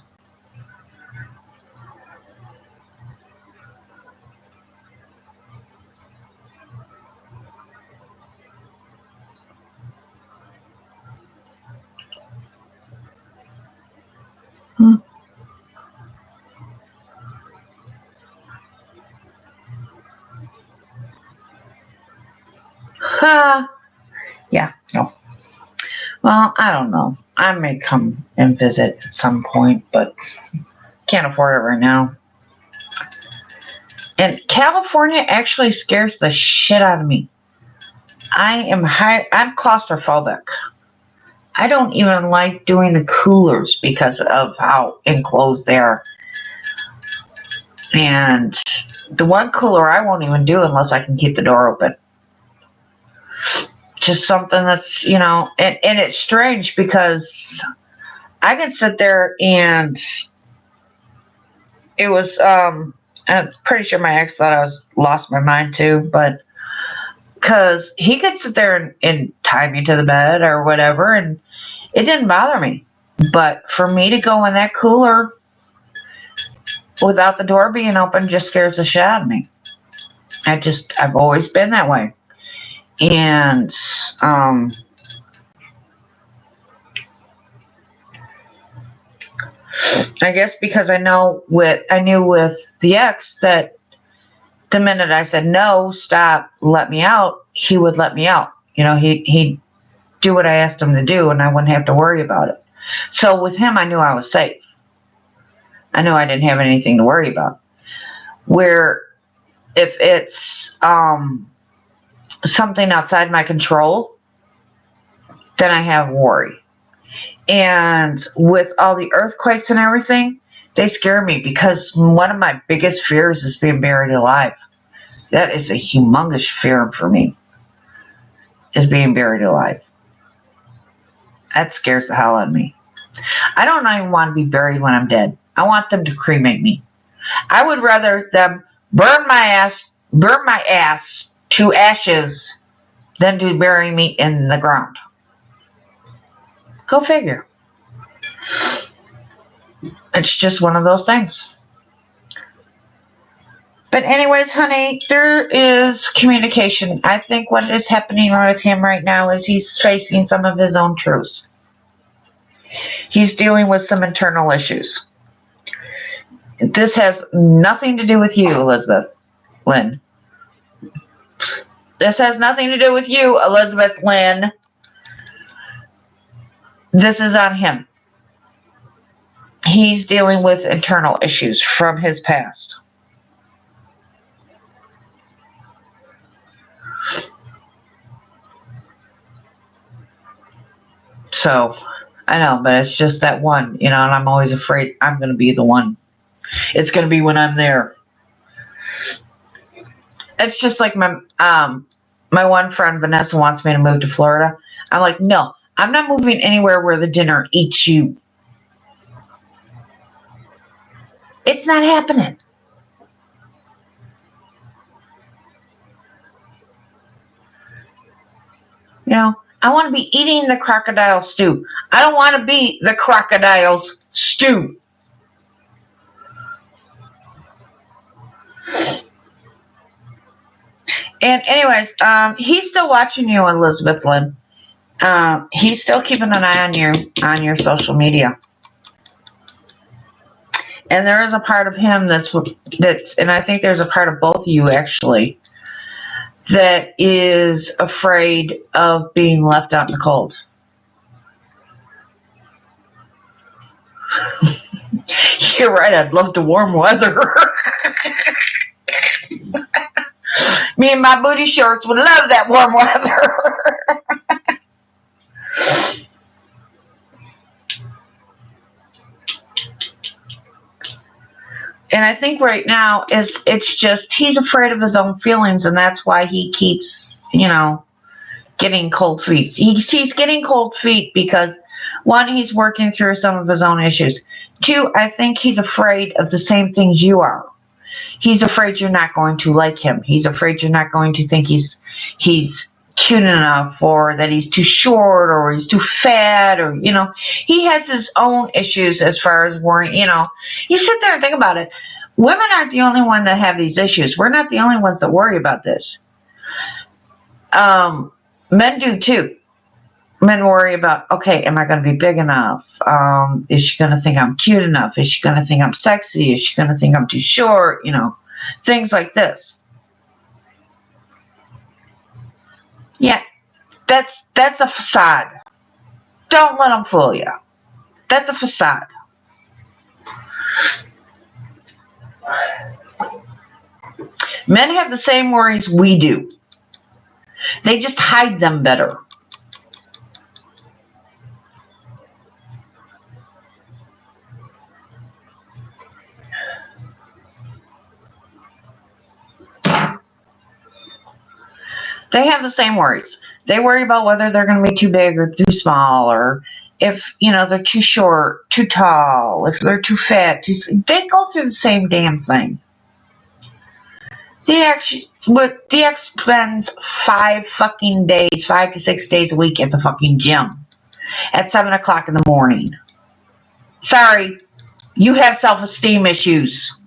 Yeah, no. Well, I don't know. I may come and visit at some point, but can't afford it right now. And California actually scares the shit out of me. I'm claustrophobic. I don't even like doing the coolers because of how enclosed they are. And the one cooler I won't even do unless I can keep the door open. Just something that's, and it's strange because I can sit there and it was, I'm pretty sure my ex thought I lost my mind too, but because he could sit there and tie me to the bed or whatever, and it didn't bother me. But for me to go in that cooler without the door being open just scares the shit out of me. I've always been that way. And I guess because I knew with the ex that the minute I said no, stop, let me out, he would let me out. He'd do what I asked him to do, and I wouldn't have to worry about it. So with him, I knew I was safe. I knew I didn't have anything to worry about. Where if it's something outside my control, then I have worry. And with all the earthquakes and everything, they scare me because one of my biggest fears is being buried alive. That is a humongous fear for me, is being buried alive. That scares the hell out of me. I don't even want to be buried when I'm dead. I want them to cremate me. I would rather them burn my ass to ashes than to bury me in the ground. Go figure. It's just one of those things. But anyways, honey, there is communication. I think what is happening with him right now is he's facing some of his own truths. He's dealing with some internal issues. This has nothing to do with you, Elizabeth Lynn. This has nothing to do with you, Elizabeth Lynn. This is on him. He's dealing with internal issues from his past. So, I know, but it's just that one, and I'm always afraid I'm going to be the one. It's going to be when I'm there. It's just like my one friend Vanessa wants me to move to Florida. I'm like, no, I'm not moving anywhere where the dinner eats you. It's not happening. I want to be eating the crocodile stew. I don't want to be the crocodile's stew. And anyways, he's still watching you, Elizabeth Lynn. He's still keeping an eye on your social media. And there is a part of him that's, and I think there's a part of both of you actually, that is afraid of being left out in the cold. You're right, I'd love the warm weather. Me and my booty shorts would love that warm weather. And I think right now it's just he's afraid of his own feelings, and that's why he keeps, getting cold feet. He's getting cold feet because, one, he's working through some of his own issues. Two, I think he's afraid of the same things you are. He's afraid you're not going to like him. He's afraid you're not going to think he's cute enough, or that he's too short, or he's too fat, or, he has his own issues as far as worrying, You sit there and think about it. Women aren't the only one that have these issues. We're not the only ones that worry about this. Men do too. Men worry about, okay, am I going to be big enough? Is she going to think I'm cute enough? Is she going to think I'm sexy? Is she going to think I'm too short? Things like this. Yeah, that's a facade. Don't let them fool you. That's a facade. Men have the same worries we do. They just hide them better. They have the same worries. They worry about whether they're going to be too big or too small, or if, they're too short, too tall, if they're too fat. They go through the same damn thing. The ex spends 5 to 6 days a week at the fucking gym at 7 o'clock in the morning. Sorry, you have self-esteem issues.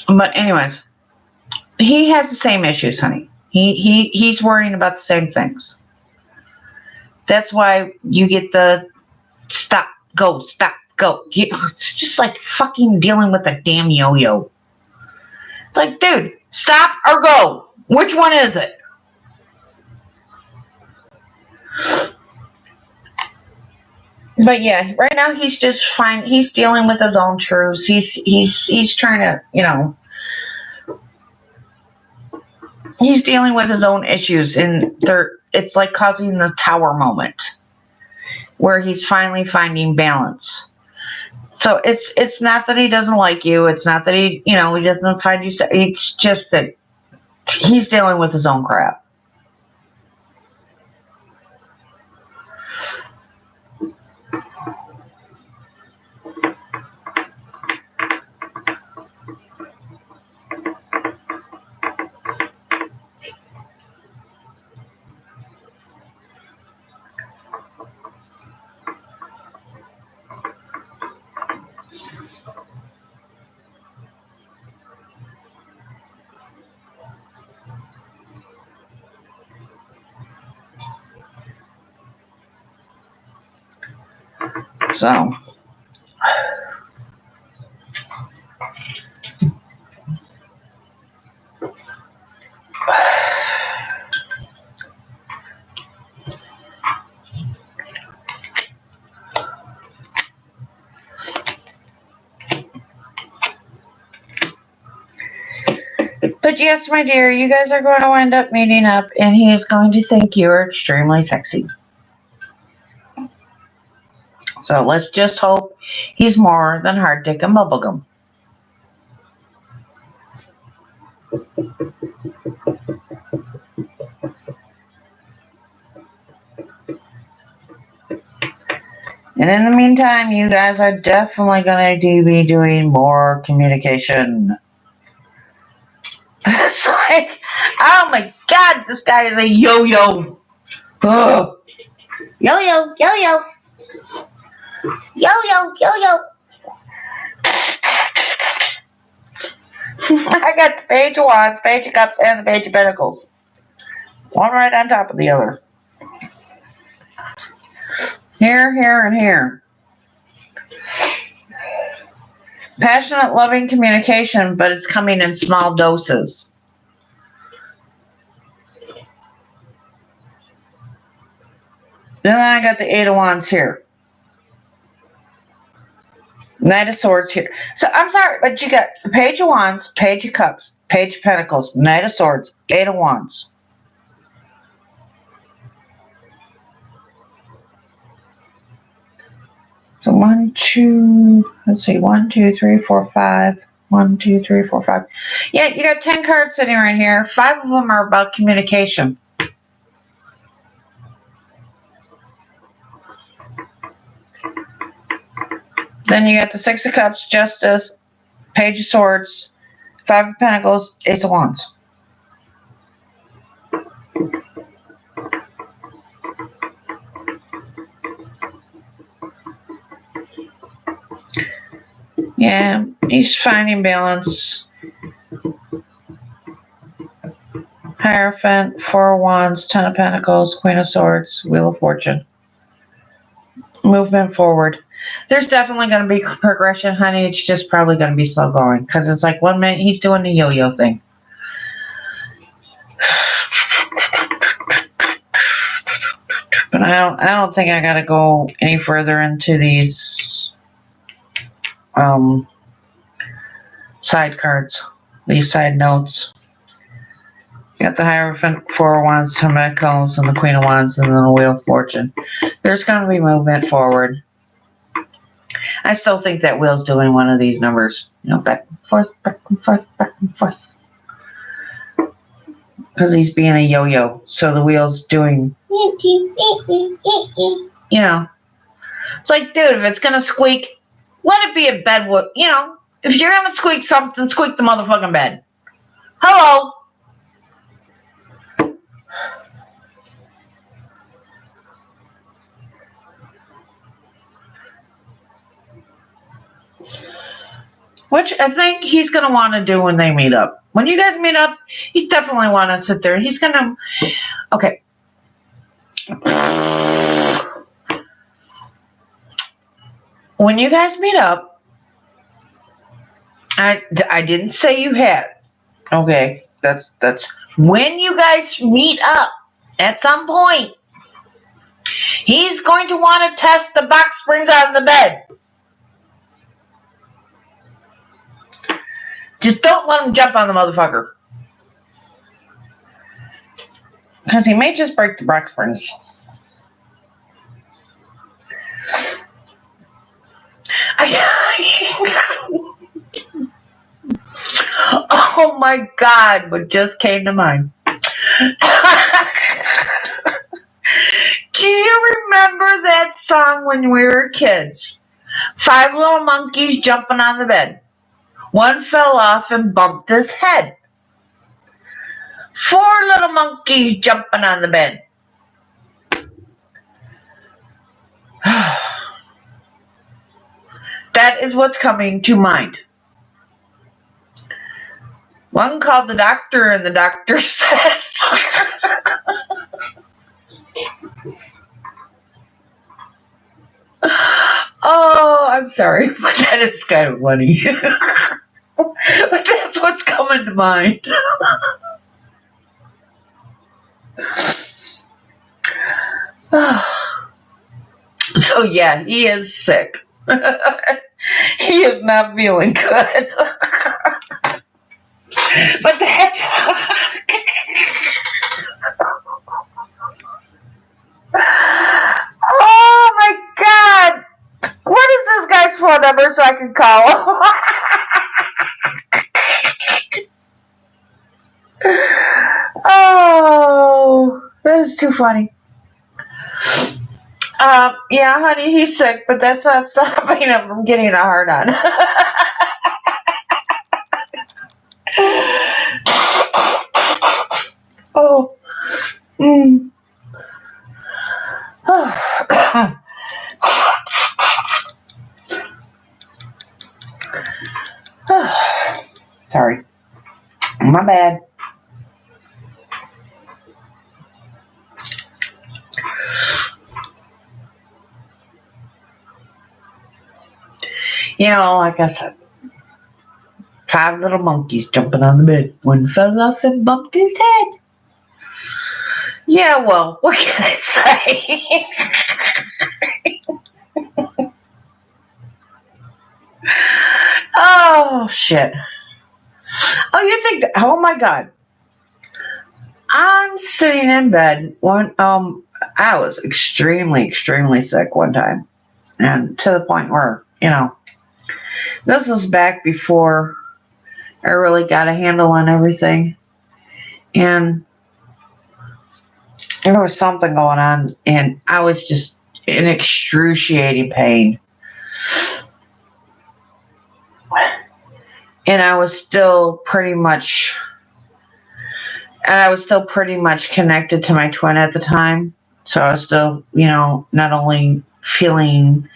But anyways, he has the same issues, honey. He's worrying about the same things. That's why you get the stop, go. It's just like fucking dealing with a damn yo-yo. It's like, dude, stop or go. Which one is it? But yeah, right now he's just fine. He's dealing with his own truths. He's trying to, he's dealing with his own issues, and it's like causing the tower moment where he's finally finding balance. So it's not that he doesn't like you. It's not that he doesn't find you. It's just that he's dealing with his own crap. So. But yes, my dear, you guys are going to wind up meeting up, and he is going to think you're extremely sexy. So let's just hope he's more than hard dick and bubblegum. And in the meantime, you guys are definitely going to be doing more communication. It's like, oh my God, this guy is a yo-yo. Oh. Yo-yo, yo-yo. Yo-yo, yo-yo. I got the Page of Wands, Page of Cups, and the Page of Pentacles. One right on top of the other. Here, here, and here. Passionate, loving communication, but it's coming in small doses. Then I got the Eight of Wands here. Knight of Swords here. So I'm sorry, but you got the Page of Wands, Page of Cups, Page of Pentacles, Knight of Swords, Eight of Wands. So 1, 2, let's see, 1, 2, 3, 4, 5. 1, 2, 3, 4, 5. Yeah, you got 10 cards sitting right here. 5 of them are about communication. Then you got the Six of Cups, Justice, Page of Swords, 5 of Pentacles, Ace of Wands. Yeah, he's finding balance. Hierophant, 4 of Wands, 10 of Pentacles, Queen of Swords, Wheel of Fortune. Movement forward. There's definitely going to be progression, honey. It's just probably going to be slow going because it's like 1 minute he's doing the yo-yo thing. But I don't think I got to go any further into these side cards, these side notes. You got the Hierophant, 4 of Wands, 10 of Pentacles, and the Queen of Wands, and then the Wheel of Fortune. There's going to be movement forward. I still think that Wheel's doing one of these numbers. You know, back and forth, back and forth, back and forth. Because he's being a yo-yo. So the Wheel's doing, you know. It's like, dude, if it's going to squeak, let it be a bed. You know, if you're going to squeak something, squeak the motherfucking bed. Hello. Which I think he's going to want to do when they meet up. When you guys meet up, he's definitely want to sit there. He's going to, okay. When you guys meet up, I didn't say you had. Okay, that's when you guys meet up at some point. He's going to want to test the box springs on the bed. Just don't let him jump on the motherfucker. Because he may just break the box springs. Oh my God, what just came to mind. Do you remember that song when we were kids? 5 little monkeys jumping on the bed. 1 fell off and bumped his head. 4 little monkeys jumping on the bed. That is what's coming to mind. 1 called the doctor, and the doctor says, I'm sorry, but that is kind of funny. But that's what's coming to mind. So yeah, he is sick. He is not feeling good. But that... Oh my God! What is this guy's phone number so I can call him? Oh, that is too funny. Yeah, honey, he's sick, but that's not stopping him from getting a hard on. Oh. Sorry. My bad. You know, like I said, 5 little monkeys jumping on the bed. One fell off and bumped his head. Yeah, well, what can I say? Oh, shit. Oh, you think that, oh my God. I'm sitting in bed I was extremely sick one time. And to the point where, you know, this was back before I really got a handle on everything. And there was something going on, and I was just in excruciating pain. And I was still pretty much connected to my twin at the time. So I was still, you know, not only feeling,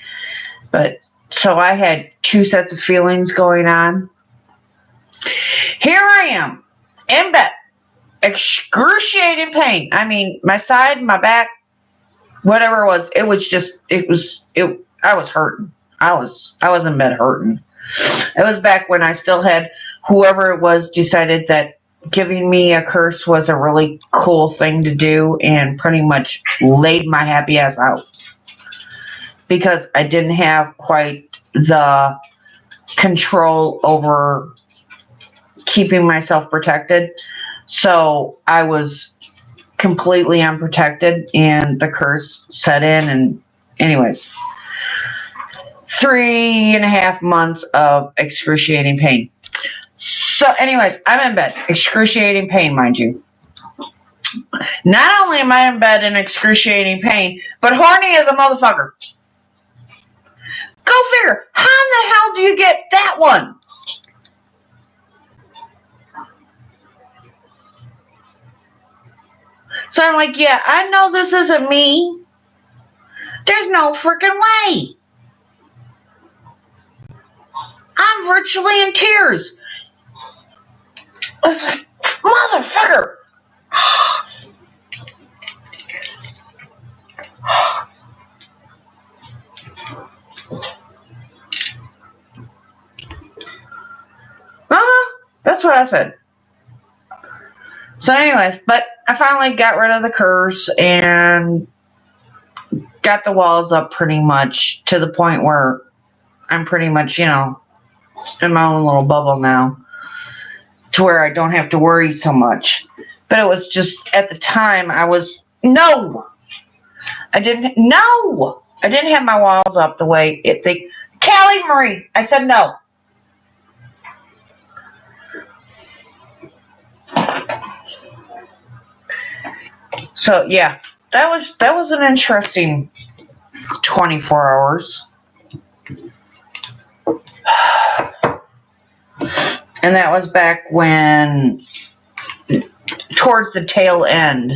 but so I had 2 sets of feelings going on. Here I am in bed, excruciating pain. I mean, my side, my back, whatever it was, I was hurting. I was in bed hurting. It was back when I still had whoever it was decided that giving me a curse was a really cool thing to do, and pretty much laid my happy ass out because I didn't have quite the control over keeping myself protected. So I was completely unprotected, and the curse set in. And anyways, 3.5 months of excruciating pain. So anyways, I'm in bed, excruciating pain, mind you. Not only am I in bed in excruciating pain, but horny as a motherfucker. Go figure. How in the hell do you get that one? So I'm like, yeah, I know this isn't me. There's no freaking way. I'm virtually in tears. I was like, motherfucker. That's what I said. So anyways, but I finally got rid of the curse and got the walls up pretty much to the point where I'm pretty much, you know, in my own little bubble now, to where I don't have to worry so much. But it was just, at the time, I didn't have my walls up the way Callie Marie, I said no. So yeah, that was an interesting 24 hours. And that was back when, towards the tail end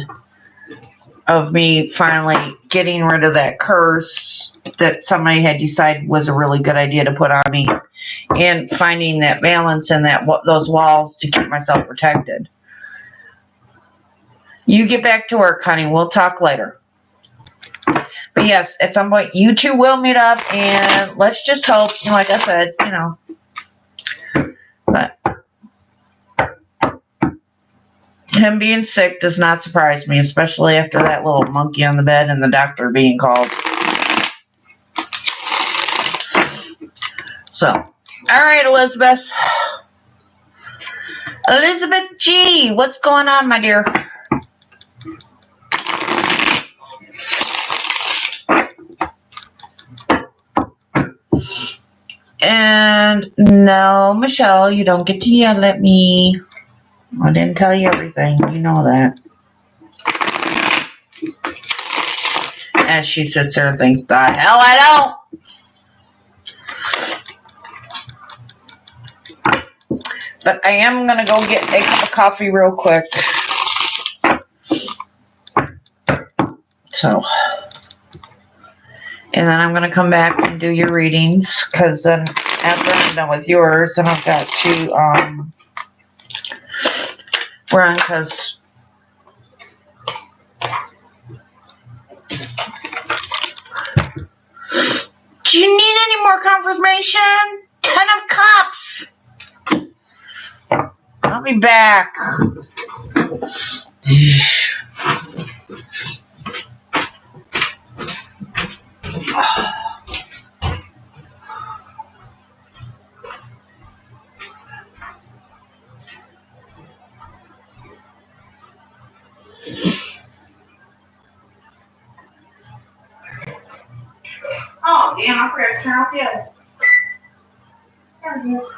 of me finally getting rid of that curse that somebody had decided was a really good idea to put on me, and finding that balance and those walls to keep myself protected. You get back to work, honey. We'll talk later. But yes, at some point, you two will meet up, and let's just hope, like I said, but him being sick does not surprise me, especially after that little monkey on the bed and the doctor being called. So, all right, Elizabeth. Elizabeth G, what's going on, my dear? And no, Michelle, you don't get to yell at me. I didn't tell you everything. You know that. As she sits there and thinks, the hell I don't. But I am going to go get a cup of coffee real quick. So, and then I'm going to come back and do your readings, because then after I'm done with yours, then I've got to run, because do you need any more confirmation? 10 of Cups. I'll be back. Oh, damn, I forgot to turn off the other. There we go.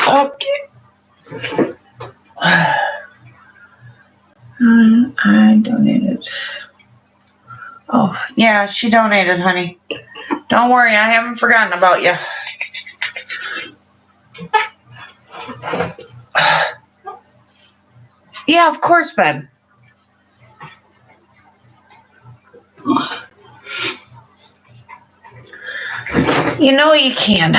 Okay. I donated. Oh, yeah, she donated, honey. Don't worry, I haven't forgotten about you. Yeah, of course, babe. You know you can.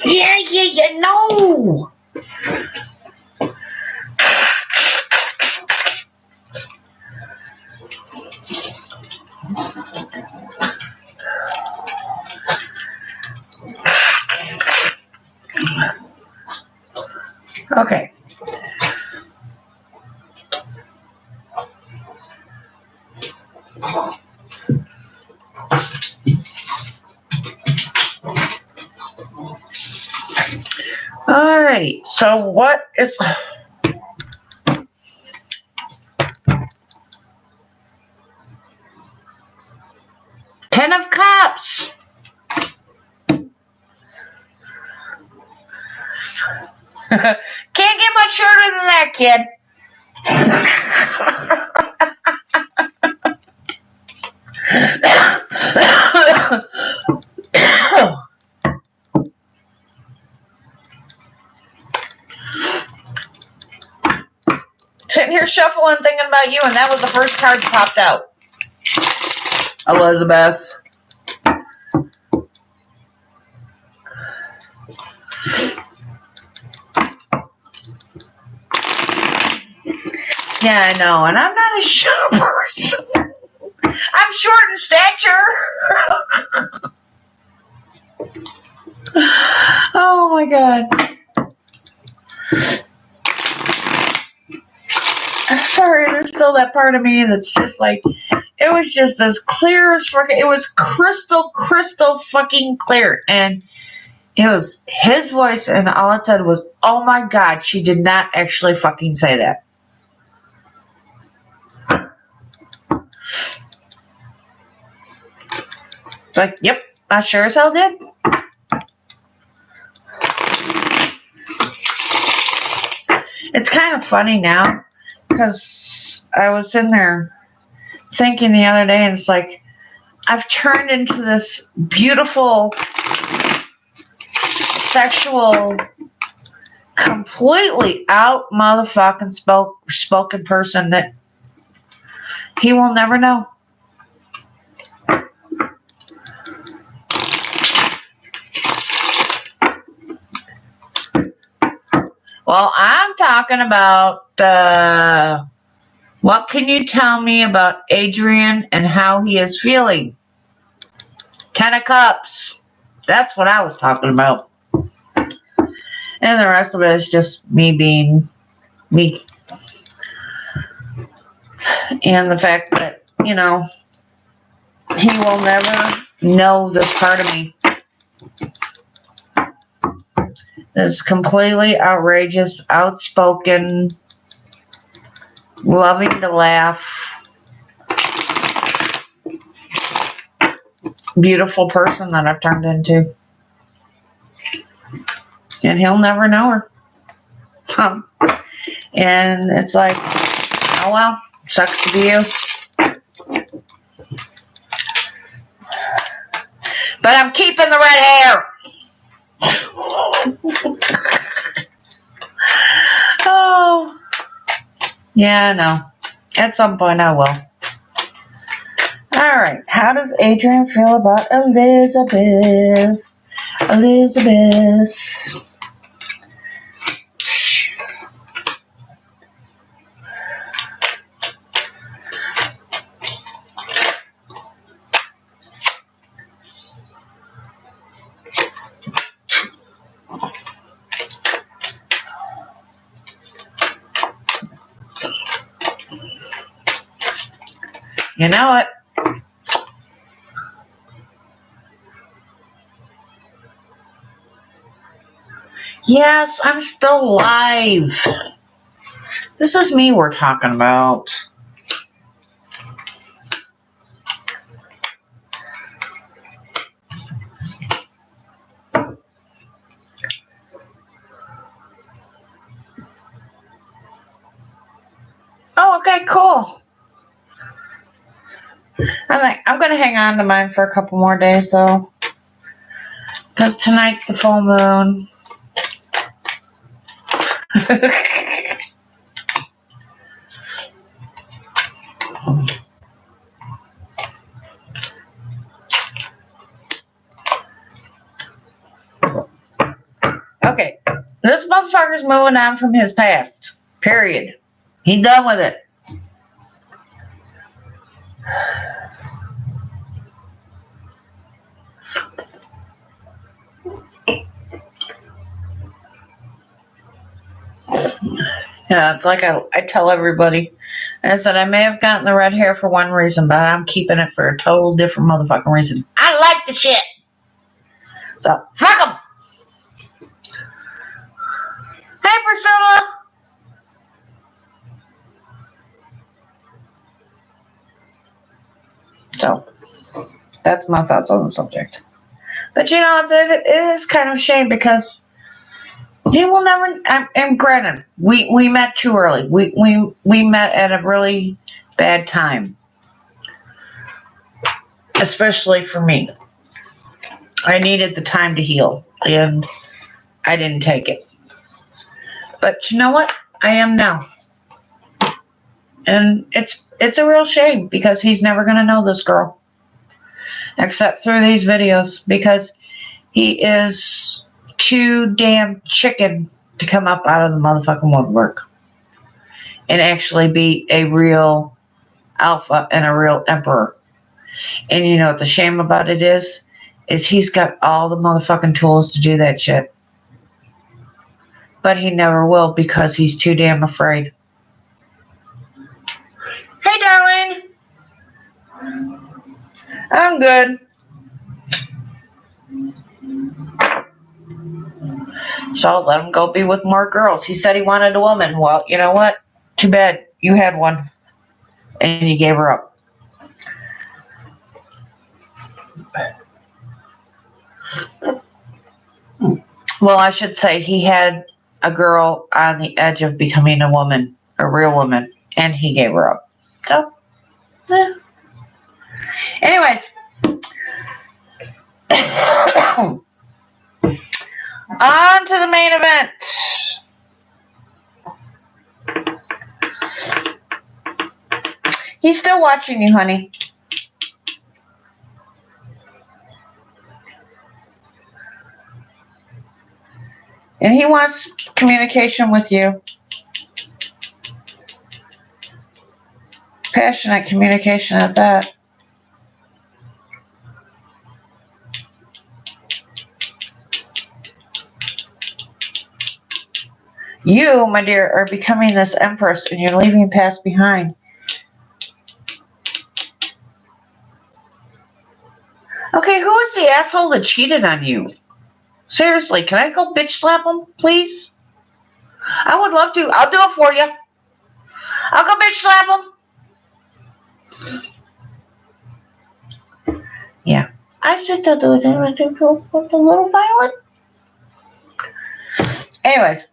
Yeah, no. Okay. Alrighty, so what is... Ten of Cups. Can't get much shorter than that, kid. Sitting here shuffling, thinking about you, and that was the first card that popped out. Elizabeth. Yeah, I know, and I'm not a shy person. I'm short in stature. Oh my God. I'm sorry, there's still that part of me that's just like, it was just as clear as fucking, it was crystal fucking clear. And it was his voice, and all it said was, oh my God, she did not actually fucking say that. It's like, yep, I sure as hell did. It's kind of funny now, because I was sitting there thinking the other day, and it's like, I've turned into this beautiful, sexual, completely out motherfucking spoken person that he will never know. Well, I'm talking about what can you tell me about Adrian and how he is feeling? 10 of Cups. That's what I was talking about. And the rest of it is just me being me. And the fact that, you know, he will never know this part of me. This completely outrageous, outspoken, loving to laugh, beautiful person that I've turned into. And he'll never know her. And it's like, oh well, sucks to be you. But I'm keeping the red hair. Oh. Yeah, I know. At some point I will. Alright, how does Adrian feel about Elizabeth? Elizabeth. You know it. Yes, I'm still alive. This is me we're talking about. Oh, okay, cool. I'm going to hang on to mine for a couple more days, though. Because tonight's the full moon. Okay, this motherfucker's moving on from his past. Period. He's done with it. Yeah, it's like I tell everybody. I said, I may have gotten the red hair for one reason, but I'm keeping it for a total different motherfucking reason. I like the shit. So, fuck them. Hey, Priscilla. So, that's my thoughts on the subject. But, you know, it is kind of a shame because he will never, and granted, we met too early. We met at a really bad time. Especially for me. I needed the time to heal, and I didn't take it. But you know what? I am now. And it's a real shame because he's never going to know this girl. Except through these videos because he is too damn chicken to come up out of the motherfucking woodwork and actually be a real alpha and a real emperor. And you know what the shame about it is he's got all the motherfucking tools to do that shit. But he never will because he's too damn afraid. Hey, darling. I'm good. So I'll let him go be with more girls. He said he wanted a woman. Well, you know what? Too bad. You had one. And you gave her up. Well, I should say he had a girl on the edge of becoming a woman, a real woman, and he gave her up. So, anyways. On to the main event. He's still watching you, honey. And he wants communication with you. Passionate communication at that. You, my dear, are becoming this empress and you're leaving past behind. Okay, who is the asshole that cheated on you? Seriously, can I go bitch slap him, please? I would love to. I'll do it for you. I'll go bitch slap him. Yeah. I just don't do it. I do feel a little violent. Anyways.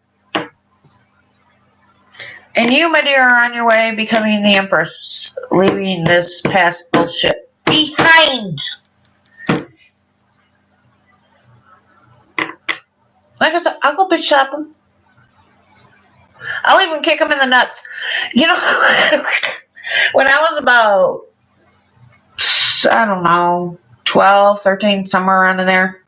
And you, my dear, are on your way becoming the empress, leaving this past bullshit behind. Like I said, I'll go bitch slap him. I'll even kick him in the nuts. You know, when I was about, I don't know, 12, 13, somewhere around in there,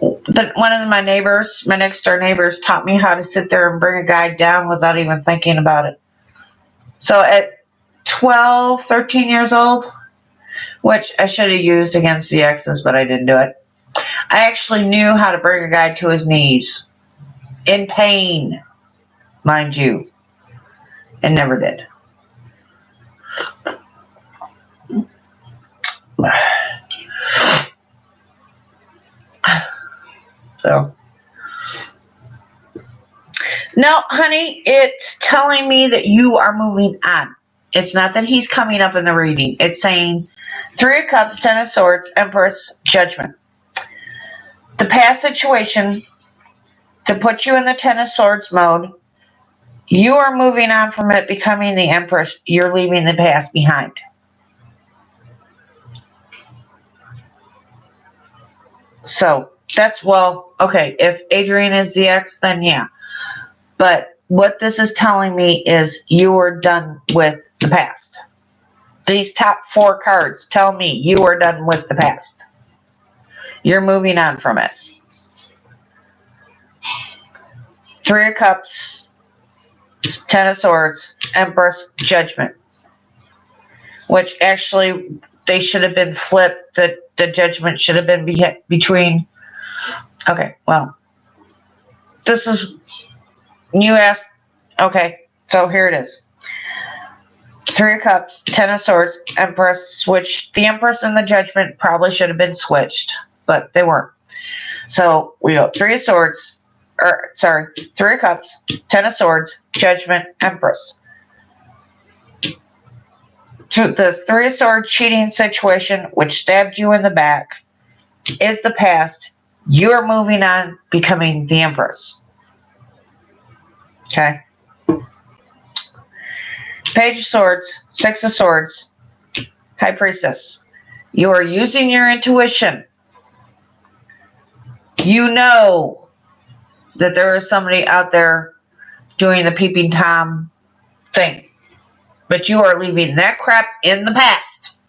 one of my neighbors, my next door neighbors, taught me how to sit there and bring a guy down without even thinking about it. So at 12, 13 years old, which I should have used against the exes, but I didn't do it. I actually knew how to bring a guy to his knees. In pain, mind you. And never did. So. No, honey, it's telling me that you are moving on. It's not that he's coming up in the reading. It's saying 3 of Cups, 10 of Swords, Empress, Judgment. The past situation, to put you in the 10 of Swords mode, you are moving on from it, becoming the Empress. You're leaving the past behind. So, that's, well, okay, if Adrian is the ex, then yeah. But what this is telling me is you are done with the past. These top 4 cards tell me you are done with the past. You're moving on from it. 3 of Cups, 10 of Swords, Empress, Judgment. Which actually, they should have been flipped. The Judgment should have been between. Okay, well. This is, you asked. Okay, so here it is. 3 of Cups, 10 of Swords, Empress, which the Empress and the Judgment probably should have been switched, but they weren't. So we go 3 of Swords, 3 of Cups, 10 of Swords, Judgment, Empress. To the 3 of Swords cheating situation, which stabbed you in the back, is the past. You are moving on, becoming the Empress. Okay. Page of Swords, 6 of Swords, High Priestess. You are using your intuition. You know that there is somebody out there doing the peeping Tom thing. But you are leaving that crap in the past.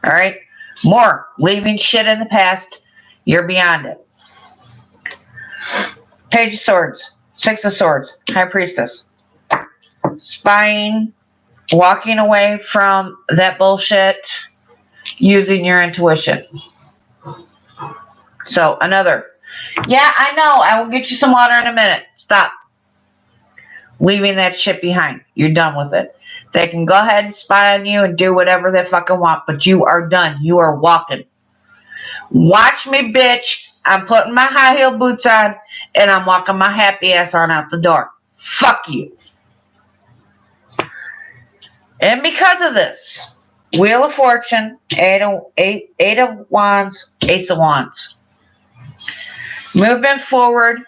Alright? More. Leaving shit in the past. You're beyond it. Page of Swords, 6 of Swords, High Priestess. Spying, walking away from that bullshit, using your intuition. So another, yeah, I know, I will get you some water in a minute. Stop. Leaving that shit behind. You're done with it. They can go ahead and spy on you and do whatever they fucking want, but you are done. You are walking. Watch me, bitch. I'm putting my high heel boots on and I'm walking my happy ass on out the door. Fuck you. And because of this, Wheel of Fortune, Eight of Wands, Ace of Wands. Movement forward,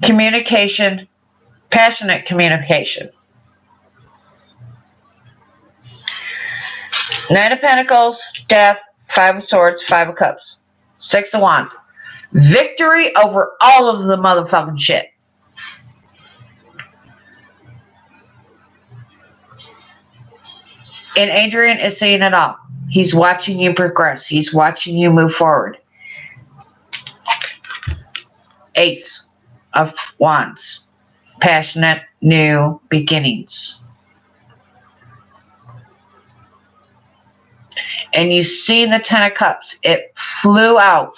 communication, passionate communication. Knight of Pentacles, Death, Five of Swords, Five of Cups, Six of Wands. Victory over all of the motherfucking shit. And Adrian is seeing it all. He's watching you progress. He's watching you move forward. Ace of Wands. Passionate, new beginnings. And you see the Ten of Cups. It flew out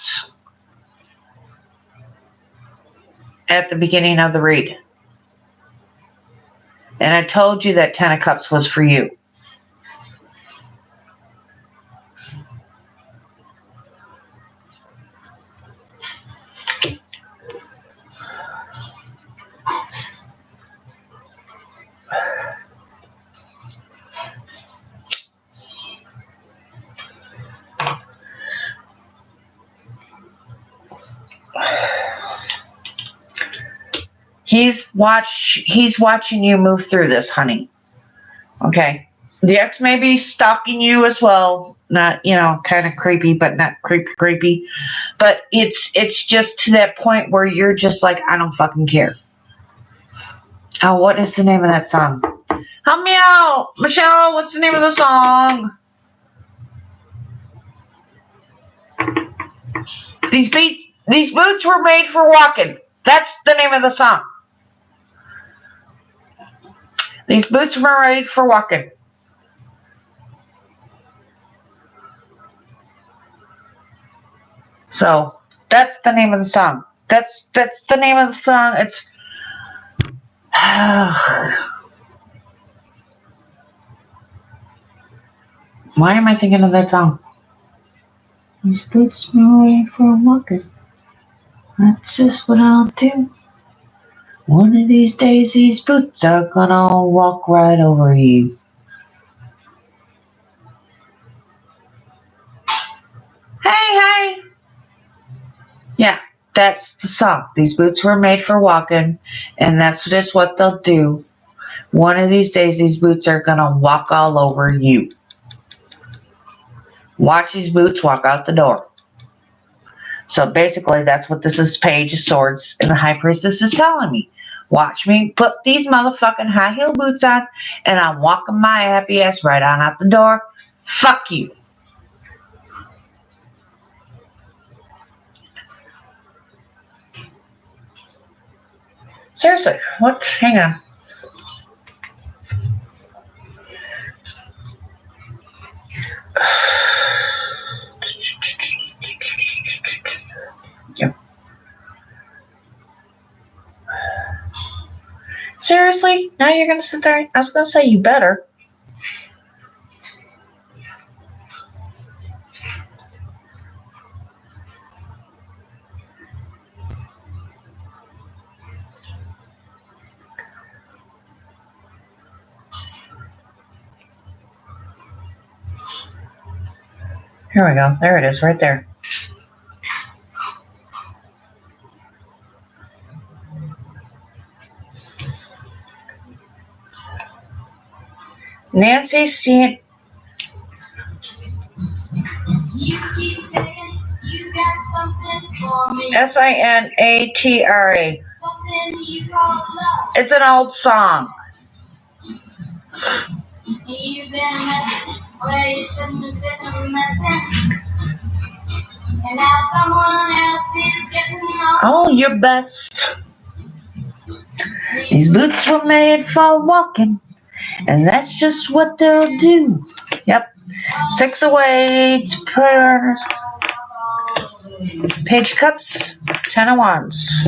at the beginning of the read. And I told you that Ten of Cups was for you. He's watching you move through this, honey. Okay. The ex may be stalking you as well. Not, kind of creepy, but not creepy. But it's just to that point where you're just like, I don't fucking care. Oh, what is the name of that song? Help me out. Michelle, what's the name of the song? These boots were made for walking. That's the name of the song. These boots were made for walking. So that's the name of the song. That's the name of the song. It's why am I thinking of that song? These boots were made for walking. That's just what I'll do. One of these days, these boots are gonna walk right over you. Hey! Yeah, that's the song. These boots were made for walking, and that's just what they'll do. One of these days, these boots are gonna walk all over you. Watch these boots walk out the door. So basically, that's what this is. Page of Swords and the High Priestess is telling me. Watch me put these motherfucking high heel boots on, and I'm walking my happy ass right on out the door. Fuck you. Seriously, what? Hang on. Yep. Seriously? Now you're going to sit there? I was going to say you better. Here we go. There it is, right there. Nancy C. Sinatra. It's an old song. Oh, your best. These boots were made for walking, And that's just what they'll do. Yep. 6 away. Page of Cups. 10 of Wands.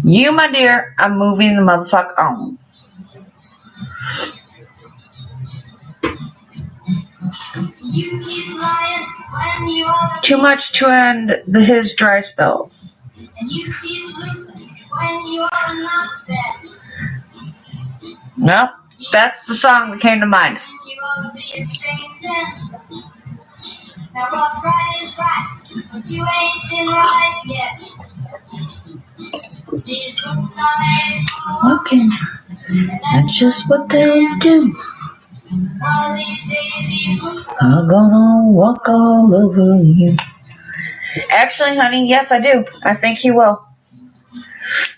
You, my dear, I'm moving the motherfucker on. Too much to end his dry spells. Nope, that's the song that came to mind. Okay, that's just what they do. I'm gonna walk all over you. Actually, honey, yes, I do. I think he will.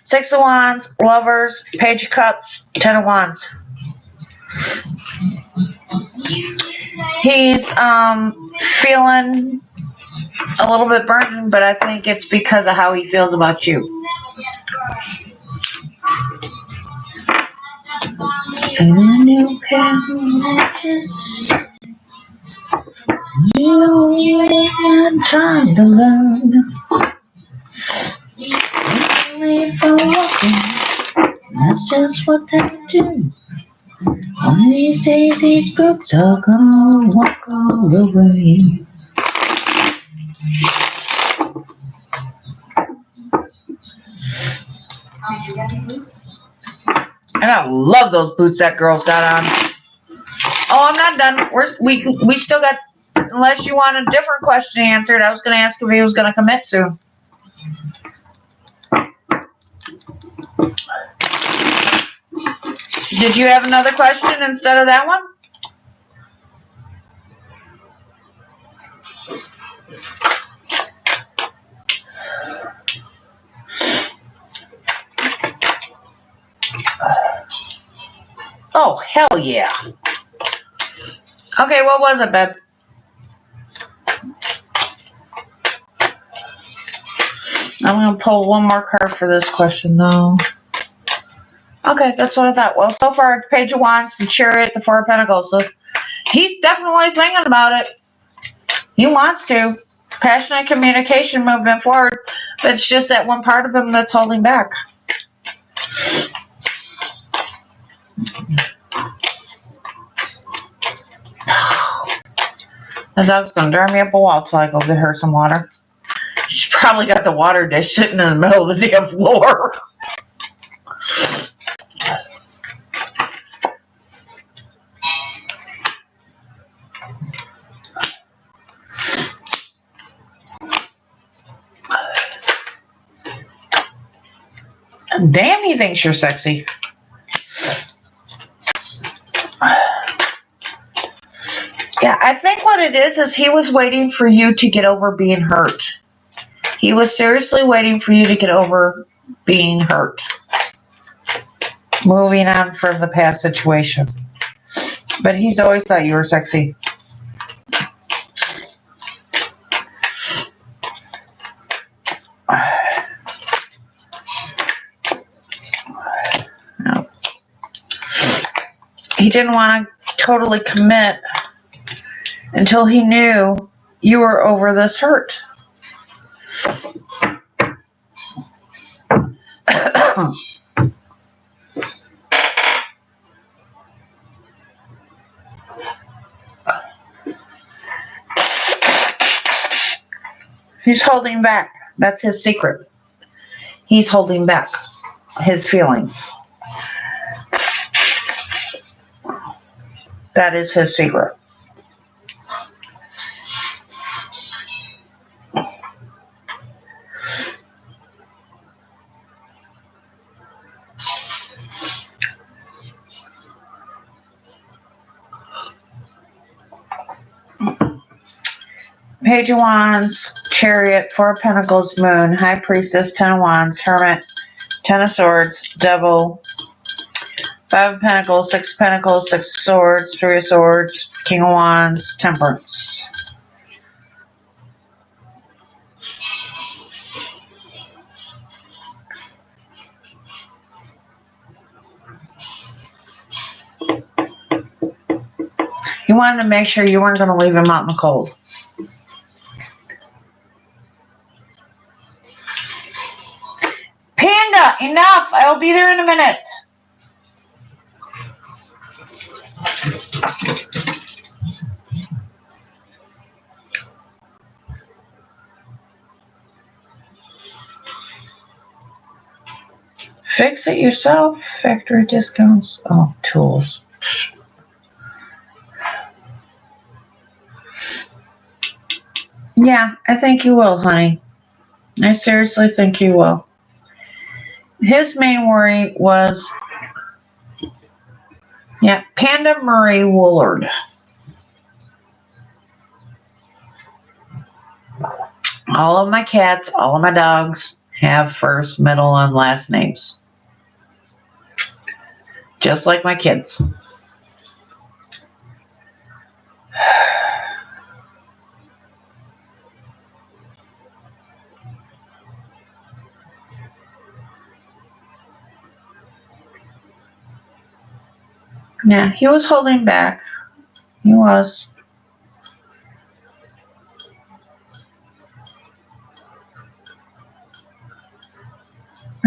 6 of Wands, Lovers, Page of Cups, 10 of Wands. He's feeling a little bit burdened, but I think it's because of how he feels about you. And a new pair of matches. You had time to learn. Only for walking. That's just what they do. One of these days, these books are gonna walk all over you. And I love those boots that girl's got on. Oh, I'm not done. We still got, unless you want a different question answered, I was going to ask if he was going to commit soon. Did you have another question instead of that one? Oh, hell yeah. Okay, what was it, babe? I'm going to pull one more card for this question, though. Okay, that's what I thought. Well, so far, it's Page of Wands, the Chariot, the Four of Pentacles. So he's definitely thinking about it. He wants to. Passionate communication movement forward, but it's just that one part of him that's holding back. The dog's going to drive me up a wall till I go get her some water. She's probably got the water dish sitting in the middle of the damn floor. Damn, he thinks you're sexy. Yeah, I think what it is he was waiting for you to get over being hurt. He was seriously waiting for you to get over being hurt. Moving on from the past situation. But he's always thought you were sexy. No. He didn't want to totally commit until he knew you were over this hurt. He's holding back. That's his secret. He's holding back his feelings. That is his secret. Page of Wands, Chariot, Four of Pentacles, Moon, High Priestess, 10 of Wands, Hermit, 10 of Swords, Devil, 5 of Pentacles, 6 of Pentacles, 6 of Swords, 3 of Swords, King of Wands, Temperance. He wanted to make sure you weren't going to leave him out in the cold. Panda, enough. I'll be there in a minute. Fix it yourself. Factory discounts. Oh, tools. Yeah, I think you will, honey. I seriously think you will. His main worry was, yeah, Panda Murray Woolard. All of my cats, all of my dogs have first, middle, and last names. Just like my kids. Yeah, he was holding back. He was.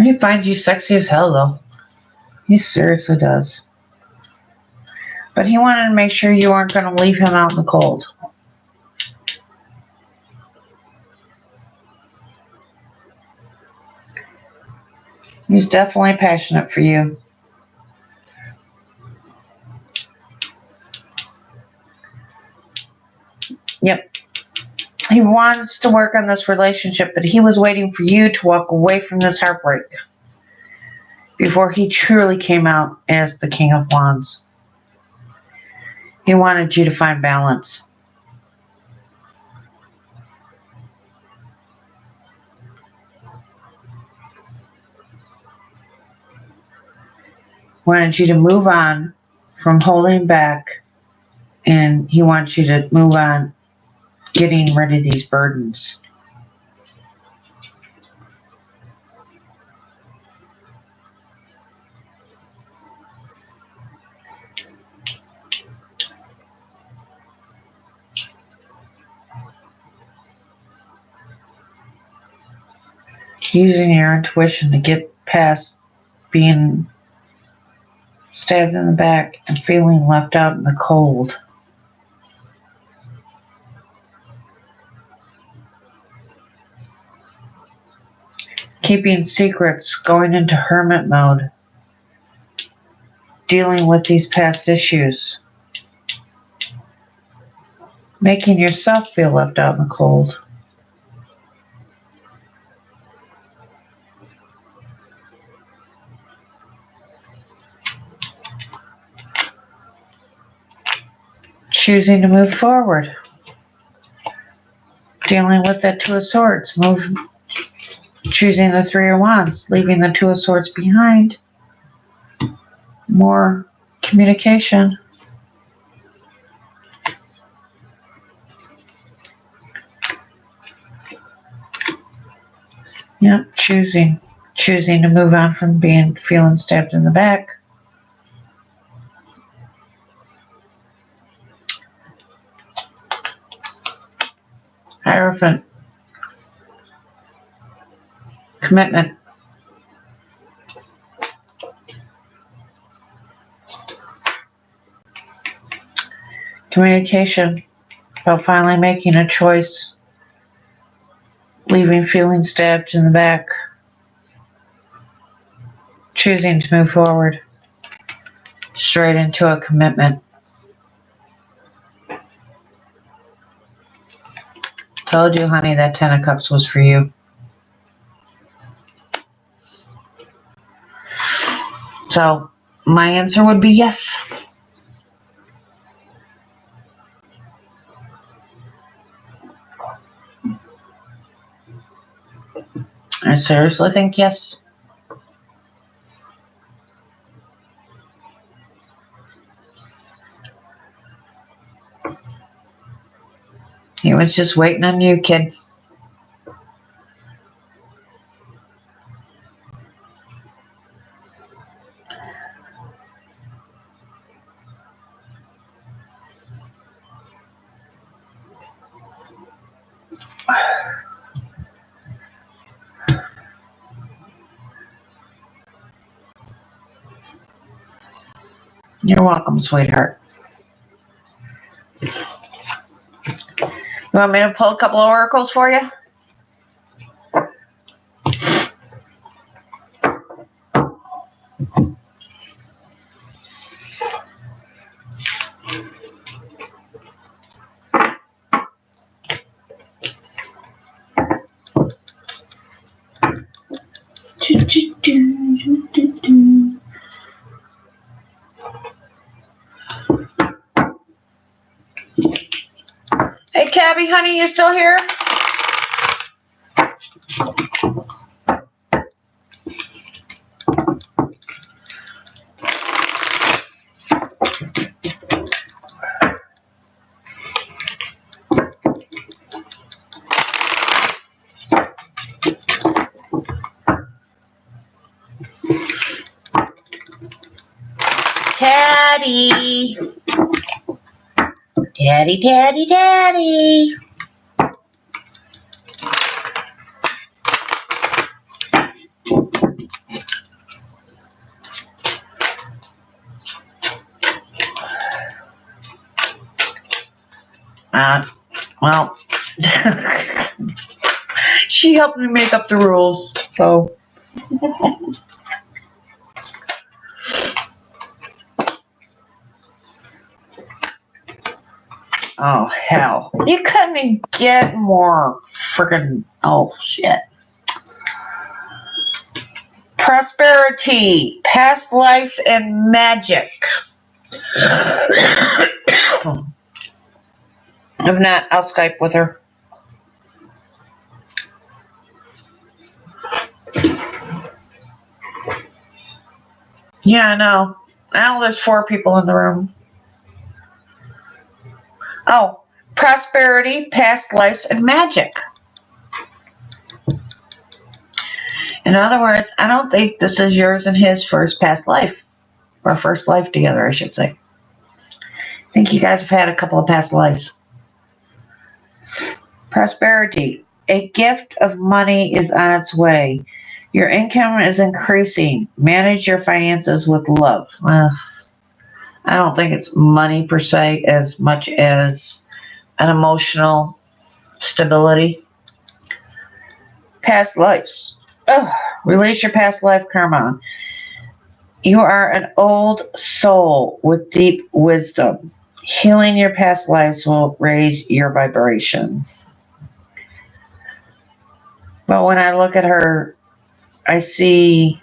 He finds you sexy as hell, though. He seriously does. But he wanted to make sure you weren't going to leave him out in the cold. He's definitely passionate for you. Yep. He wants to work on this relationship, but he was waiting for you to walk away from this heartbreak before he truly came out as the King of Wands. He wanted you to find balance. Wanted you to move on from holding back, and he wants you to move on getting rid of these burdens. Using your intuition to get past being stabbed in the back and feeling left out in the cold. Keeping secrets, going into hermit mode, dealing with these past issues, making yourself feel left out in the cold. Choosing to move forward, dealing with that Two of Swords, choosing the Three of Wands, leaving the Two of Swords behind. More communication. Yep, choosing to move on from feeling stabbed in the back. Hierophant. Commitment. Communication. About finally making a choice. Leaving feeling stabbed in the back. Choosing to move forward. Straight into a commitment. Told you, honey, that Ten of Cups was for you. So, my answer would be yes. I seriously think yes. He was just waiting on you, kid. You're welcome, sweetheart. You want me to pull a couple of oracles for you? Hey, Tabby, honey, you still here? Daddy. Daddy, daddy, daddy. Well, she helped me make up the rules, so. Oh, hell. You couldn't get more freaking, oh, shit. Prosperity, past lives, and magic. If not, I'll Skype with her. Yeah, I know. Now there's 4 people in the room. Oh, prosperity, past lives, and magic. In other words, I don't think this is yours and his first past life. Or first life together, I should say. I think you guys have had a couple of past lives. Prosperity. A gift of money is on its way. Your income is increasing. Manage your finances with love. I don't think it's money per se as much as an emotional stability. Past lives. Release your past life karma. You are an old soul with deep wisdom. Healing your past lives will raise your vibration. But when I look at her, I see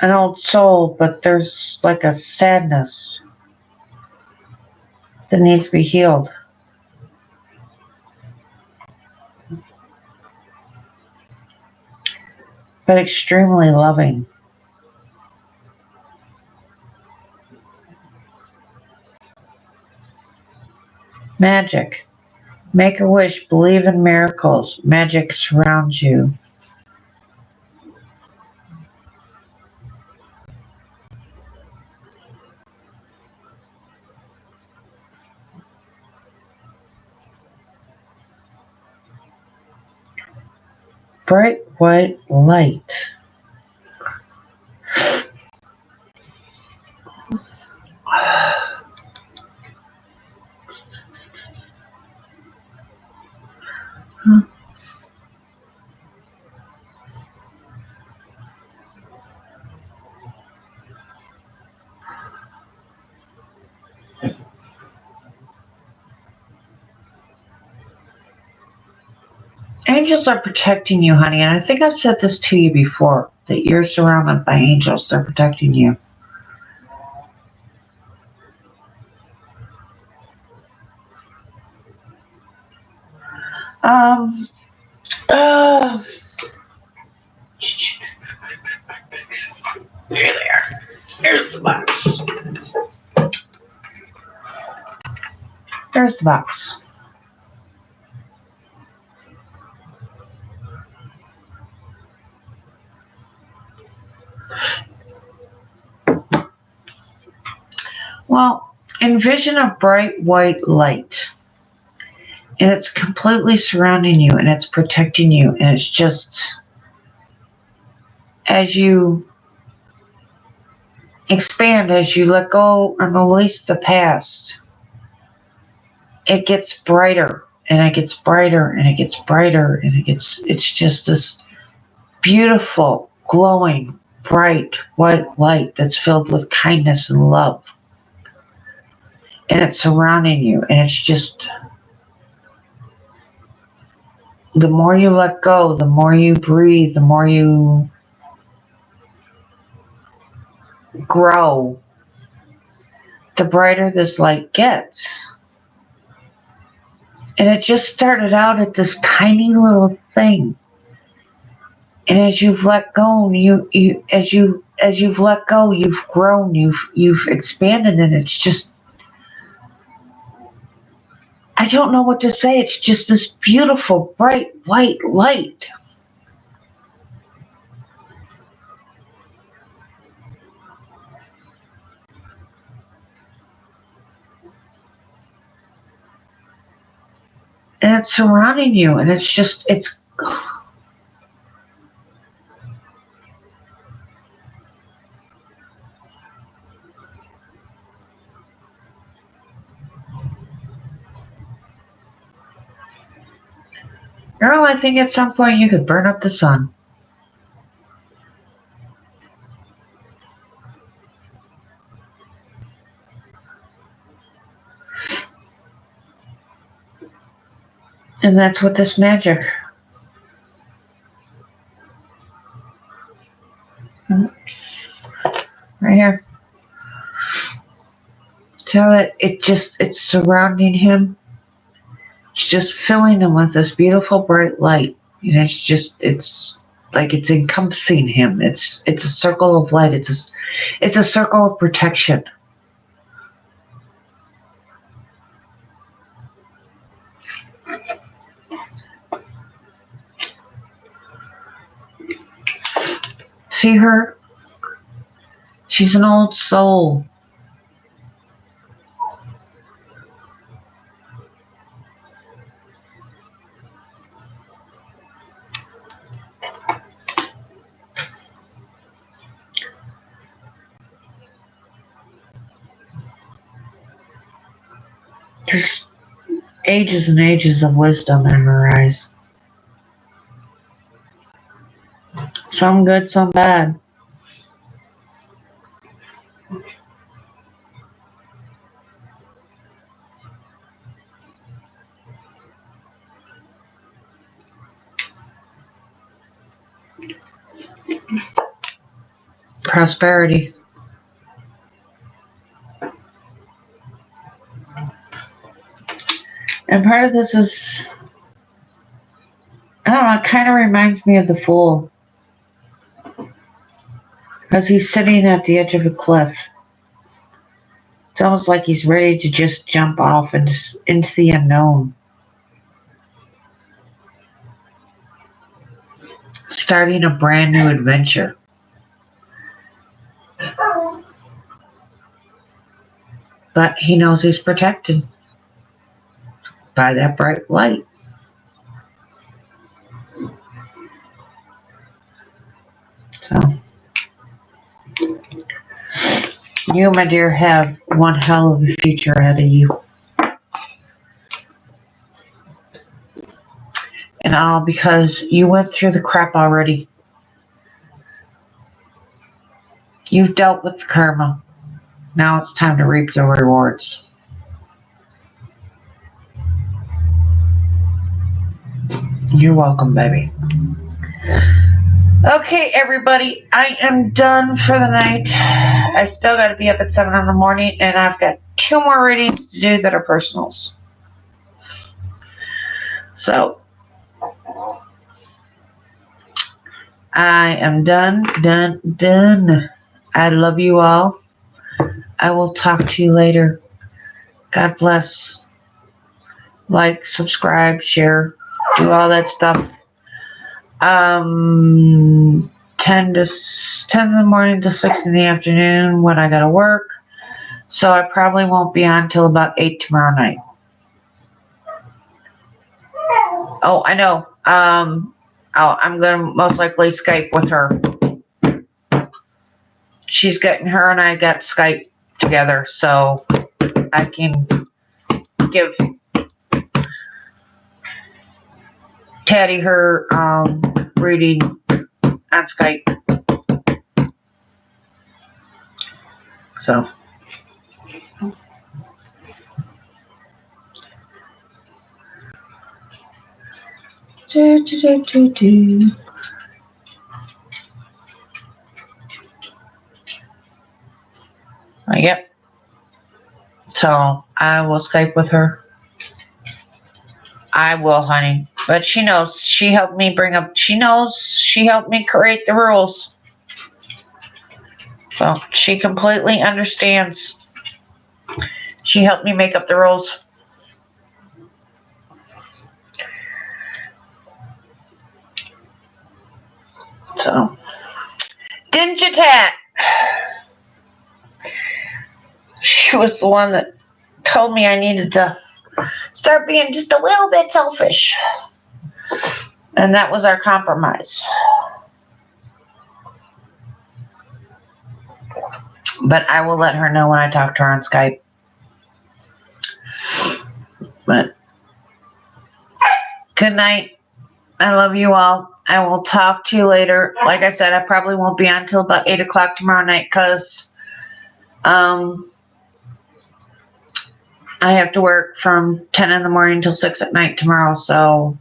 an old soul, but there's like a sadness that needs to be healed. But extremely loving. Magic. Make a wish. Believe in miracles. Magic surrounds you. Bright white light. Angels are protecting you, honey, and I think I've said this to you before, that you're surrounded by angels. They're protecting you. There they are. Here's the box. There's the box. Well, envision a bright white light. And it's completely surrounding you and it's protecting you. And it's just, as you expand, as you let go and release the past, it gets brighter and it gets brighter and it gets brighter and it's just this beautiful, glowing, bright white light that's filled with kindness and love. And it's surrounding you and it's just, the more you let go, the more you breathe, the more you grow, the brighter this light gets. And it just started out at this tiny little thing. And as you've let go, as you've let go, you've grown, you've expanded, and it's just, I don't know what to say. It's just this beautiful, bright, white light. And it's surrounding you, and it's just, it's, girl, I think at some point you could burn up the sun. And that's what this magic. Right here. Tell it, it's surrounding him. It's just filling him with this beautiful bright light. And it's like it's encompassing him. It's a circle of light. It's a circle of protection. See her? She's an old soul. There's ages and ages of wisdom in her eyes. Some good, some bad. Prosperity. And part of this is, I don't know, it kind of reminds me of the Fool. Because he's sitting at the edge of a cliff. It's almost like he's ready to just jump off into the unknown. Starting a brand new adventure. But he knows he's protected by that bright light. So, you, my dear, have one hell of a future ahead of you. And all because you went through the crap already. You've dealt with the karma. Now it's time to reap the rewards. You're welcome, baby. Okay, everybody, I am done for the night. I still got to be up at 7 in the morning, and I've got 2 more readings to do that are personals. So, I am done. I love you all. I will talk to you later. God bless. Like, subscribe, share, do all that stuff. 10 in the morning to 6 in the afternoon when I gotta work. So I probably won't be on till about 8 tomorrow night. Oh, I know. I'm going to most likely Skype with her. Her and I got Skype together, so I can give Taddy her reading on Skype. So. Yep. So I will Skype with her. I will, honey. But she knows. She helped me she helped me create the rules. So she completely understands. She helped me make up the rules. So, didn't you, Tat? She was the one that told me I needed to start being just a little bit selfish. And that was our compromise. But I will let her know when I talk to her on Skype. But good night. I love you all. I will talk to you later. Like I said, I probably won't be on until about 8 o'clock tomorrow night because I have to work from 10 in the morning till 6 at night tomorrow. So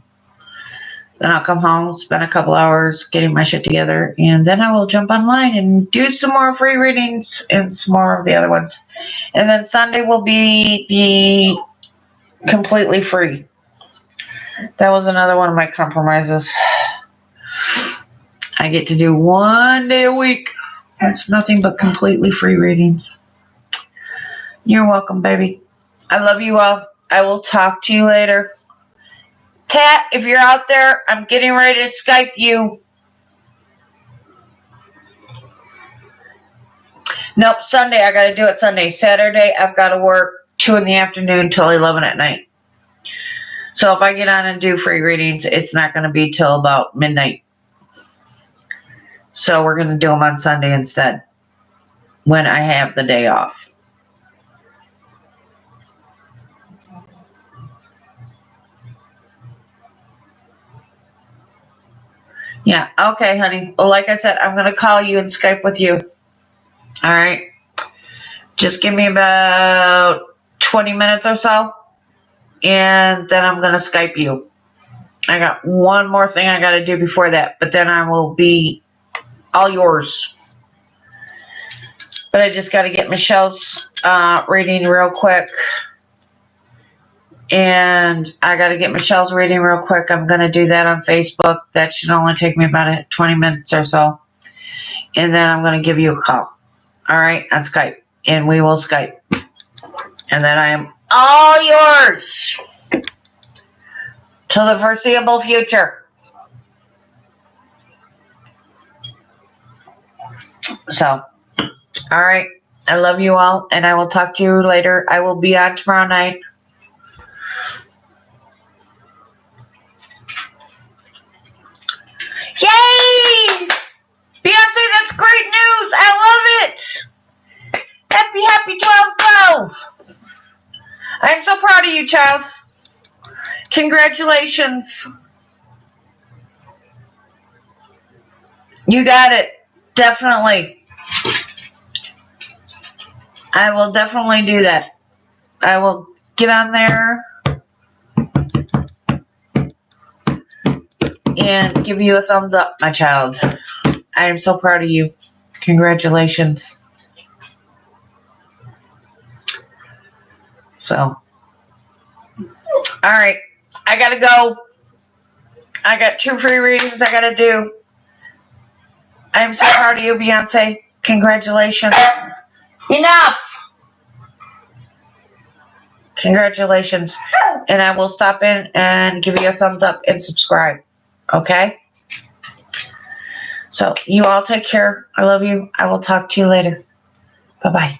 then I'll come home, spend a couple hours getting my shit together, and then I will jump online and do some more free readings and some more of the other ones. And then Sunday will be the completely free. That was another one of my compromises. I get to do 1 day a week. That's nothing but completely free readings. You're welcome, baby. I love you all. I will talk to you later. Tat, if you're out there, I'm getting ready to Skype you. Nope, Sunday. I got to do it Sunday. Saturday, I've got to work 2 in the afternoon till 11 at night. So if I get on and do free readings, it's not going to be till about midnight. So we're going to do them on Sunday instead, when I have the day off. Yeah, okay, honey. Well, like I said, I'm going to call you and Skype with you. All right? Just give me about 20 minutes or so, and then I'm going to Skype you. I got one more thing I got to do before that, but then I will be all yours. But I just got to get Michelle's reading real quick. And I got to get Michelle's reading real quick. I'm going to do that on Facebook. That should only take me about 20 minutes or so. And then I'm going to give you a call. All right? On Skype. And we will Skype. And then I am all yours. Till the foreseeable future. So, all right. I love you all. And I will talk to you later. I will be on tomorrow night. Yay! Beyonce, that's great news. I love it. Happy 12/12. I'm so proud of you, child. Congratulations. You got it. Definitely. I will definitely do that. I will get on there and give you a thumbs up, my child. I am so proud of you. Congratulations. So, all right. I got to go. I got 2 free readings I got to do. I am so proud of you, Beyonce. Congratulations. Enough. Congratulations. And I will stop in and give you a thumbs up and subscribe. Okay? So, you all take care. I love you. I will talk to you later. Bye-bye.